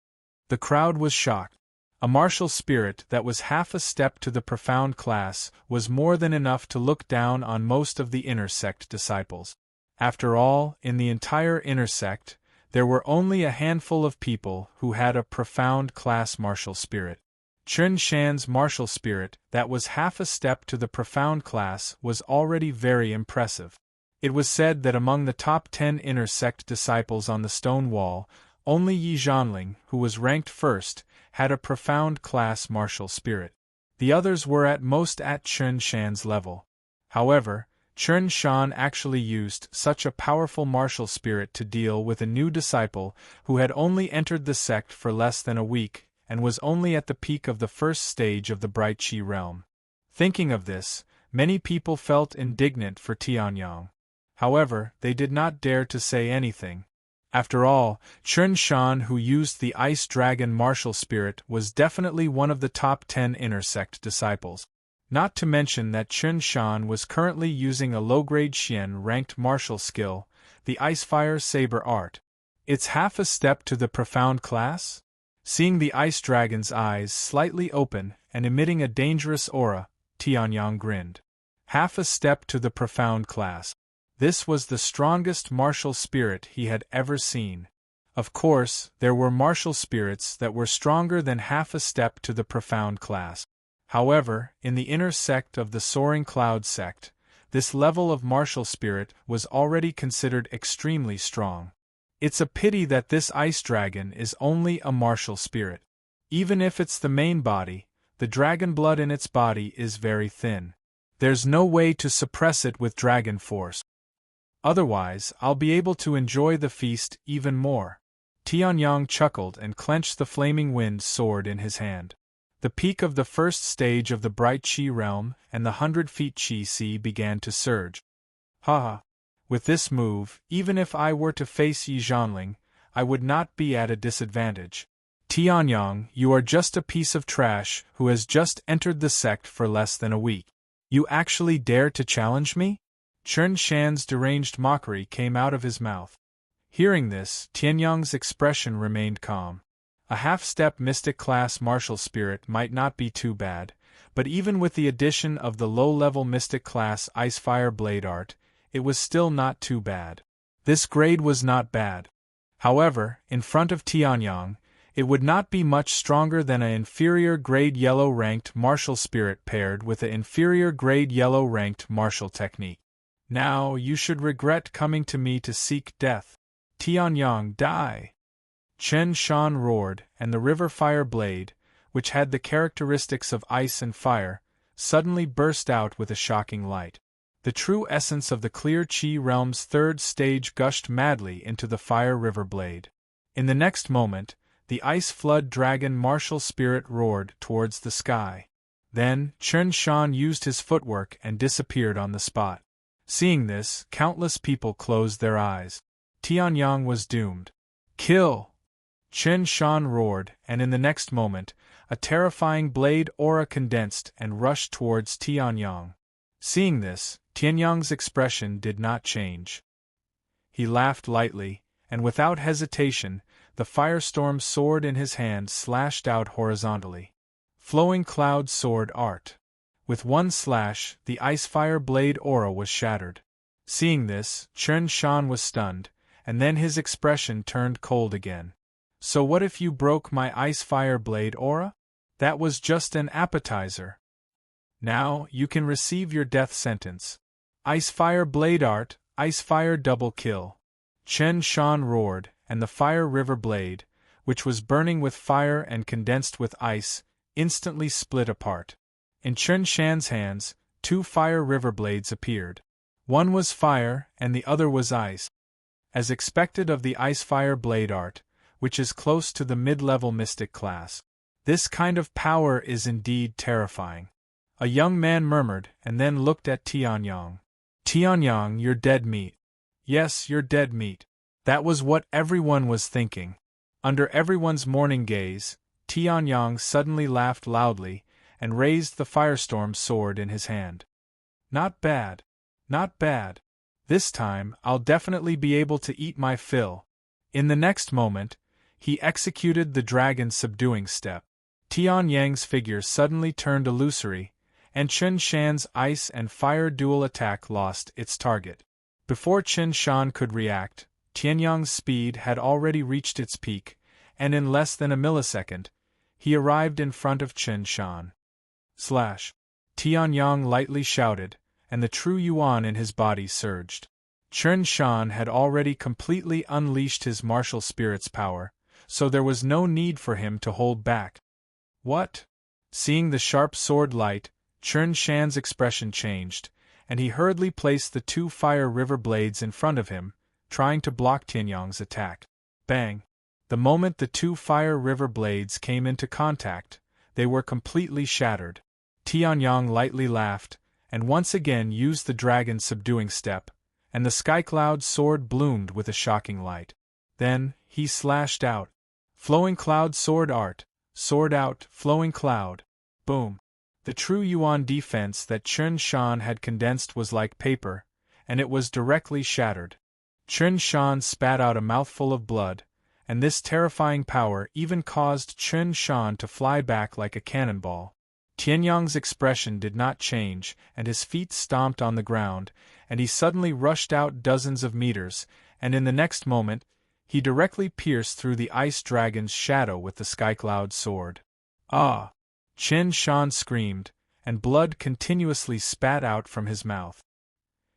The crowd was shocked. A martial spirit that was half a step to the profound class was more than enough to look down on most of the inner sect disciples. After all, in the entire inner sect, there were only a handful of people who had a profound class martial spirit. Chen Shan's martial spirit that was half a step to the profound class was already very impressive. It was said that among the top 10 inner sect disciples on the stone wall, only Yi Zhanling, who was ranked first, had a profound class martial spirit. The others were at most at Chen Shan's level. However, Chen Shan actually used such a powerful martial spirit to deal with a new disciple who had only entered the sect for less than a week and was only at the peak of the first stage of the Bright Qi realm. Thinking of this, many people felt indignant for Tianyang. However, they did not dare to say anything. After all, Chen Shan, who used the Ice Dragon martial spirit, was definitely one of the top 10 inner sect disciples. Not to mention that Chen Shan was currently using a low-grade Xian ranked martial skill, the Icefire Saber Art. It's half a step to the profound class? Seeing the Ice Dragon's eyes slightly open and emitting a dangerous aura, Tianyang grinned. Half a step to the profound class. This was the strongest martial spirit he had ever seen. Of course, there were martial spirits that were stronger than half a step to the profound class. However, in the inner sect of the Soaring Cloud sect, this level of martial spirit was already considered extremely strong. It's a pity that this ice dragon is only a martial spirit. Even if it's the main body, the dragon blood in its body is very thin. There's no way to suppress it with dragon force. Otherwise, I'll be able to enjoy the feast even more. Tianyang chuckled and clenched the flaming wind sword in his hand. The peak of the first stage of the Bright Qi realm and the 100 feet Qi sea began to surge. Ha! With this move, even if I were to face Yi Zhanling, I would not be at a disadvantage. Tianyang, you are just a piece of trash who has just entered the sect for less than a week. You actually dare to challenge me? Chen Shan's deranged mockery came out of his mouth. Hearing this, Tianyang's expression remained calm. A half-step mystic class martial spirit might not be too bad, but even with the addition of the low-level mystic class Icefire Blade Art, it was still not too bad. This grade was not bad. However, in front of Tianyang, it would not be much stronger than an inferior grade yellow ranked martial spirit paired with an inferior grade yellow ranked martial technique. Now you should regret coming to me to seek death. Tianyang, die! Chen Shan roared, and the river fire blade, which had the characteristics of ice and fire, suddenly burst out with a shocking light. The true essence of the clear Qi realm's third stage gushed madly into the fire river blade. In the next moment, the ice flood dragon martial spirit roared towards the sky. Then, Chen Shan used his footwork and disappeared on the spot. Seeing this, countless people closed their eyes. Tianyang was doomed. Kill! Chen Shan roared, and in the next moment, a terrifying blade aura condensed and rushed towards Tianyang. Seeing this, Tianyang's expression did not change. He laughed lightly, and without hesitation, the firestorm sword in his hand slashed out horizontally. Flowing Cloud Sword Art. With one slash, the Icefire Blade aura was shattered. Seeing this, Chen Shan was stunned, and then his expression turned cold again. So what if you broke my Icefire Blade aura? That was just an appetizer. Now, you can receive your death sentence. Icefire Blade Art, Icefire Double Kill. Chen Shan roared, and the fire river blade, which was burning with fire and condensed with ice, instantly split apart. In Chen Shan's hands, two fire river blades appeared. One was fire, and the other was ice. As expected of the Icefire Blade Art, which is close to the mid-level mystic class. This kind of power is indeed terrifying. A young man murmured and then looked at Tianyang. Tianyang, you're dead meat. Yes, you're dead meat. That was what everyone was thinking. Under everyone's morning gaze, Tianyang suddenly laughed loudly and raised the firestorm sword in his hand. Not bad. Not bad. This time, I'll definitely be able to eat my fill. In the next moment, he executed the dragon's subduing step. Tianyang's figure suddenly turned illusory, and Chen Shan's ice and fire dual attack lost its target. Before Chen Shan could react, Tianyang's speed had already reached its peak, and in less than a millisecond, he arrived in front of Chen Shan. Slash! Tianyang lightly shouted, and the true yuan in his body surged. Chen Shan had already completely unleashed his martial spirit's power, so there was no need for him to hold back. What? Seeing the sharp sword light, Chen Shan's expression changed, and he hurriedly placed the two fire river blades in front of him, trying to block Tianyang's attack. Bang! The moment the two fire river blades came into contact, they were completely shattered. Tianyang lightly laughed, and once again used the dragon's subduing step, and the sky-cloud sword bloomed with a shocking light. Then, he slashed out. Flowing Cloud Sword Art. Sword out, Flowing Cloud. Boom. The true yuan defense that Chen Shan had condensed was like paper, and it was directly shattered. Chen Shan spat out a mouthful of blood, and this terrifying power even caused Chen Shan to fly back like a cannonball. Tianyang's expression did not change, and his feet stomped on the ground, and he suddenly rushed out dozens of meters, and in the next moment, he directly pierced through the ice dragon's shadow with the skycloud sword. Ah! Chen Shan screamed, and blood continuously spat out from his mouth.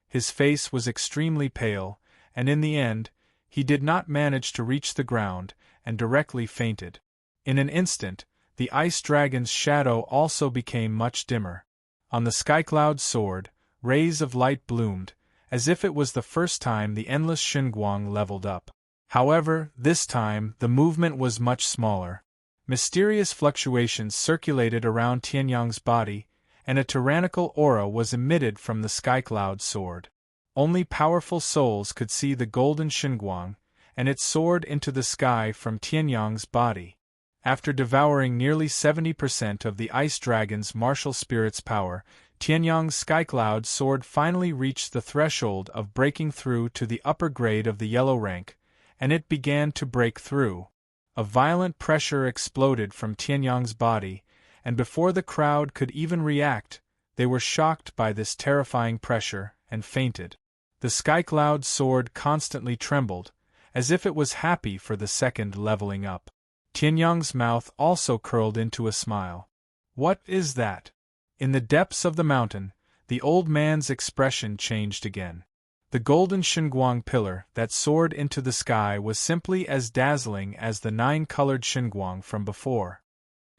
His face was extremely pale, and in the end, he did not manage to reach the ground, and directly fainted. In an instant, the ice dragon's shadow also became much dimmer. On the skycloud sword, rays of light bloomed, as if it was the first time the endless Xinguang leveled up. However, this time, the movement was much smaller. Mysterious fluctuations circulated around Tianyang's body, and a tyrannical aura was emitted from the skycloud sword. Only powerful souls could see the golden Xinguang, and it soared into the sky from Tianyang's body. After devouring nearly 70% of the ice dragon's martial spirit's power, Tianyang's skycloud sword finally reached the threshold of breaking through to the upper grade of the yellow rank, and it began to break through. A violent pressure exploded from Tianyang's body, and before the crowd could even react, they were shocked by this terrifying pressure and fainted. The Sky Cloud sword constantly trembled, as if it was happy for the second leveling up. Tianyang's mouth also curled into a smile. What is that? In the depths of the mountain, the old man's expression changed again. The golden Xinguang pillar that soared into the sky was simply as dazzling as the 9-colored Xinguang from before.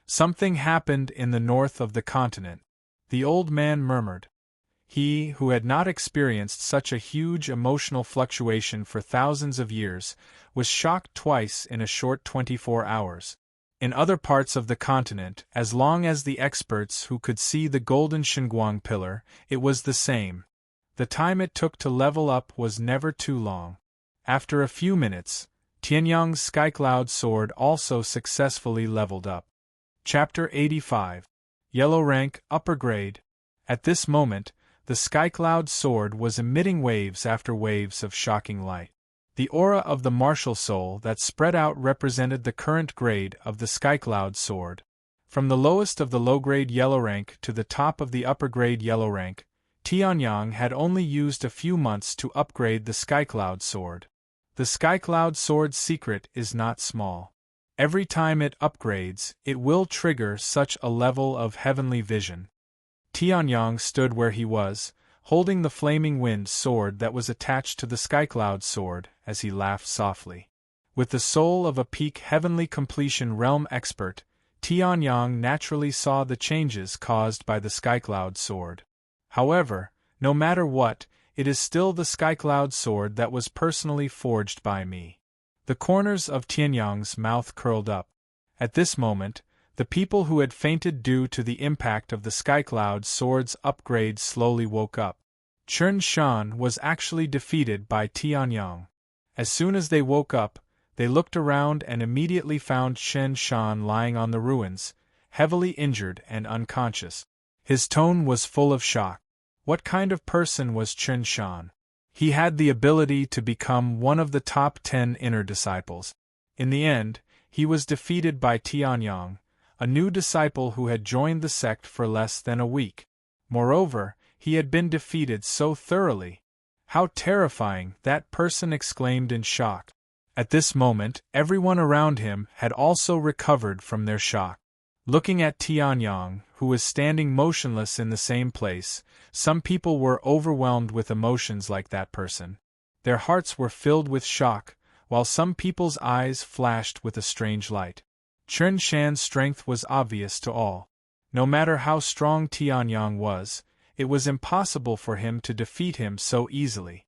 Something happened in the north of the continent, the old man murmured. He, who had not experienced such a huge emotional fluctuation for thousands of years, was shocked twice in a short 24 hours. In other parts of the continent, as long as the experts who could see the golden Xinguang pillar, it was the same. The time it took to level up was never too long. After a few minutes, Tianyang's Sky Cloud sword also successfully leveled up. Chapter 85. Yellow Rank, Upper Grade. At this moment, the Sky Cloud sword was emitting waves after waves of shocking light. The aura of the martial soul that spread out represented the current grade of the Sky Cloud sword. From the lowest of the low-grade yellow rank to the top of the upper-grade yellow rank, Tianyang had only used a few months to upgrade the Sky Cloud sword. The Sky Cloud sword's secret is not small. Every time it upgrades, it will trigger such a level of heavenly vision. Tianyang stood where he was, holding the flaming wind sword that was attached to the Sky Cloud sword, as he laughed softly. With the soul of a peak heavenly completion realm expert, Tianyang naturally saw the changes caused by the Sky Cloud sword. However, no matter what, it is still the Sky Cloud sword that was personally forged by me. The corners of Tianyang's mouth curled up. At this moment, the people who had fainted due to the impact of the Sky Cloud sword's upgrade slowly woke up. Chen Shan was actually defeated by Tianyang. As soon as they woke up, they looked around and immediately found Chen Shan lying on the ruins, heavily injured and unconscious. His tone was full of shock. What kind of person was Chen Shan? He had the ability to become one of the top 10 inner disciples. In the end, he was defeated by Tianyang, a new disciple who had joined the sect for less than a week. Moreover, he had been defeated so thoroughly. How terrifying, that person exclaimed in shock. At this moment, everyone around him had also recovered from their shock. Looking at Tianyang, who was standing motionless in the same place, some people were overwhelmed with emotions like that person. Their hearts were filled with shock, while some people's eyes flashed with a strange light. Chen Shan's strength was obvious to all. No matter how strong Tianyang was, it was impossible for him to defeat him so easily.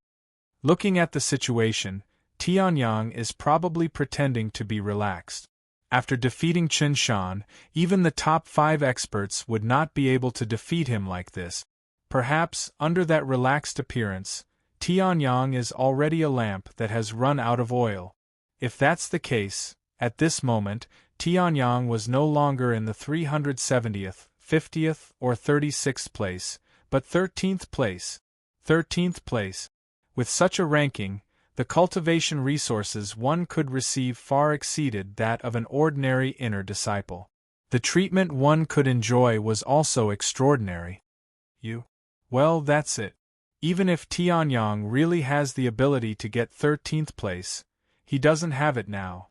Looking at the situation, Tianyang is probably pretending to be relaxed. After defeating Chen Shan, even the top 5 experts would not be able to defeat him like this. Perhaps, under that relaxed appearance, Tianyang is already a lamp that has run out of oil. If that's the case, at this moment, Tianyang was no longer in the 370th, 50th, or 36th place, but 13th place. 13th place. With such a ranking, the cultivation resources one could receive far exceeded that of an ordinary inner disciple. The treatment one could enjoy was also extraordinary. Well, that's it. Even if Tianyang really has the ability to get 13th place, he doesn't have it now.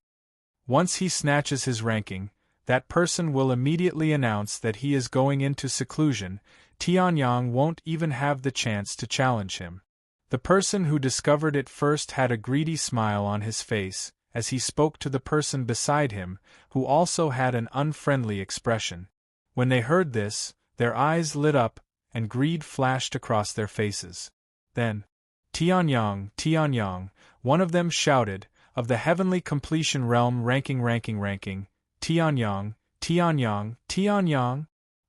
Once he snatches his ranking, that person will immediately announce that he is going into seclusion. Tianyang won't even have the chance to challenge him. The person who discovered it first had a greedy smile on his face, as he spoke to the person beside him, who also had an unfriendly expression. When they heard this, their eyes lit up, and greed flashed across their faces. Then, Tianyang, Tianyang, one of them shouted, of the heavenly completion realm ranking, Tianyang, Tianyang, Tianyang.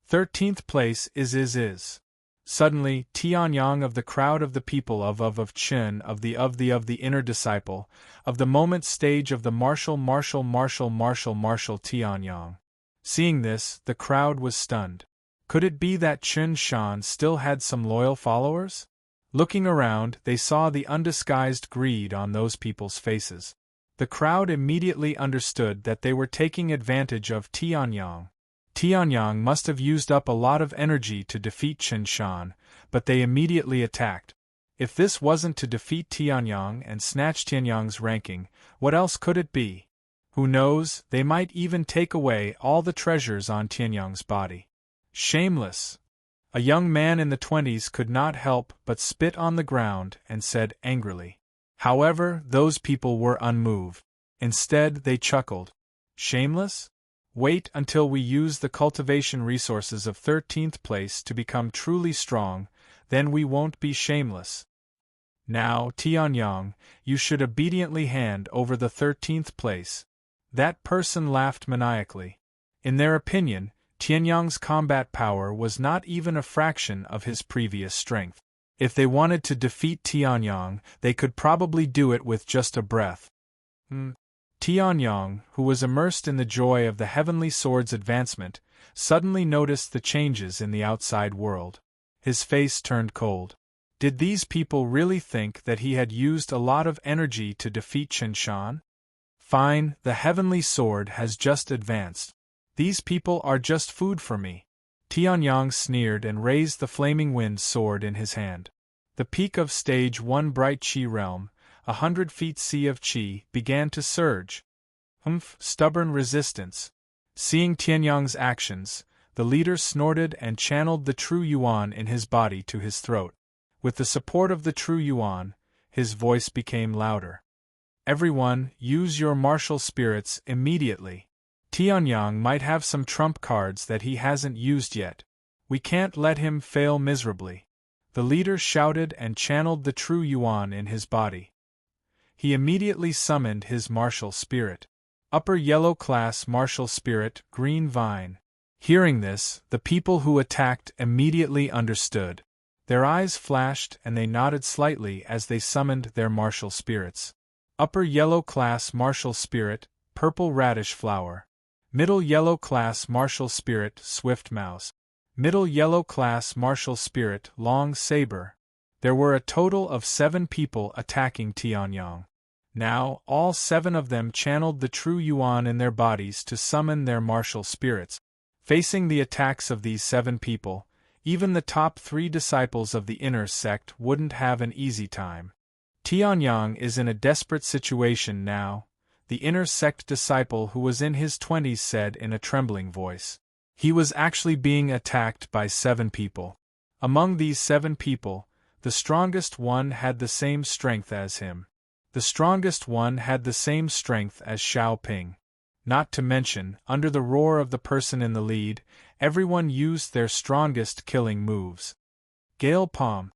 13th place is. Suddenly, Tianyang of the crowd of the people of Chen, of the inner disciple, of the moment stage of the martial Tianyang. Seeing this, the crowd was stunned. Could it be that Chen Shan still had some loyal followers? Looking around, they saw the undisguised greed on those people's faces. The crowd immediately understood that they were taking advantage of Tianyang. Tianyang must have used up a lot of energy to defeat Chen Shan, but they immediately attacked. If this wasn't to defeat Tianyang and snatch Tianyang's ranking, what else could it be? Who knows, they might even take away all the treasures on Tianyang's body. Shameless! A young man in the 20s could not help but spit on the ground and said angrily. However, those people were unmoved. Instead, they chuckled. Shameless? Wait until we use the cultivation resources of 13th place to become truly strong, then we won't be shameless. Now, Tianyang, you should obediently hand over the 13th place. That person laughed maniacally. In their opinion, Tianyang's combat power was not even a fraction of his previous strength. If they wanted to defeat Tianyang, they could probably do it with just a breath. Tianyang, who was immersed in the joy of the heavenly sword's advancement, suddenly noticed the changes in the outside world. His face turned cold. Did these people really think that he had used a lot of energy to defeat Chen Shan? Fine, the heavenly sword has just advanced. These people are just food for me. Tianyang sneered and raised the flaming wind sword in his hand. The peak of stage 1 bright Qi realm, 100 feet sea of Qi, began to surge. Stubborn resistance. Seeing Tianyang's actions, the leader snorted and channeled the true yuan in his body to his throat. With the support of the true yuan, his voice became louder. Everyone, use your martial spirits immediately. Tianyang might have some trump cards that he hasn't used yet. We can't let him fail miserably. The leader shouted and channeled the true yuan in his body. He immediately summoned his martial spirit. Upper yellow class martial spirit, green vine. Hearing this, the people who attacked immediately understood. Their eyes flashed and they nodded slightly as they summoned their martial spirits. Upper yellow class martial spirit, purple radish flower. Middle yellow class martial spirit, swift mouse. Middle yellow class martial spirit, long saber. There were a total of 7 people attacking Tianyang. Now, all 7 of them channeled the true yuan in their bodies to summon their martial spirits. Facing the attacks of these 7 people, even the top 3 disciples of the inner sect wouldn't have an easy time. Tianyang is in a desperate situation now, the inner sect disciple who was in his 20s said in a trembling voice. He was actually being attacked by 7 people. Among these 7 people, the strongest one had the same strength as him. The strongest one had the same strength as Xiao Ping. Not to mention, under the roar of the person in the lead, everyone used their strongest killing moves. Gale Palm.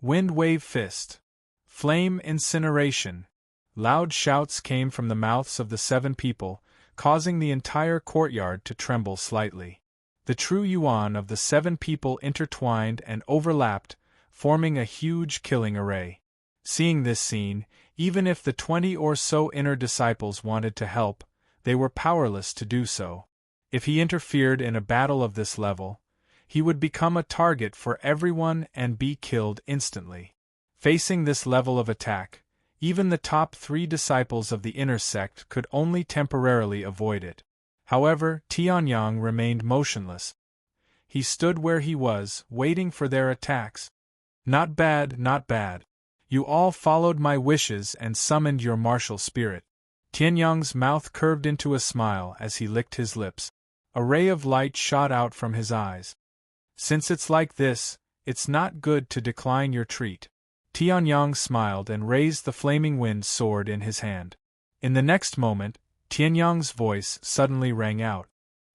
Wind Wave Fist. Flame Incineration. Loud shouts came from the mouths of the 7 people, causing the entire courtyard to tremble slightly. The true yuan of the 7 people intertwined and overlapped, forming a huge killing array. Seeing this scene, even if the 20 or so inner disciples wanted to help, they were powerless to do so. If he interfered in a battle of this level, he would become a target for everyone and be killed instantly. Facing this level of attack, even the top 3 disciples of the inner sect could only temporarily avoid it. However, Tianyang remained motionless. He stood where he was, waiting for their attacks. Not bad, not bad. You all followed my wishes and summoned your martial spirit. Tianyang's mouth curved into a smile as he licked his lips. A ray of light shot out from his eyes. Since it's like this, it's not good to decline your treat. Tianyang smiled and raised the flaming wind sword in his hand. In the next moment, Tianyang's voice suddenly rang out.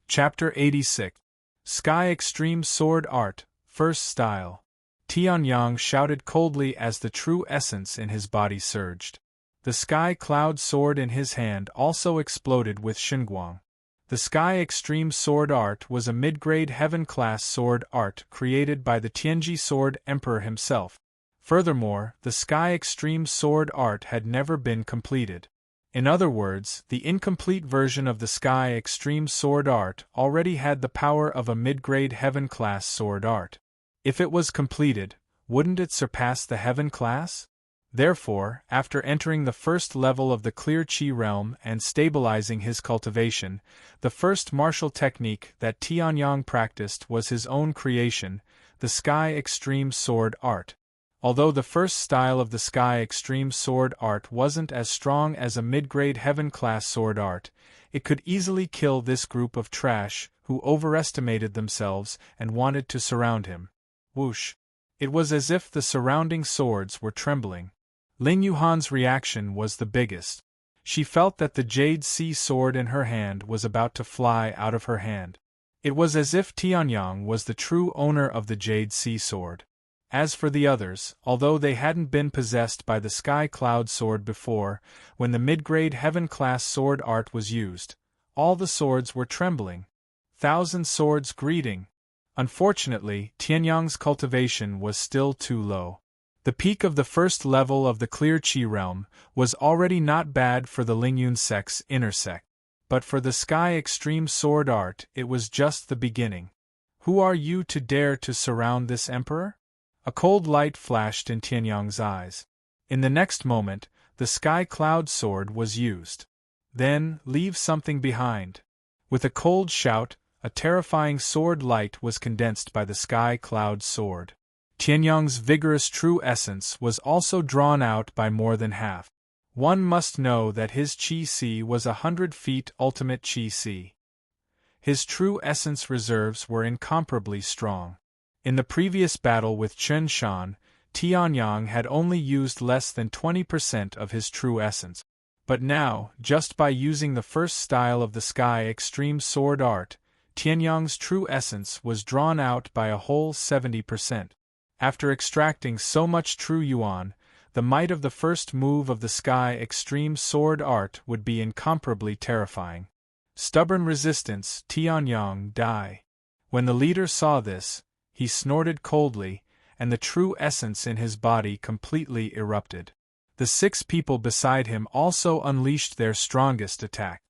Chapter 86. Sky Extreme Sword Art, First Style. Tianyang shouted coldly as the true essence in his body surged. The Sky Cloud sword in his hand also exploded with Xinguang. The Sky Extreme Sword Art was a mid-grade heaven-class sword art created by the Tianji Sword Emperor himself. Furthermore, the Sky Extreme Sword Art had never been completed. In other words, the incomplete version of the Sky Extreme Sword Art already had the power of a mid-grade heaven-class sword art. If it was completed, wouldn't it surpass the heaven class? Therefore, after entering the first level of the clear Qi realm and stabilizing his cultivation, the first martial technique that Tianyang practiced was his own creation, the Sky Extreme Sword Art. Although the first style of the Sky Extreme Sword Art wasn't as strong as a mid-grade Heaven-class sword art, it could easily kill this group of trash who overestimated themselves and wanted to surround him. Whoosh! It was as if the surrounding swords were trembling. Ling Yuhan's reaction was the biggest. She felt that the Jade Sea sword in her hand was about to fly out of her hand. It was as if Tianyang was the true owner of the Jade Sea sword. As for the others, although they hadn't been possessed by the Sky Cloud sword before, when the mid-grade Heaven-class sword art was used, all the swords were trembling. Thousand swords greeting. Unfortunately, Tianyang's cultivation was still too low. The peak of the first level of the clear Qi realm was already not bad for the Lingyun sect's inner sect. But for the Sky Extreme Sword Art it was just the beginning. Who are you to dare to surround this emperor? A cold light flashed in Tianyang's eyes. In the next moment, the Sky Cloud sword was used. Then, leave something behind. With a cold shout, a terrifying sword light was condensed by the Sky Cloud sword. Tianyang's vigorous true essence was also drawn out by more than half. One must know that his Qi-Si was 100 feet ultimate Qi-Si. His true essence reserves were incomparably strong. In the previous battle with Chen Shan, Tianyang had only used less than 20% of his true essence. But now, just by using the first style of the Sky Extreme Sword Art, Tianyang's true essence was drawn out by a whole 70%. After extracting so much true yuan, the might of the first move of the Sky Extreme Sword Art would be incomparably terrifying. Stubborn resistance, Tianyang die. When the leader saw this, he snorted coldly, and the true essence in his body completely erupted. The 6 people beside him also unleashed their strongest attack.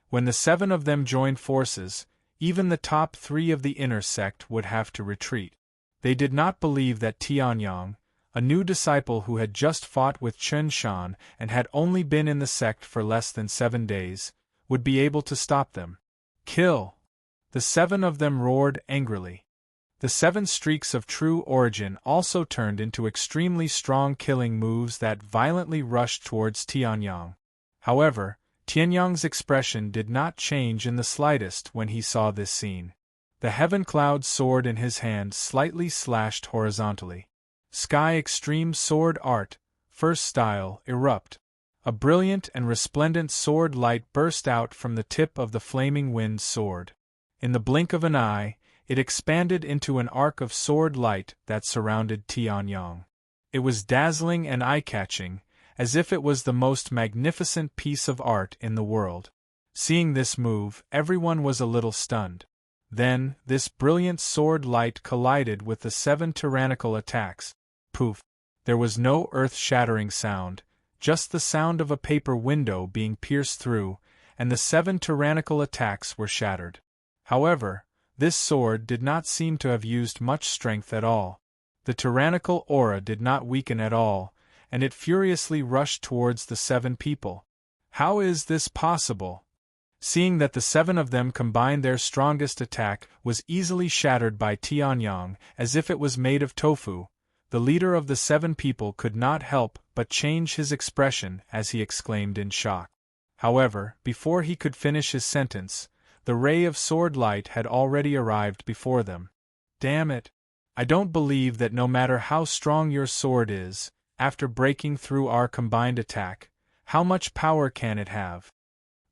When the 7 of them joined forces, even the top 3 of the inner sect would have to retreat. They did not believe that Tianyang, a new disciple who had just fought with Chen Shan and had only been in the sect for less than 7 days, would be able to stop them. Kill! The 7 of them roared angrily. The 7 streaks of true origin also turned into extremely strong killing moves that violently rushed towards Tianyang. However, Tianyang's expression did not change in the slightest when he saw this scene. The Heaven Cloud sword in his hand slightly slashed horizontally. Sky Extreme Sword Art, First Style, Erupt. A brilliant and resplendent sword light burst out from the tip of the flaming wind sword. In the blink of an eye, it expanded into an arc of sword light that surrounded Tianyang. It was dazzling and eye-catching, as if it was the most magnificent piece of art in the world. Seeing this move, everyone was a little stunned. Then, this brilliant sword light collided with the 7 tyrannical attacks. Poof! There was no earth-shattering sound, just the sound of a paper window being pierced through, and the 7 tyrannical attacks were shattered. However, this sword did not seem to have used much strength at all. The tyrannical aura did not weaken at all, and it furiously rushed towards the 7 people. How is this possible? Seeing that the 7 of them combined, their strongest attack was easily shattered by Tianyang as if it was made of tofu, the leader of the 7 people could not help but change his expression as he exclaimed in shock. However, before he could finish his sentence, the ray of sword light had already arrived before them. Damn it! I don't believe that no matter how strong your sword is, after breaking through our combined attack, how much power can it have?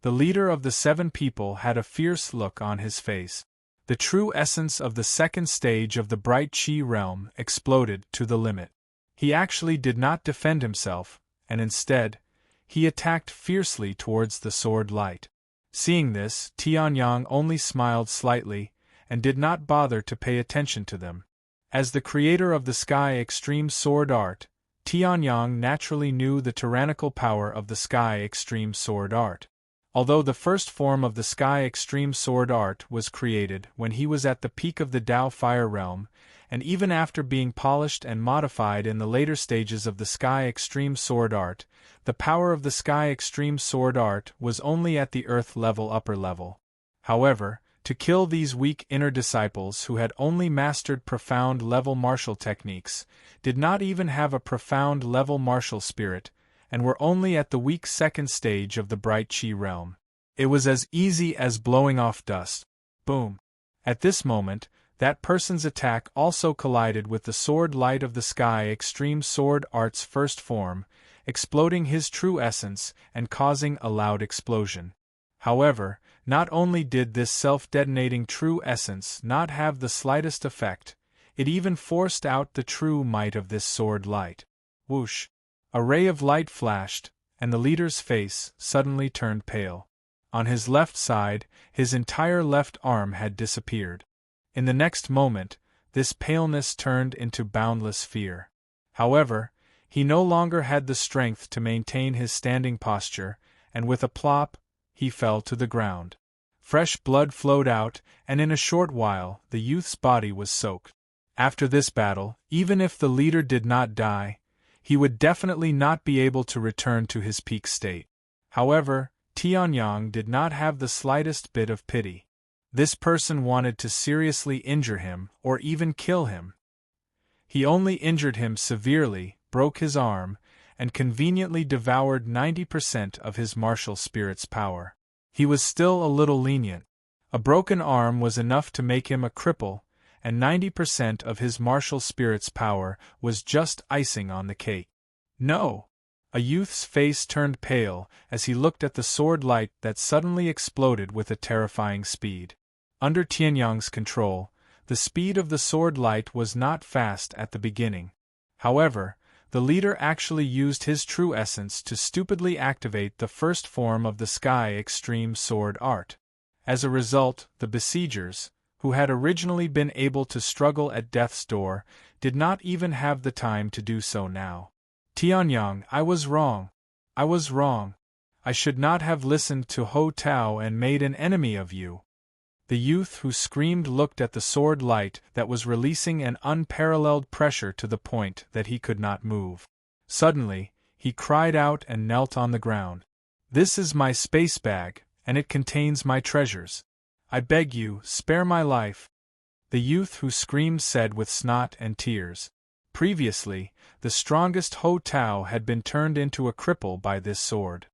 The leader of the 7 people had a fierce look on his face. The true essence of the second stage of the bright Qi realm exploded to the limit. He actually did not defend himself, and instead, he attacked fiercely towards the sword light. Seeing this, Tianyang only smiled slightly, and did not bother to pay attention to them. As the creator of the Sky Extreme Sword Art, Tianyang naturally knew the tyrannical power of the Sky Extreme Sword Art. Although the first form of the Sky Extreme Sword Art was created when he was at the peak of the Dao Fire Realm, and even after being polished and modified in the later stages of the Sky Extreme Sword Art, the power of the Sky Extreme Sword Art was only at the Earth level upper level. However, to kill these weak inner disciples who had only mastered profound level martial techniques, did not even have a profound level martial spirit, and were only at the weak second stage of the bright chi realm. It was as easy as blowing off dust. Boom. At this moment, that person's attack also collided with the sword light of the Sky Extreme Sword Art's first form, exploding his true essence and causing a loud explosion. However, not only did this self-detonating true essence not have the slightest effect, it even forced out the true might of this sword light. Whoosh! A ray of light flashed, and the leader's face suddenly turned pale. On his left side, his entire left arm had disappeared. In the next moment, this paleness turned into boundless fear. However, he no longer had the strength to maintain his standing posture, and with a plop, he fell to the ground. Fresh blood flowed out, and in a short while, the youth's body was soaked. After this battle, even if the leader did not die, he would definitely not be able to return to his peak state. However, Tianyang did not have the slightest bit of pity. This person wanted to seriously injure him, or even kill him. He only injured him severely, broke his arm, and conveniently devoured 90% of his martial spirit's power. He was still a little lenient. A broken arm was enough to make him a cripple, and 90% of his martial spirit's power was just icing on the cake. No! A youth's face turned pale as he looked at the sword light that suddenly exploded with a terrifying speed. Under Tianyang's control, the speed of the sword light was not fast at the beginning. However, the leader actually used his true essence to stupidly activate the first form of the Sky Extreme Sword Art. As a result, the besiegers, who had originally been able to struggle at death's door, did not even have the time to do so now. Tianyang, I was wrong. I was wrong. I should not have listened to Ho Tao and made an enemy of you. The youth who screamed looked at the sword light that was releasing an unparalleled pressure to the point that he could not move. Suddenly, he cried out and knelt on the ground. This is my space bag, and it contains my treasures. I beg you, spare my life. The youth who screamed said with snot and tears. Previously, the strongest Ho Tao had been turned into a cripple by this sword.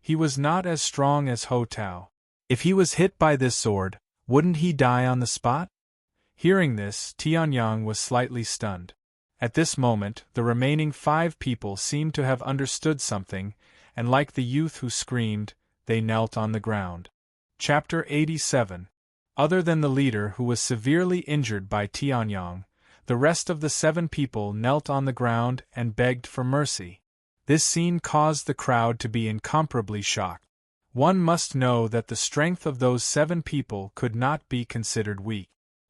He was not as strong as Ho Tao. If he was hit by this sword, wouldn't he die on the spot? Hearing this, Tianyang was slightly stunned. At this moment, the remaining 5 people seemed to have understood something, and like the youth who screamed, they knelt on the ground. Chapter 87. Other than the leader who was severely injured by Tianyang, the rest of the 7 people knelt on the ground and begged for mercy. This scene caused the crowd to be incomparably shocked. One must know that the strength of those 7 people could not be considered weak.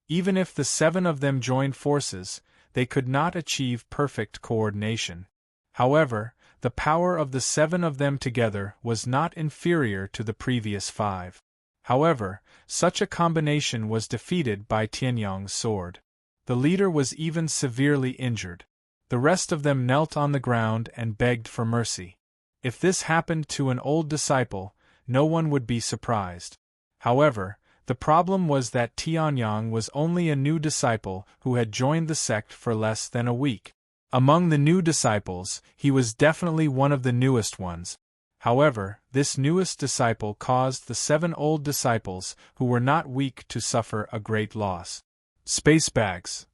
Even if the 7 of them joined forces, they could not achieve perfect coordination. However, the power of the 7 of them together was not inferior to the previous 5. However, such a combination was defeated by Tianyang's sword. The leader was even severely injured. The rest of them knelt on the ground and begged for mercy. If this happened to an old disciple, no one would be surprised. However, the problem was that Tianyang was only a new disciple who had joined the sect for less than a week. Among the new disciples, he was definitely one of the newest ones. However, this newest disciple caused the 7 old disciples who were not weak to suffer a great loss. Space bags.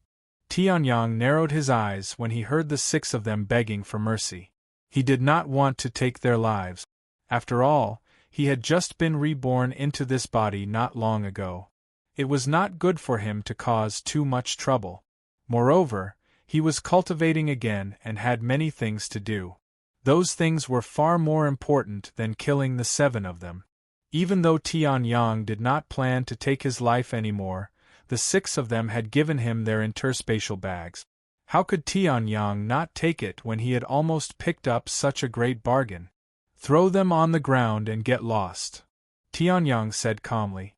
Tianyang narrowed his eyes when he heard the 6 of them begging for mercy. He did not want to take their lives. After all, he had just been reborn into this body not long ago. It was not good for him to cause too much trouble. Moreover, he was cultivating again and had many things to do. Those things were far more important than killing the 7 of them. Even though Tianyang did not plan to take his life anymore, the 6 of them had given him their interspatial bags. How could Tianyang not take it when he had almost picked up such a great bargain? Throw them on the ground and get lost, Tianyang said calmly.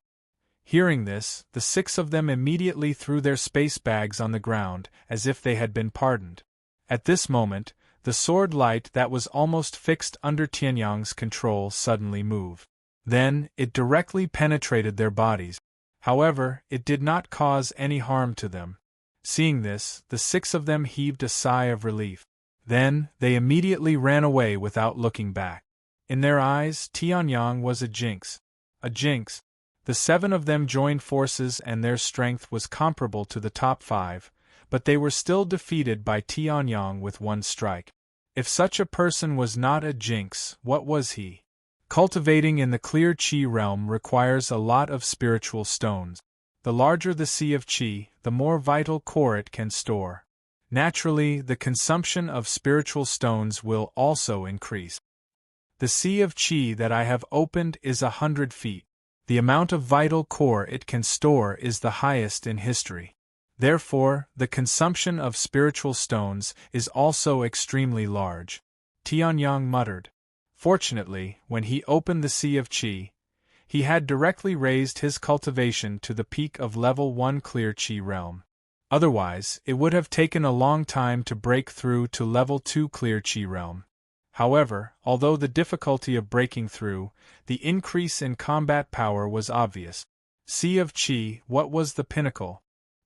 Hearing this, the 6 of them immediately threw their space bags on the ground, as if they had been pardoned. At this moment, the sword light that was almost fixed under Tianyang's control suddenly moved. Then, it directly penetrated their bodies. However, it did not cause any harm to them. Seeing this, the 6 of them heaved a sigh of relief. Then, they immediately ran away without looking back. In their eyes, Tianyang was a jinx. A jinx. The 7 of them joined forces and their strength was comparable to the top 5, but they were still defeated by Tianyang with one strike. If such a person was not a jinx, what was he? Cultivating in the clear Qi realm requires a lot of spiritual stones. The larger the sea of Qi, the more vital core it can store. Naturally, the consumption of spiritual stones will also increase. The sea of Qi that I have opened is 100 feet. The amount of vital core it can store is the highest in history. Therefore, the consumption of spiritual stones is also extremely large. Tianyang muttered. Fortunately, when he opened the Sea of Qi, he had directly raised his cultivation to the peak of level 1 clear Qi realm. Otherwise, it would have taken a long time to break through to level 2 clear Qi realm. However, although the difficulty of breaking through, the increase in combat power was obvious. Sea of Qi, what was the pinnacle?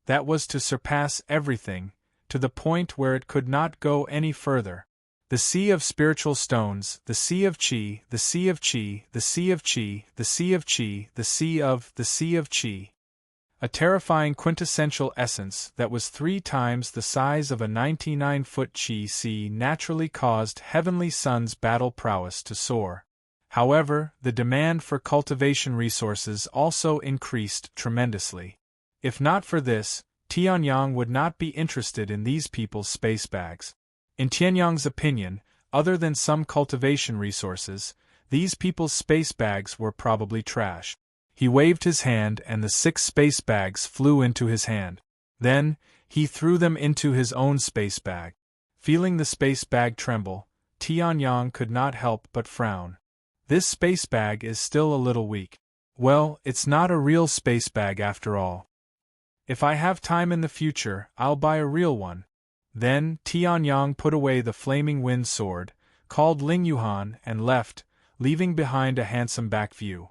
That was to surpass everything, to the point where it could not go any further. The Sea of Spiritual Stones, the Sea of Qi, the Sea of Qi, the Sea of Qi, the Sea of Qi, the Sea of Qi. A terrifying quintessential essence that was 3 times the size of a 99-foot Qi sea naturally caused Heavenly Sun's battle prowess to soar. However, the demand for cultivation resources also increased tremendously. If not for this, Tianyang would not be interested in these people's space bags. In Tianyang's opinion, other than some cultivation resources, these people's space bags were probably trash. He waved his hand and the 6 space bags flew into his hand. Then, he threw them into his own space bag. Feeling the space bag tremble, Tianyang could not help but frown. This space bag is still a little weak. Well, it's not a real space bag after all. If I have time in the future, I'll buy a real one. Then, Tianyang put away the flaming wind sword, called Ling Yuhan and left, leaving behind a handsome back view.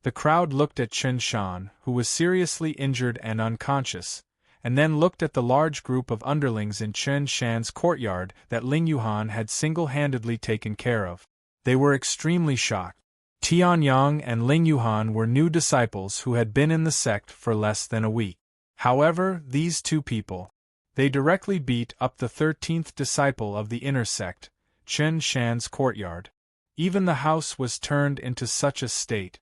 The crowd looked at Chen Shan, who was seriously injured and unconscious, and then looked at the large group of underlings in Chen Shan's courtyard that Ling Yuhan had single-handedly taken care of. They were extremely shocked. Tianyang and Ling Yuhan were new disciples who had been in the sect for less than a week. However, these 2 people, they directly beat up the 13th disciple of the inner sect, Chen Shan's courtyard. Even the house was turned into such a state.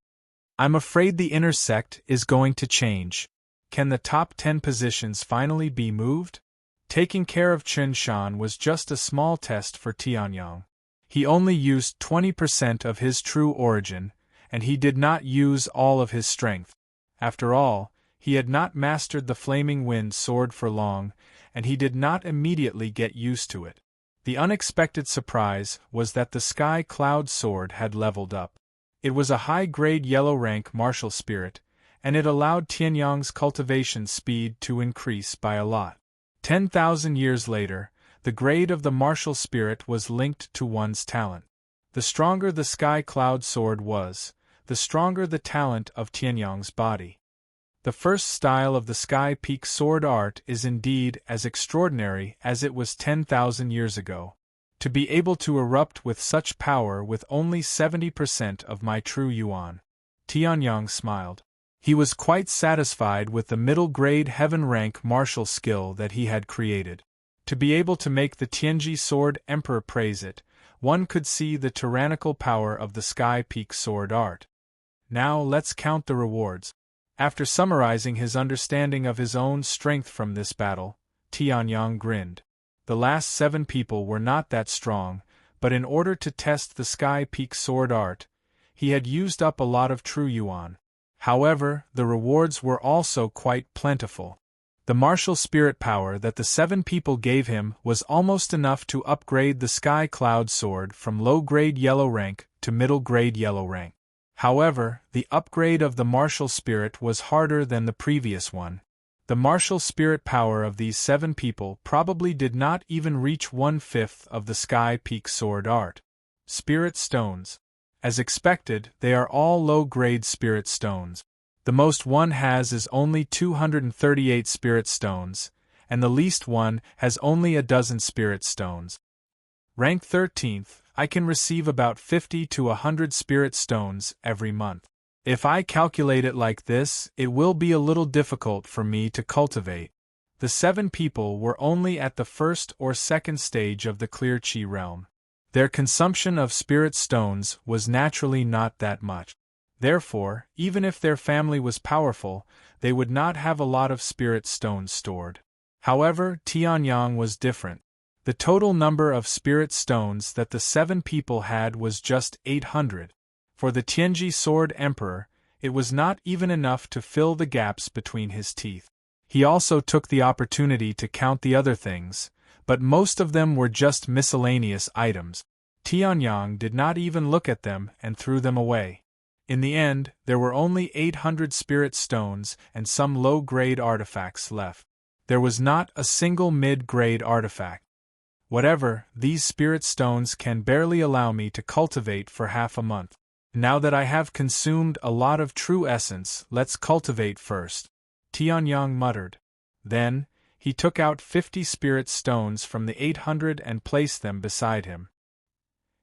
I'm afraid the inner sect is going to change. Can the top 10 positions finally be moved? Taking care of Chen Shan was just a small test for Tianyang. He only used 20% of his true origin, and he did not use all of his strength. After all, he had not mastered the flaming wind sword for long, and he did not immediately get used to it. The unexpected surprise was that the sky cloud sword had leveled up. It was a high-grade yellow-rank martial spirit, and it allowed Tianyang's cultivation speed to increase by a lot. 10,000 years later, the grade of the martial spirit was linked to one's talent. The stronger the sky cloud sword was, the stronger the talent of Tianyang's body. The first style of the sky peak sword art is indeed as extraordinary as it was 10,000 years ago. To be able to erupt with such power with only 70% of my true yuan. Tianyang smiled. He was quite satisfied with the middle-grade heaven-rank martial skill that he had created. To be able to make the Tianji Sword Emperor praise it, one could see the tyrannical power of the sky peak sword art. Now let's count the rewards. After summarizing his understanding of his own strength from this battle, Tianyang grinned. The last 7 people were not that strong, but in order to test the sky peak sword art, he had used up a lot of true yuan. However, the rewards were also quite plentiful. The martial spirit power that the 7 people gave him was almost enough to upgrade the sky cloud sword from low-grade yellow rank to middle-grade yellow rank. However, the upgrade of the martial spirit was harder than the previous one. The martial spirit power of these 7 people probably did not even reach 1/5 of the Sky Peak Sword art. Spirit Stones. As expected, they are all low-grade spirit stones. The most one has is only 238 spirit stones, and the least one has only a dozen spirit stones. Rank 13th, I can receive about 50 to 100 spirit stones every month. If I calculate it like this, it will be a little difficult for me to cultivate. The 7 people were only at the first or second stage of the clear chi realm. Their consumption of spirit stones was naturally not that much. Therefore, even if their family was powerful, they would not have a lot of spirit stones stored. However, Tianyang was different. The total number of spirit stones that the 7 people had was just 800. For the Tianji Sword Emperor, it was not even enough to fill the gaps between his teeth. He also took the opportunity to count the other things, but most of them were just miscellaneous items. Tianyang did not even look at them and threw them away. In the end, there were only 800 spirit stones and some low-grade artifacts left. There was not a single mid-grade artifact. Whatever, these spirit stones can barely allow me to cultivate for half a month. Now that I have consumed a lot of true essence, let's cultivate first, Tianyang muttered. Then, he took out 50 spirit stones from the 800 and placed them beside him.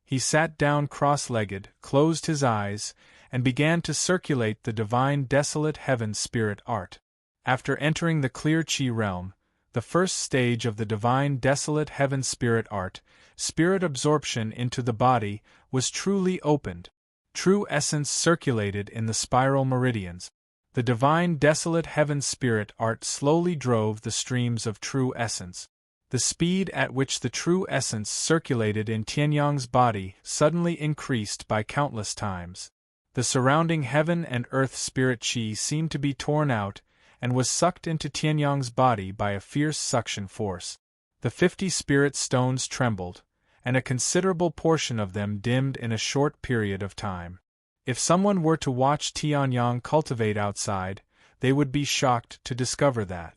He sat down cross-legged, closed his eyes, and began to circulate the divine desolate heaven spirit art. After entering the clear chi realm, the first stage of the divine desolate heaven spirit art, spirit absorption into the body, was truly opened. True essence circulated in the spiral meridians. The divine desolate heaven spirit art slowly drove the streams of true essence. The speed at which the true essence circulated in Tianyang's body suddenly increased by countless times. The surrounding heaven and earth spirit chi seemed to be torn out and was sucked into Tianyang's body by a fierce suction force. The 50 spirit stones trembled, and a considerable portion of them dimmed in a short period of time. If someone were to watch Tianyang cultivate outside, they would be shocked to discover that.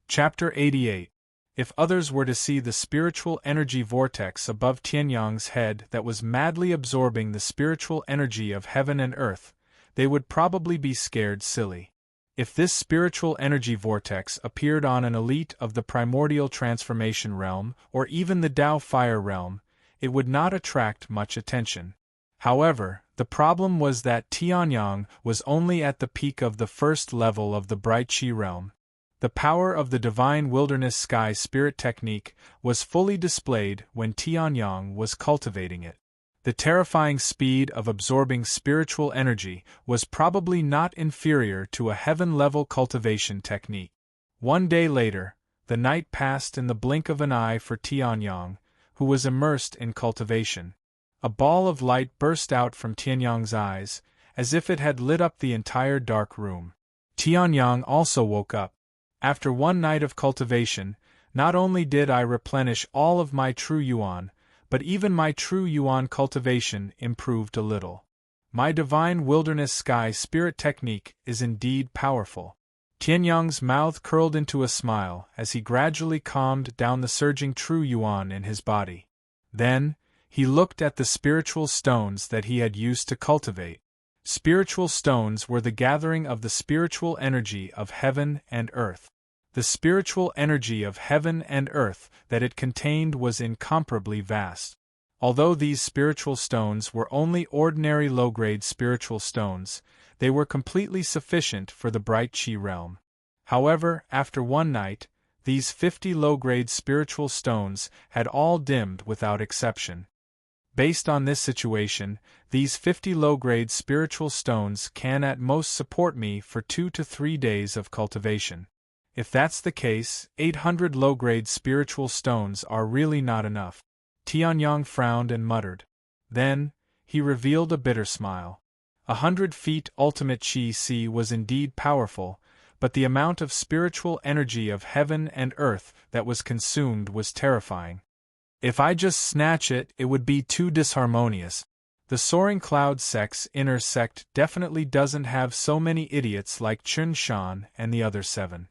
Chapter 88. If others were to see the spiritual energy vortex above Tianyang's head that was madly absorbing the spiritual energy of heaven and earth, they would probably be scared silly. If this spiritual energy vortex appeared on an elite of the primordial transformation realm or even the Tao fire realm, it would not attract much attention. However, the problem was that Tianyang was only at the peak of the first level of the bright chi realm. The power of the divine wilderness sky spirit technique was fully displayed when Tianyang was cultivating it. The terrifying speed of absorbing spiritual energy was probably not inferior to a heaven-level cultivation technique. One day later, the night passed in the blink of an eye for Tianyang, who was immersed in cultivation. A ball of light burst out from Tianyang's eyes, as if it had lit up the entire dark room. Tianyang also woke up. After one night of cultivation, not only did I replenish all of my true yuan, but even my true yuan cultivation improved a little. My divine wilderness sky spirit technique is indeed powerful. Tianyang's mouth curled into a smile as he gradually calmed down the surging true yuan in his body. Then, he looked at the spiritual stones that he had used to cultivate. Spiritual stones were the gathering of the spiritual energy of heaven and earth. The spiritual energy of heaven and earth that it contained was incomparably vast. Although these spiritual stones were only ordinary low-grade spiritual stones, they were completely sufficient for the bright chi realm. However, after one night, these 50 low-grade spiritual stones had all dimmed without exception. Based on this situation, these 50 low-grade spiritual stones can at most support me for 2 to 3 days of cultivation. If that's the case, 800 low-grade spiritual stones are really not enough. Tianyang frowned and muttered. Then, he revealed a bitter smile. 100 feet ultimate chi was indeed powerful, but the amount of spiritual energy of heaven and earth that was consumed was terrifying. If I just snatch it, it would be too disharmonious. The Soaring Cloud sect's inner sect definitely doesn't have so many idiots like Chun Shan and the other 7.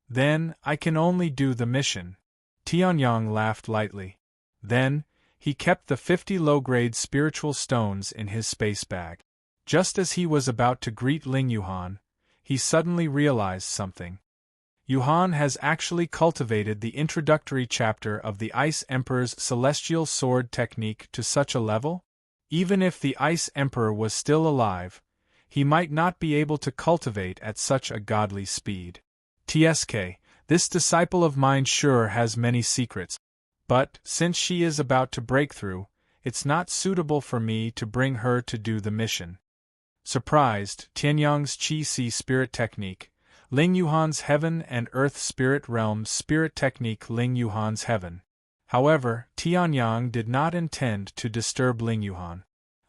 Then, I can only do the mission. Tianyang laughed lightly. Then, he kept the 50 low-grade spiritual stones in his space bag. Just as he was about to greet Ling Yuhan, he suddenly realized something. Yuhan has actually cultivated the introductory chapter of the Ice Emperor's celestial sword technique to such a level? Even if the Ice Emperor was still alive, he might not be able to cultivate at such a godly speed. TSK, this disciple of mine sure has many secrets, but, since she is about to break through, it's not suitable for me to bring her to do the mission. Surprised, Tianyang's Qi-Si spirit technique, Ling Yuhan's heaven and earth spirit realm spirit technique Ling Yuhan's heaven. However, Tianyang did not intend to disturb Ling Yuhan.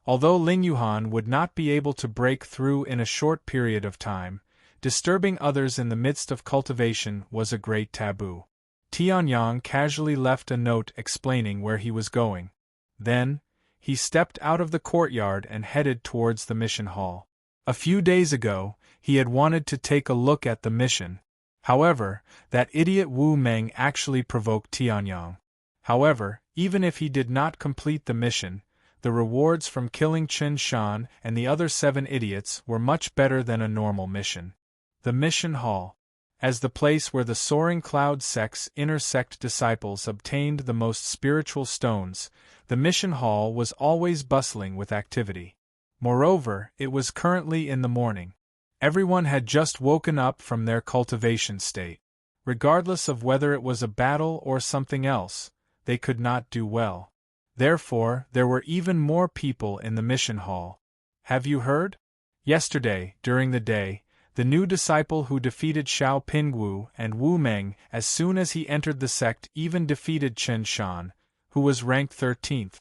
Although Ling Yuhan would not be able to break through in a short period of time, disturbing others in the midst of cultivation was a great taboo. Tianyang casually left a note explaining where he was going. Then, he stepped out of the courtyard and headed towards the mission hall. A few days ago, he had wanted to take a look at the mission. However, that idiot Wu Meng actually provoked Tianyang. However, even if he did not complete the mission, the rewards from killing Chen Shan and the other 7 idiots were much better than a normal mission. The mission hall. As the place where the Soaring Cloud sect's inner sect disciples obtained the most spiritual stones, the mission hall was always bustling with activity. Moreover, it was currently in the morning. Everyone had just woken up from their cultivation state. Regardless of whether it was a battle or something else, they could not do well. Therefore, there were even more people in the mission hall. Have you heard? Yesterday, during the day, the new disciple who defeated Xiao Pingwu and Wu Meng as soon as he entered the sect even defeated Chen Shan, who was ranked 13th.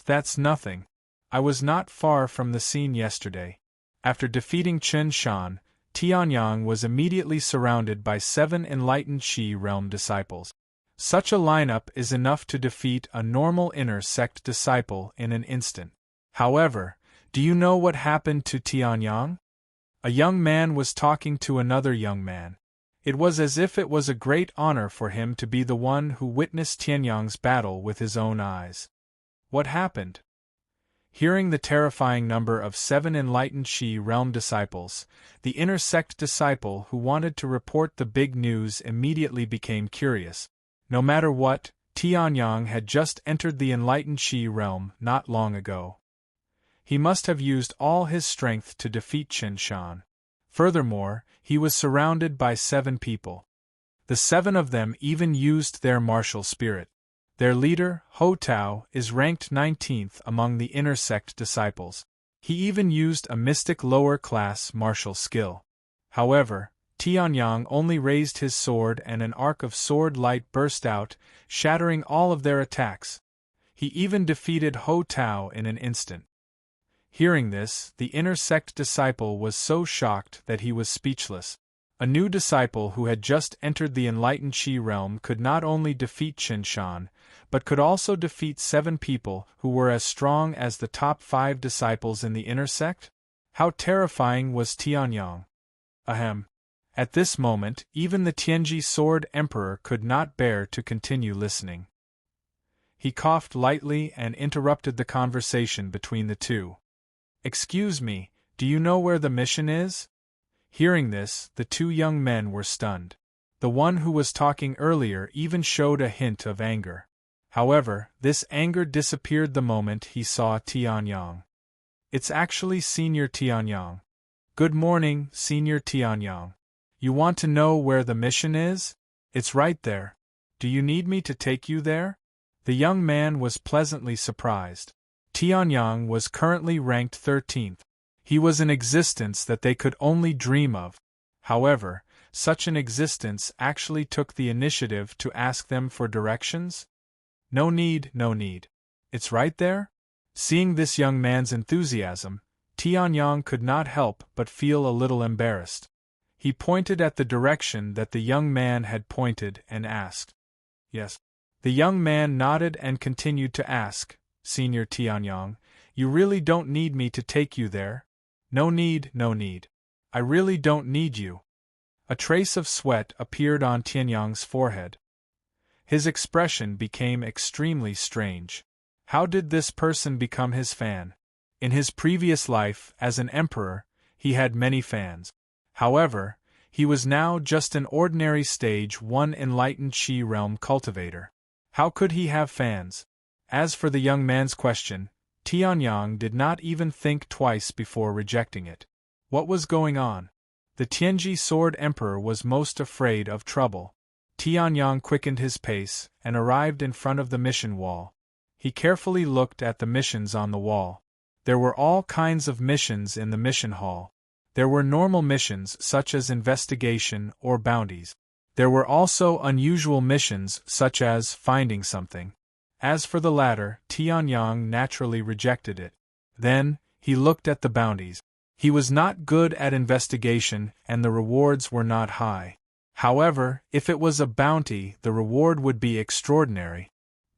That's nothing. I was not far from the scene yesterday. After defeating Chen Shan, Tianyang was immediately surrounded by 7 enlightened Qi realm disciples. Such a lineup is enough to defeat a normal inner sect disciple in an instant. However, do you know what happened to Tianyang? A young man was talking to another young man. It was as if it was a great honor for him to be the one who witnessed Tianyang's battle with his own eyes. What happened? Hearing the terrifying number of 7 enlightened Qi realm disciples, the inner sect disciple who wanted to report the big news immediately became curious. No matter what, Tianyang had just entered the enlightened Qi realm not long ago. He must have used all his strength to defeat Chen Shan. Furthermore, he was surrounded by 7 people. The 7 of them even used their martial spirit. Their leader, Ho Tao, is ranked 19th among the inner sect disciples. He even used a mystic lower-class martial skill. However, Tianyang only raised his sword and an arc of sword light burst out, shattering all of their attacks. He even defeated Ho Tao in an instant. Hearing this, the inner sect disciple was so shocked that he was speechless. A new disciple who had just entered the enlightened Qi realm could not only defeat Chen Shan, but could also defeat 7 people who were as strong as the top 5 disciples in the inner sect? How terrifying was Tianyang! Ahem. At this moment, even the Tianji Sword Emperor could not bear to continue listening. He coughed lightly and interrupted the conversation between the two. Excuse me, do you know where the mission is? Hearing this, the 2 young men were stunned. The one who was talking earlier even showed a hint of anger. However, this anger disappeared the moment he saw Tianyang. It's actually Senior Tianyang. Good morning, Senior Tianyang. You want to know where the mission is? It's right there. Do you need me to take you there? The young man was pleasantly surprised. Tianyang was currently ranked 13th. He was an existence that they could only dream of. However, such an existence actually took the initiative to ask them for directions? No need, no need. It's right there? Seeing this young man's enthusiasm, Tianyang could not help but feel a little embarrassed. He pointed at the direction that the young man had pointed and asked. Yes. The young man nodded and continued to ask, Senior Tianyang, You really don't need me to take you there? No need, no need. I really don't need you. A trace of sweat appeared on Tianyang's forehead. His expression became extremely strange. How did this person become his fan? In his previous life as an emperor, he had many fans. However, he was now just an ordinary stage 1 enlightened Qi realm cultivator. How could he have fans? As for the young man's question, Tianyang did not even think twice before rejecting it. What was going on? The Tianji Sword Emperor was most afraid of trouble. Tianyang quickened his pace and arrived in front of the mission wall. He carefully looked at the missions on the wall. There were all kinds of missions in the mission hall. There were normal missions such as investigation or bounties. There were also unusual missions such as finding something. As for the latter, Tianyang naturally rejected it. Then, he looked at the bounties. He was not good at investigation and the rewards were not high. However, if it was a bounty, the reward would be extraordinary.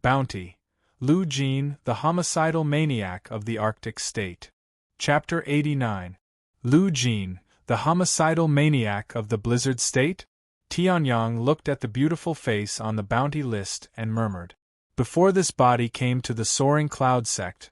Bounty: Lu Jin, the homicidal maniac of the Arctic state. Chapter 89. Lu Jin, the homicidal maniac of the blizzard state? Tianyang looked at the beautiful face on the bounty list and murmured. Before this body came to the soaring cloud sect,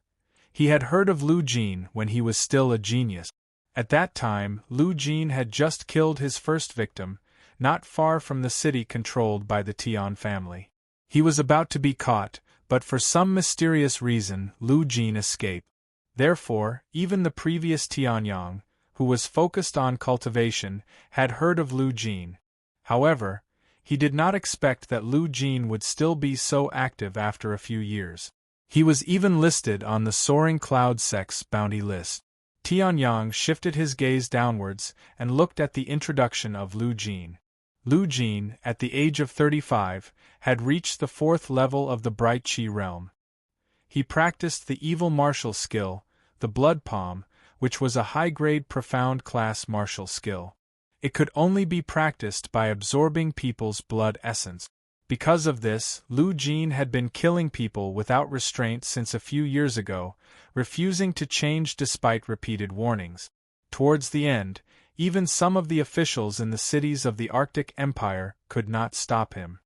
he had heard of Lu Jin when he was still a genius. At that time, Lu Jin had just killed his first victim, not far from the city controlled by the Tian family. He was about to be caught, but for some mysterious reason Lu Jin escaped. Therefore, even the previous Tianyang, who was focused on cultivation, had heard of Lu Jin. However, he did not expect that Lu Jin would still be so active after a few years. He was even listed on the Soaring Cloud Sect's bounty list. Tianyang shifted his gaze downwards and looked at the introduction of Lu Jin. Lu Jin, at the age of 35, had reached the 4th level of the Bright Qi realm. He practiced the evil martial skill, the Blood Palm, which was a high-grade profound class martial skill. It could only be practiced by absorbing people's blood essence. Because of this, Lu Jin had been killing people without restraint since a few years ago, refusing to change despite repeated warnings. Towards the end, even some of the officials in the cities of the Arctic Empire could not stop him.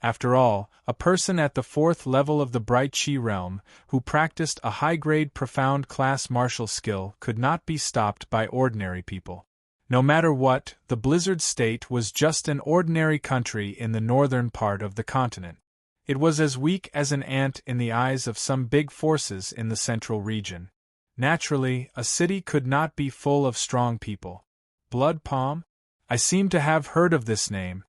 After all, a person at the 4th level of the Bright Qi realm, who practiced a high-grade profound class martial skill, could not be stopped by ordinary people. No matter what, the Blizzard State was just an ordinary country in the northern part of the continent. It was as weak as an ant in the eyes of some big forces in the central region. Naturally, a city could not be full of strong people. Blood Palm? I seem to have heard of this name.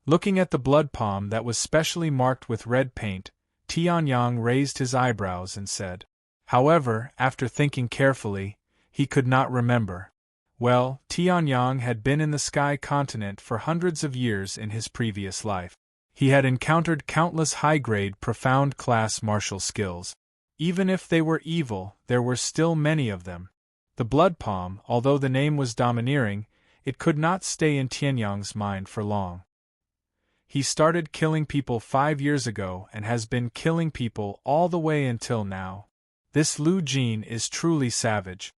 Looking at the blood palm that was specially marked with red paint, Tianyang raised his eyebrows and said. However, after thinking carefully, he could not remember. Well, Tianyang had been in the Sky Continent for hundreds of years in his previous life. He had encountered countless high-grade, profound class martial skills. Even if they were evil, there were still many of them. The Blood Palm, although the name was domineering, it could not stay in Tianyang's mind for long. He started killing people 5 years ago and has been killing people all the way until now. This Lu Jin is truly savage.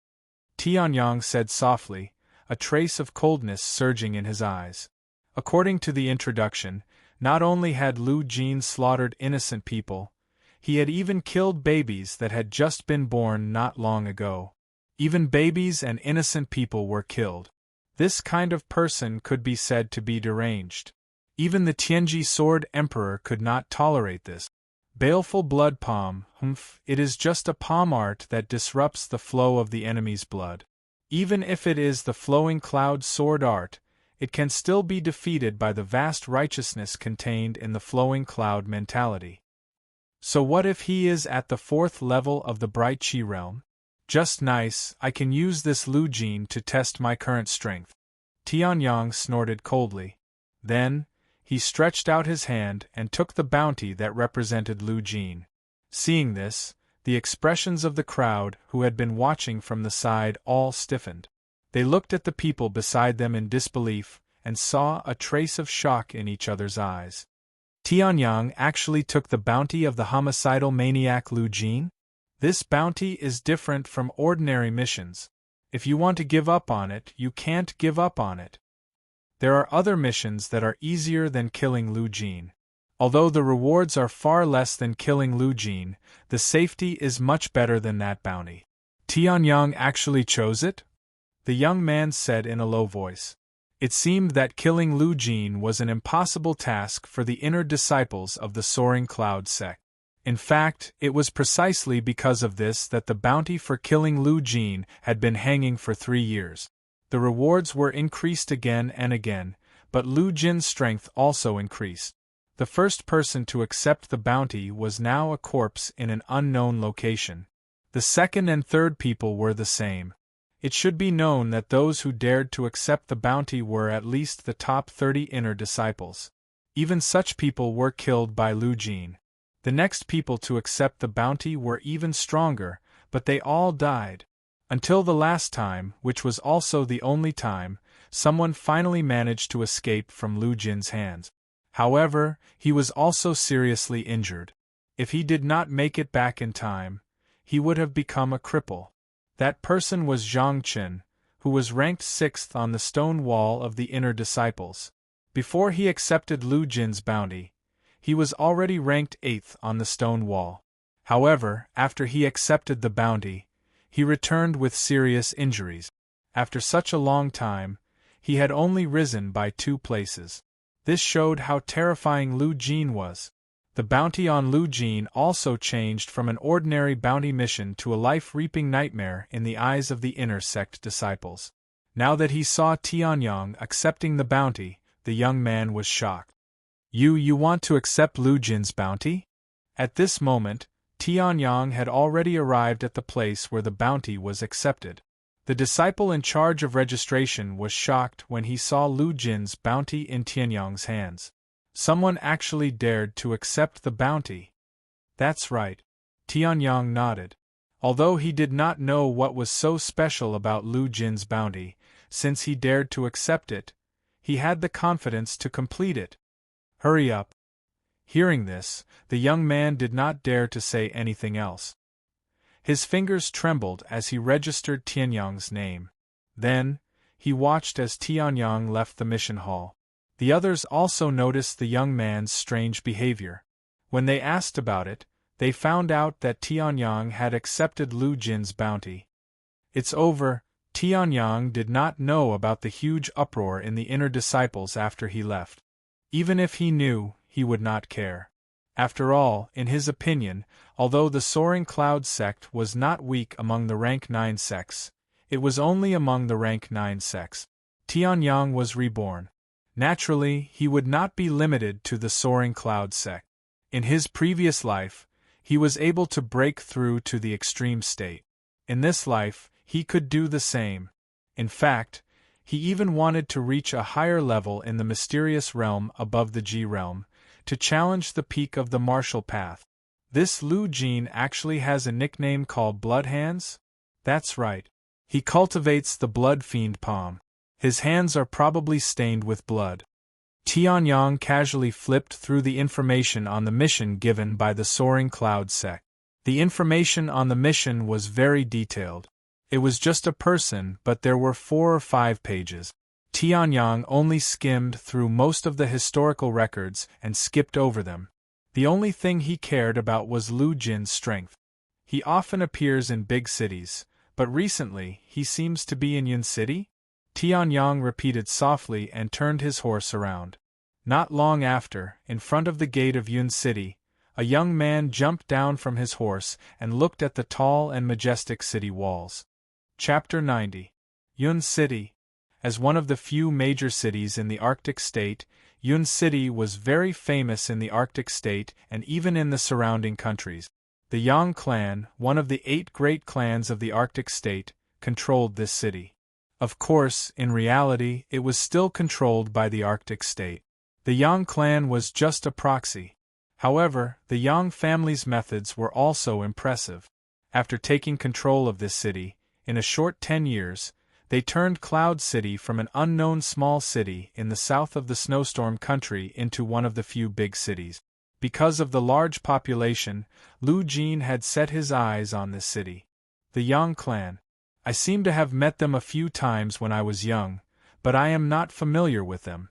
Tianyang said softly, a trace of coldness surging in his eyes. According to the introduction, not only had Lu Jin slaughtered innocent people, he had even killed babies that had just been born not long ago. Even babies and innocent people were killed. This kind of person could be said to be deranged. Even the Tianji Sword Emperor could not tolerate this. Baleful blood palm, it is just a palm art that disrupts the flow of the enemy's blood. Even if it is the flowing cloud sword art, it can still be defeated by the vast righteousness contained in the flowing cloud mentality. So what if he is at the 4th level of the Bright Qi realm? Just nice, I can use this Lu Jin to test my current strength. Tianyang snorted coldly. Then, he stretched out his hand and took the bounty that represented Lu Jin. Seeing this, the expressions of the crowd who had been watching from the side all stiffened. They looked at the people beside them in disbelief and saw a trace of shock in each other's eyes. Tianyang actually took the bounty of the homicidal maniac Lu Jin? This bounty is different from ordinary missions. If you want to give up on it, you can't give up on it. There are other missions that are easier than killing Lu Jin. Although the rewards are far less than killing Lu Jin, the safety is much better than that bounty. Tianyang actually chose it? The young man said in a low voice. It seemed that killing Lu Jin was an impossible task for the inner disciples of the Soaring Cloud sect. In fact, it was precisely because of this that the bounty for killing Lu Jin had been hanging for 3 years. The rewards were increased again and again, but Lu Jin's strength also increased. The first person to accept the bounty was now a corpse in an unknown location. The second and third people were the same. It should be known that those who dared to accept the bounty were at least the top 30 inner disciples. Even such people were killed by Lu Jin. The next people to accept the bounty were even stronger, but they all died. Until the last time, which was also the only time, someone finally managed to escape from Lu Jin's hands. However, he was also seriously injured. If he did not make it back in time, he would have become a cripple. That person was Zhang Qin, who was ranked 6th on the stone wall of the inner disciples. Before he accepted Lu Jin's bounty, he was already ranked 8th on the stone wall. However, after he accepted the bounty, he returned with serious injuries. After such a long time, he had only risen by 2 places. This showed how terrifying Lu Jin was. The bounty on Lu Jin also changed from an ordinary bounty mission to a life-reaping nightmare in the eyes of the inner sect disciples. Now that he saw Tianyang accepting the bounty, the young man was shocked. You want to accept Lu Jin's bounty? At this moment, Tianyang had already arrived at the place where the bounty was accepted. The disciple in charge of registration was shocked when he saw Lu Jin's bounty in Tianyang's hands. Someone actually dared to accept the bounty. That's right. Tianyang nodded. Although he did not know what was so special about Lu Jin's bounty, since he dared to accept it, he had the confidence to complete it. Hurry up. Hearing this, the young man did not dare to say anything else. His fingers trembled as he registered Tianyang's name. Then, he watched as Tianyang left the mission hall. The others also noticed the young man's strange behavior. When they asked about it, they found out that Tianyang had accepted Lu Jin's bounty. It's over. Tianyang did not know about the huge uproar in the inner disciples after he left. Even if he knew, he would not care. After all, in his opinion, although the Soaring Cloud sect was not weak among the rank 9 sects, it was only among the rank 9 sects. Tianyang was reborn. Naturally, he would not be limited to the Soaring Cloud sect. In his previous life, he was able to break through to the extreme state. In this life, he could do the same. In fact, he even wanted to reach a higher level in the mysterious realm above the G realm, to challenge the peak of the martial path. This Lu Jin actually has a nickname called Blood Hands? That's right. He cultivates the Blood Fiend palm. His hands are probably stained with blood. Tianyang casually flipped through the information on the mission given by the Soaring Cloud sect. The information on the mission was very detailed. It was just a person, but there were 4 or 5 pages. Tianyang only skimmed through most of the historical records and skipped over them. The only thing he cared about was Lu Jin's strength. He often appears in big cities, but recently he seems to be in Yun City? Tianyang repeated softly and turned his horse around. Not long after, in front of the gate of Yun City, a young man jumped down from his horse and looked at the tall and majestic city walls. Chapter 90. Yun City. As one of the few major cities in the Arctic state, Yun City was very famous in the Arctic state and even in the surrounding countries. The Yang clan, one of the 8 great clans of the Arctic state, controlled this city. Of course, in reality, it was still controlled by the Arctic state. The Yang clan was just a proxy. However, the Yang family's methods were also impressive. After taking control of this city, in a short 10 years, they turned Cloud City from an unknown small city in the south of the snowstorm country into one of the few big cities. Because of the large population, Lu Jin had set his eyes on this city. The Yang clan. I seem to have met them a few times when I was young, but I am not familiar with them.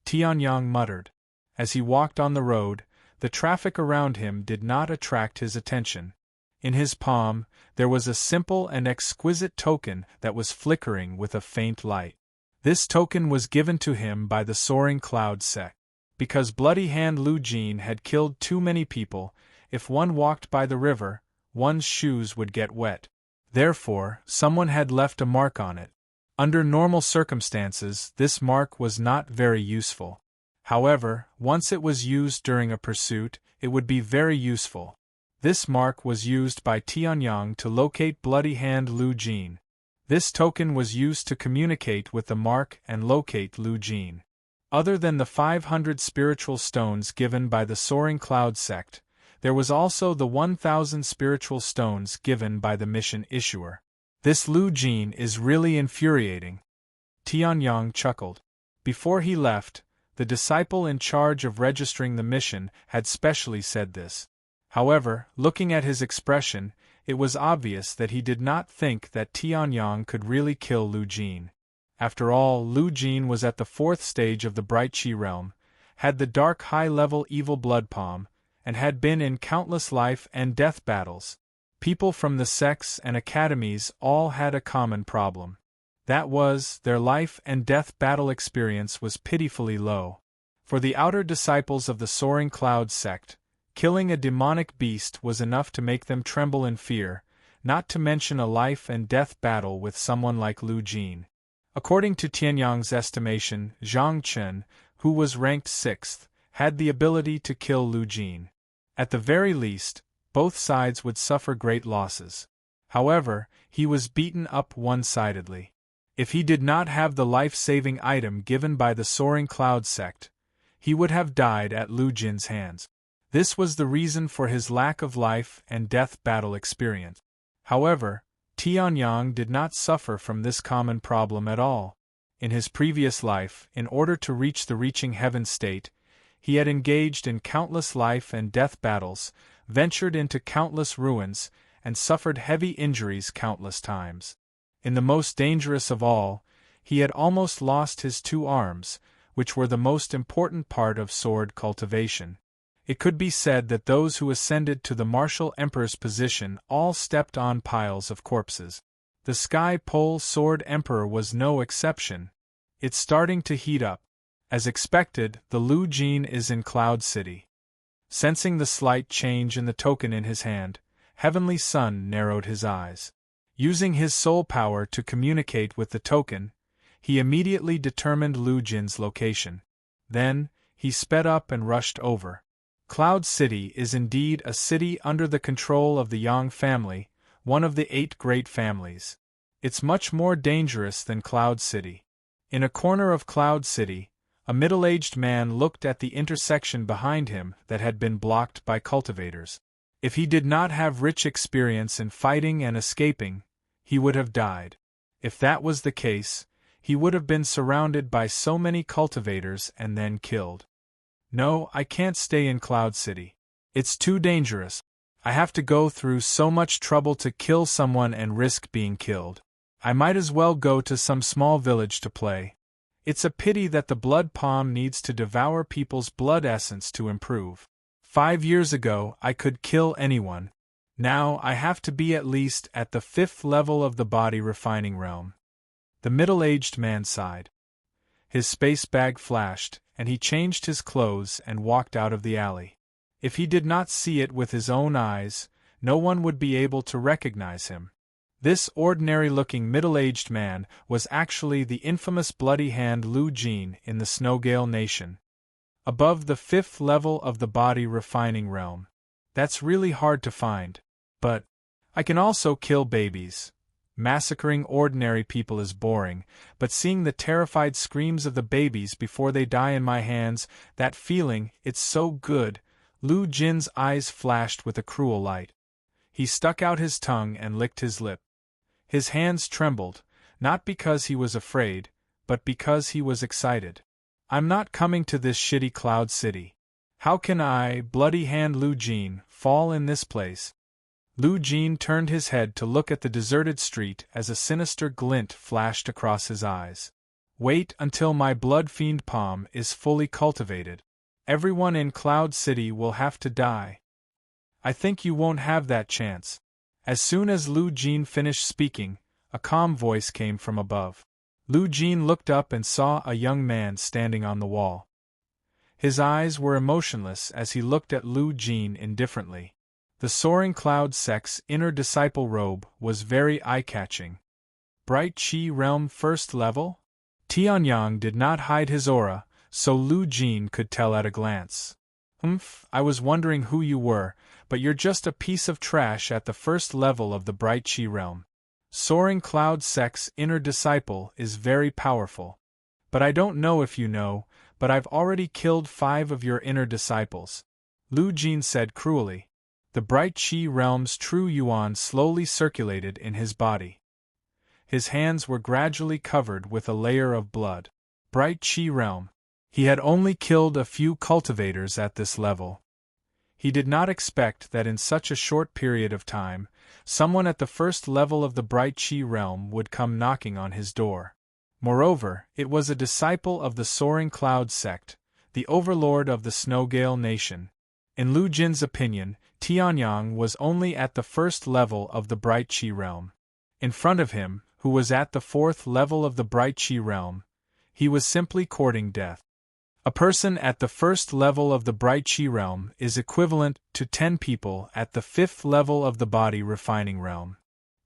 Tianyang muttered. As he walked on the road, the traffic around him did not attract his attention. In his palm, there was a simple and exquisite token that was flickering with a faint light. This token was given to him by the Soaring Cloud sect. Because Bloody Hand Lu Jin had killed too many people, if one walked by the river, one's shoes would get wet. Therefore, someone had left a mark on it. Under normal circumstances, this mark was not very useful. However, once it was used during a pursuit, it would be very useful. This mark was used by Tianyang to locate Bloody Hand Lu Jin. This token was used to communicate with the mark and locate Lu Jin. Other than the 500 spiritual stones given by the Soaring Cloud sect, there was also the 1,000 spiritual stones given by the mission issuer. This Lu Jin is really infuriating. Tianyang chuckled. Before he left, the disciple in charge of registering the mission had specially said this. However, looking at his expression, it was obvious that he did not think that Tianyang could really kill Lu Jin. After all, Lu Jin was at the 4th stage of the Bright Chi realm, had the dark high-level evil blood palm, and had been in countless life and death battles. People from the sects and academies all had a common problem. That was, their life and death battle experience was pitifully low. For the outer disciples of the Soaring Cloud sect, killing a demonic beast was enough to make them tremble in fear, not to mention a life and death battle with someone like Lu Jin. According to Tianyang's estimation, Zhang Chen, who was ranked 6th, had the ability to kill Lu Jin. At the very least, both sides would suffer great losses. However, he was beaten up one-sidedly. If he did not have the life-saving item given by the Soaring Cloud sect, he would have died at Lu Jin's hands. This was the reason for his lack of life and death battle experience. However, Tianyang did not suffer from this common problem at all. In his previous life, in order to reach the reaching heaven state, he had engaged in countless life and death battles, ventured into countless ruins, and suffered heavy injuries countless times. In the most dangerous of all, he had almost lost his 2 arms, which were the most important part of sword cultivation. It could be said that those who ascended to the martial emperor's position all stepped on piles of corpses. The Sky Pole Sword Emperor was no exception. It's starting to heat up. As expected, the Lu Jin is in Cloud City. Sensing the slight change in the token in his hand, Heavenly Sun narrowed his eyes. Using his soul power to communicate with the token, he immediately determined Lu Jin's location. Then, he sped up and rushed over. Cloud City is indeed a city under the control of the Yang family, one of the 8 great families. It's much more dangerous than Cloud City. In a corner of Cloud City, a middle-aged man looked at the intersection behind him that had been blocked by cultivators. If he did not have rich experience in fighting and escaping, he would have died. If that was the case, he would have been surrounded by so many cultivators and then killed. No, I can't stay in Cloud City. It's too dangerous. I have to go through so much trouble to kill someone and risk being killed. I might as well go to some small village to play. It's a pity that the blood palm needs to devour people's blood essence to improve. 5 years ago, I could kill anyone. Now I have to be at least at the 5th level of the body refining realm. The middle-aged man sighed. His space bag flashed, and he changed his clothes and walked out of the alley. If he did not see it with his own eyes, no one would be able to recognize him. This ordinary-looking middle-aged man was actually the infamous Bloody Hand Lu Jin in the Snowgale Nation. Above the 5th level of the body refining realm. That's really hard to find. But I can also kill babies. Massacring ordinary people is boring, but seeing the terrified screams of the babies before they die in my hands, that feeling, it's so good. Lu Jin's eyes flashed with a cruel light. He stuck out his tongue and licked his lip. His hands trembled, not because he was afraid, but because he was excited. I'm not coming to this shitty Cloud City. How can I, Bloody Hand Lu Jin, fall in this place? Lu Jin turned his head to look at the deserted street as a sinister glint flashed across his eyes. Wait until my blood-fiend palm is fully cultivated. Everyone in Cloud City will have to die. I think you won't have that chance. As soon as Lu Jin finished speaking, a calm voice came from above. Lu Jin looked up and saw a young man standing on the wall. His eyes were emotionless as he looked at Lu Jin indifferently. The soaring cloud sect's inner disciple robe was very eye-catching. Bright Chi Realm First Level? Tianyang did not hide his aura, so Lu Jin could tell at a glance. I was wondering who you were, but you're just a piece of trash at the first level of the Bright Chi Realm. Soaring Cloud Sect's inner disciple is very powerful. But I don't know if you know, but I've already killed 5 of your inner disciples. Lu Jin said cruelly. The Bright Chi Realm's true yuan slowly circulated in his body. His hands were gradually covered with a layer of blood. Bright Chi Realm. He had only killed a few cultivators at this level. He did not expect that in such a short period of time, someone at the first level of the Bright Chi Realm would come knocking on his door. Moreover, it was a disciple of the Soaring Cloud Sect, the overlord of the Snowgale Nation. In Lu Jin's opinion, Tianyang was only at the first level of the Bright Chi Realm. In front of him, who was at the 4th level of the Bright Chi Realm, he was simply courting death. A person at the first level of the Bright Chi Realm is equivalent to 10 people at the 5th level of the Body Refining Realm.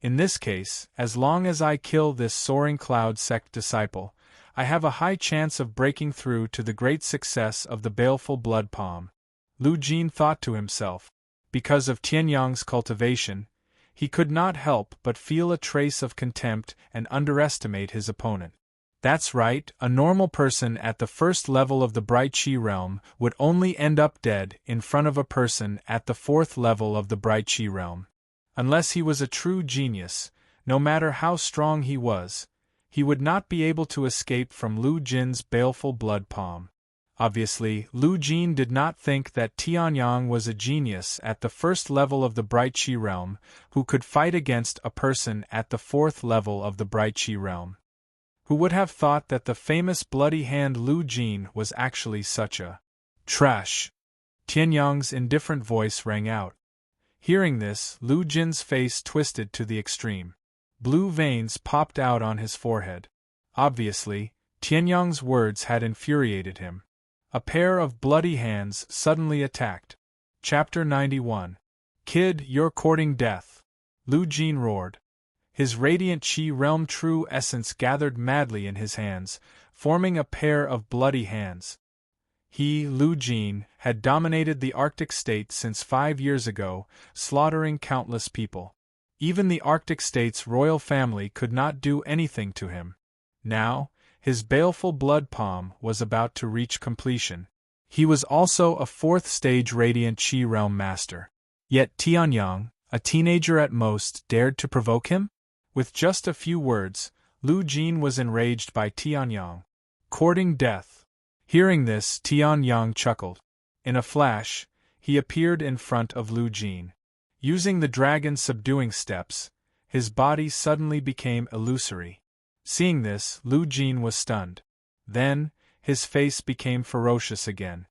In this case, as long as I kill this Soaring Cloud Sect disciple, I have a high chance of breaking through to the great success of the Baleful Blood Palm. Lu Jin thought to himself. Because of Tianyang's cultivation, he could not help but feel a trace of contempt and underestimate his opponent. That's right, a normal person at the first level of the Bright Chi Realm would only end up dead in front of a person at the 4th level of the Bright Chi Realm. Unless he was a true genius, no matter how strong he was, he would not be able to escape from Lu Jin's baleful blood palm. Obviously, Lu Jin did not think that Tianyang was a genius at the first level of the Bright Chi Realm who could fight against a person at the 4th level of the Bright Chi Realm. Who would have thought that the famous Bloody Hand Lu Jin was actually such a trash? Tianyang's indifferent voice rang out. Hearing this, Lu Jin's face twisted to the extreme. Blue veins popped out on his forehead. Obviously, Tianyang's words had infuriated him. A pair of bloody hands suddenly attacked. Chapter 91. Kid, you're courting death. Lu Jin roared. His radiant Chi Realm true essence gathered madly in his hands, forming a pair of bloody hands. He, Lu Jin, had dominated the Arctic state since 5 years ago, slaughtering countless people. Even the Arctic state's royal family could not do anything to him. Now, his baleful blood palm was about to reach completion. He was also a 4th stage Radiant Chi Realm master. Yet Tianyang, a teenager at most, dared to provoke him? With just a few words, Lu Jin was enraged by Tianyang. Courting death. Hearing this, Tianyang chuckled. In a flash, he appeared in front of Lu Jin. Using the dragon subduing steps, his body suddenly became illusory. Seeing this, Lu Jin was stunned. Then, his face became ferocious again.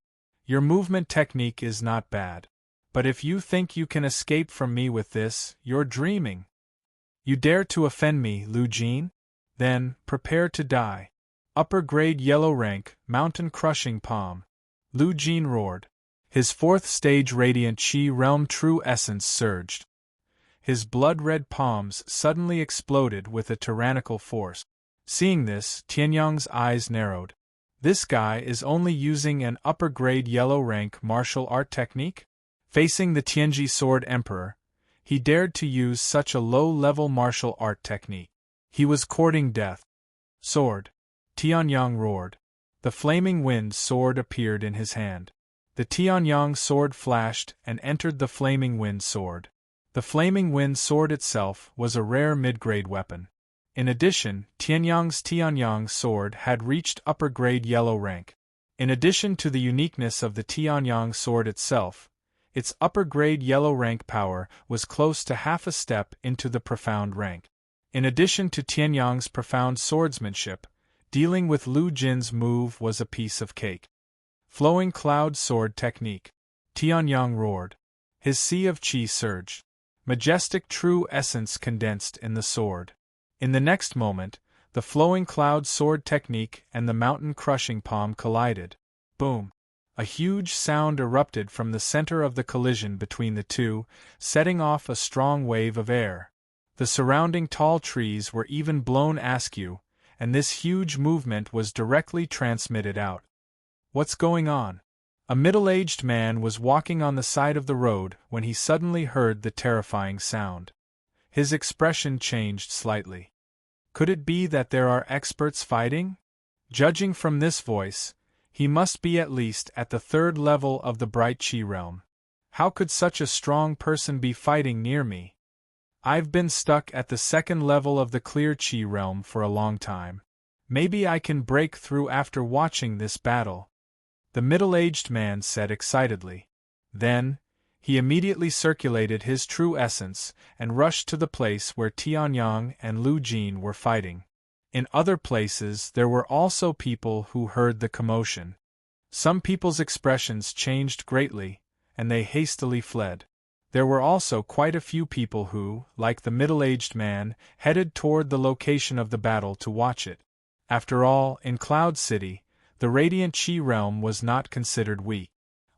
Your movement technique is not bad. But if you think you can escape from me with this, you're dreaming. You dare to offend me, Lu Jin? Then, prepare to die. Upper grade yellow rank, mountain crushing palm. Lu Jin roared. His 4th stage Radiant Chi Realm true essence surged. His blood-red palms suddenly exploded with a tyrannical force. Seeing this, Tianyang's eyes narrowed. This guy is only using an upper-grade yellow-rank martial art technique? Facing the Tianji Sword Emperor, he dared to use such a low-level martial art technique. He was courting death. Sword. Tianyang roared. The flaming wind sword appeared in his hand. The Tianyang sword flashed and entered the flaming wind sword. The flaming wind sword itself was a rare mid-grade weapon. In addition, Tianyang's Tianyang sword had reached upper-grade yellow rank. In addition to the uniqueness of the Tianyang sword itself, its upper-grade yellow rank power was close to half a step into the profound rank. In addition to Tianyang's profound swordsmanship, dealing with Lu Jin's move was a piece of cake. Flowing cloud sword technique. Tianyang roared. His sea of qi surged. Majestic true essence condensed in the sword. In the next moment, the flowing cloud sword technique and the mountain crushing palm collided. Boom! A huge sound erupted from the center of the collision between the two, setting off a strong wave of air. The surrounding tall trees were even blown askew, and this huge movement was directly transmitted out. What's going on? A middle-aged man was walking on the side of the road when he suddenly heard the terrifying sound. His expression changed slightly. Could it be that there are experts fighting? Judging from this voice, he must be at least at the third level of the bright qi realm. How could such a strong person be fighting near me? I've been stuck at the second level of the clear qi realm for a long time. Maybe I can break through after watching this battle. The middle-aged man said excitedly. Then, he immediately circulated his true essence and rushed to the place where Tianyang and Lu Jin were fighting. In other places there were also people who heard the commotion. Some people's expressions changed greatly, and they hastily fled. There were also quite a few people who, like the middle-aged man, headed toward the location of the battle to watch it. After all, in Cloud City, the radiant qi realm was not considered weak.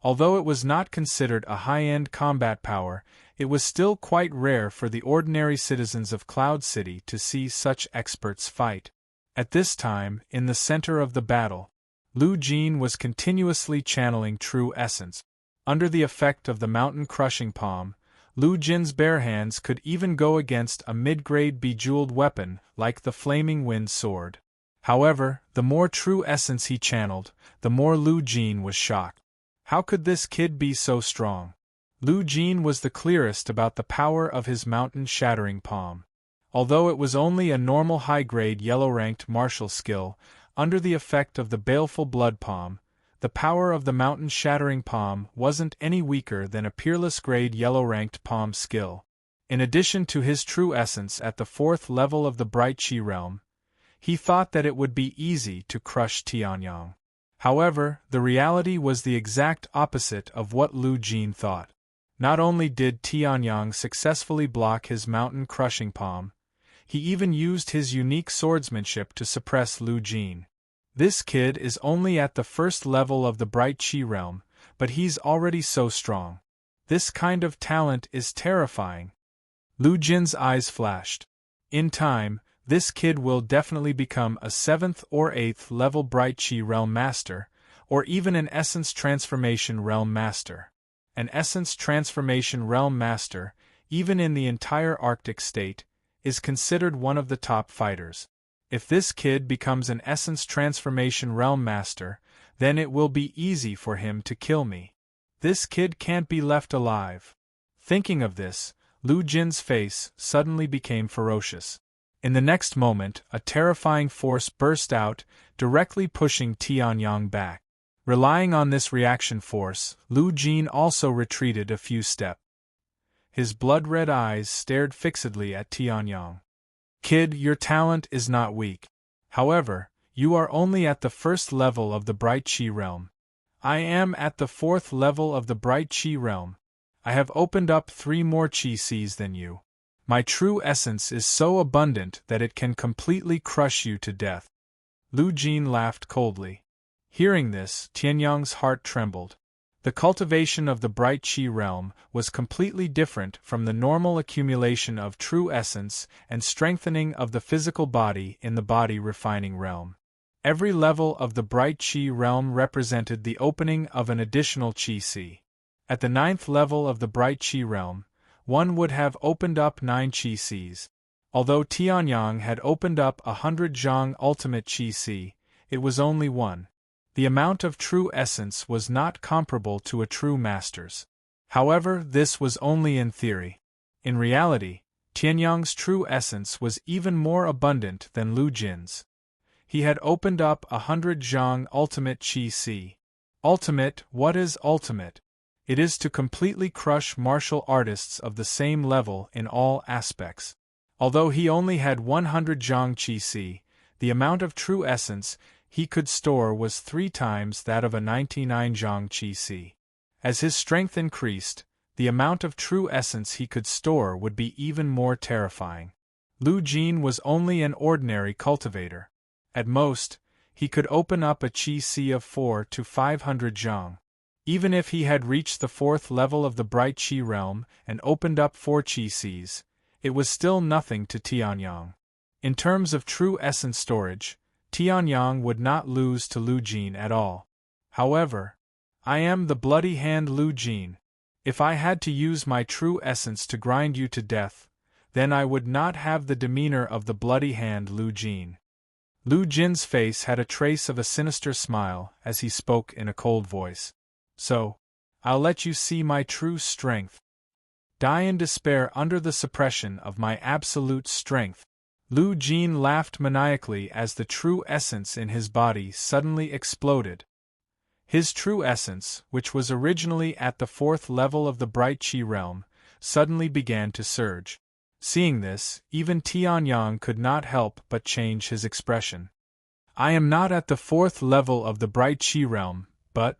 Although it was not considered a high-end combat power, it was still quite rare for the ordinary citizens of Cloud City to see such experts fight. At this time, in the center of the battle, Lu Jin was continuously channeling true essence. Under the effect of the mountain-crushing palm, Lu Jin's bare hands could even go against a mid-grade bejeweled weapon like the flaming wind sword. However, the more true essence he channeled, the more Lu Jin was shocked. How could this kid be so strong? Lu Jin was the clearest about the power of his mountain-shattering palm. Although it was only a normal high-grade yellow-ranked martial skill, under the effect of the baleful blood palm, the power of the mountain-shattering palm wasn't any weaker than a peerless-grade yellow-ranked palm skill. In addition to his true essence at the fourth level of the bright qi realm, he thought that it would be easy to crush Tianyang. However, the reality was the exact opposite of what Lu Jin thought. Not only did Tianyang successfully block his mountain-crushing palm, he even used his unique swordsmanship to suppress Lu Jin. This kid is only at the first level of the bright qi realm, but he's already so strong. This kind of talent is terrifying. Lu Jin's eyes flashed. In time, this kid will definitely become a 7th or 8th level bright qi realm master, or even an essence transformation realm master. An essence transformation realm master, even in the entire Arctic state, is considered one of the top fighters. If this kid becomes an essence transformation realm master, then it will be easy for him to kill me. This kid can't be left alive. Thinking of this, Lu Jin's face suddenly became ferocious. In the next moment, a terrifying force burst out, directly pushing Tianyang back. Relying on this reaction force, Lu Jin also retreated a few steps. His blood-red eyes stared fixedly at Tianyang. Kid, your talent is not weak. However, you are only at the first level of the bright qi realm. I am at the fourth level of the bright qi realm. I have opened up 3 more qi seas than you. My true essence is so abundant that it can completely crush you to death. Lu Jin laughed coldly. Hearing this, Tianyang's heart trembled. The cultivation of the bright qi realm was completely different from the normal accumulation of true essence and strengthening of the physical body in the body refining realm. Every level of the bright qi realm represented the opening of an additional qi sea. At the 9th level of the bright qi realm, one would have opened up 9 qi seas. Although Tianyang had opened up 100 zhang ultimate qi sea, it was only 1. The amount of true essence was not comparable to a true master's. However, this was only in theory. In reality, Tianyang's true essence was even more abundant than Lu Jin's. He had opened up 100 zhang ultimate qi si. Ultimate, what is ultimate? It is to completely crush martial artists of the same level in all aspects. Although he only had 100 zhang qi si, the amount of true essence he could store was 3 times that of a 99 zhang qi si. As his strength increased, the amount of true essence he could store would be even more terrifying. Lu Jin was only an ordinary cultivator. At most, he could open up a qi si of 4 to 500 zhang. Even if he had reached the 4th level of the bright qi realm and opened up 4 qi sis, it was still nothing to Tianyang. In terms of true essence storage, Tianyang would not lose to Lu Jin at all. However, I am the bloody hand Lu Jin. If I had to use my true essence to grind you to death, then I would not have the demeanor of the bloody hand Lu Jin. Lu Jin's face had a trace of a sinister smile as he spoke in a cold voice. So, I'll let you see my true strength. Die in despair under the suppression of my absolute strength. Lu Jin laughed maniacally as the true essence in his body suddenly exploded. His true essence, which was originally at the 4th level of the bright qi realm, suddenly began to surge. Seeing this, even Tianyang could not help but change his expression. I am not at the 4th level of the bright qi realm, but,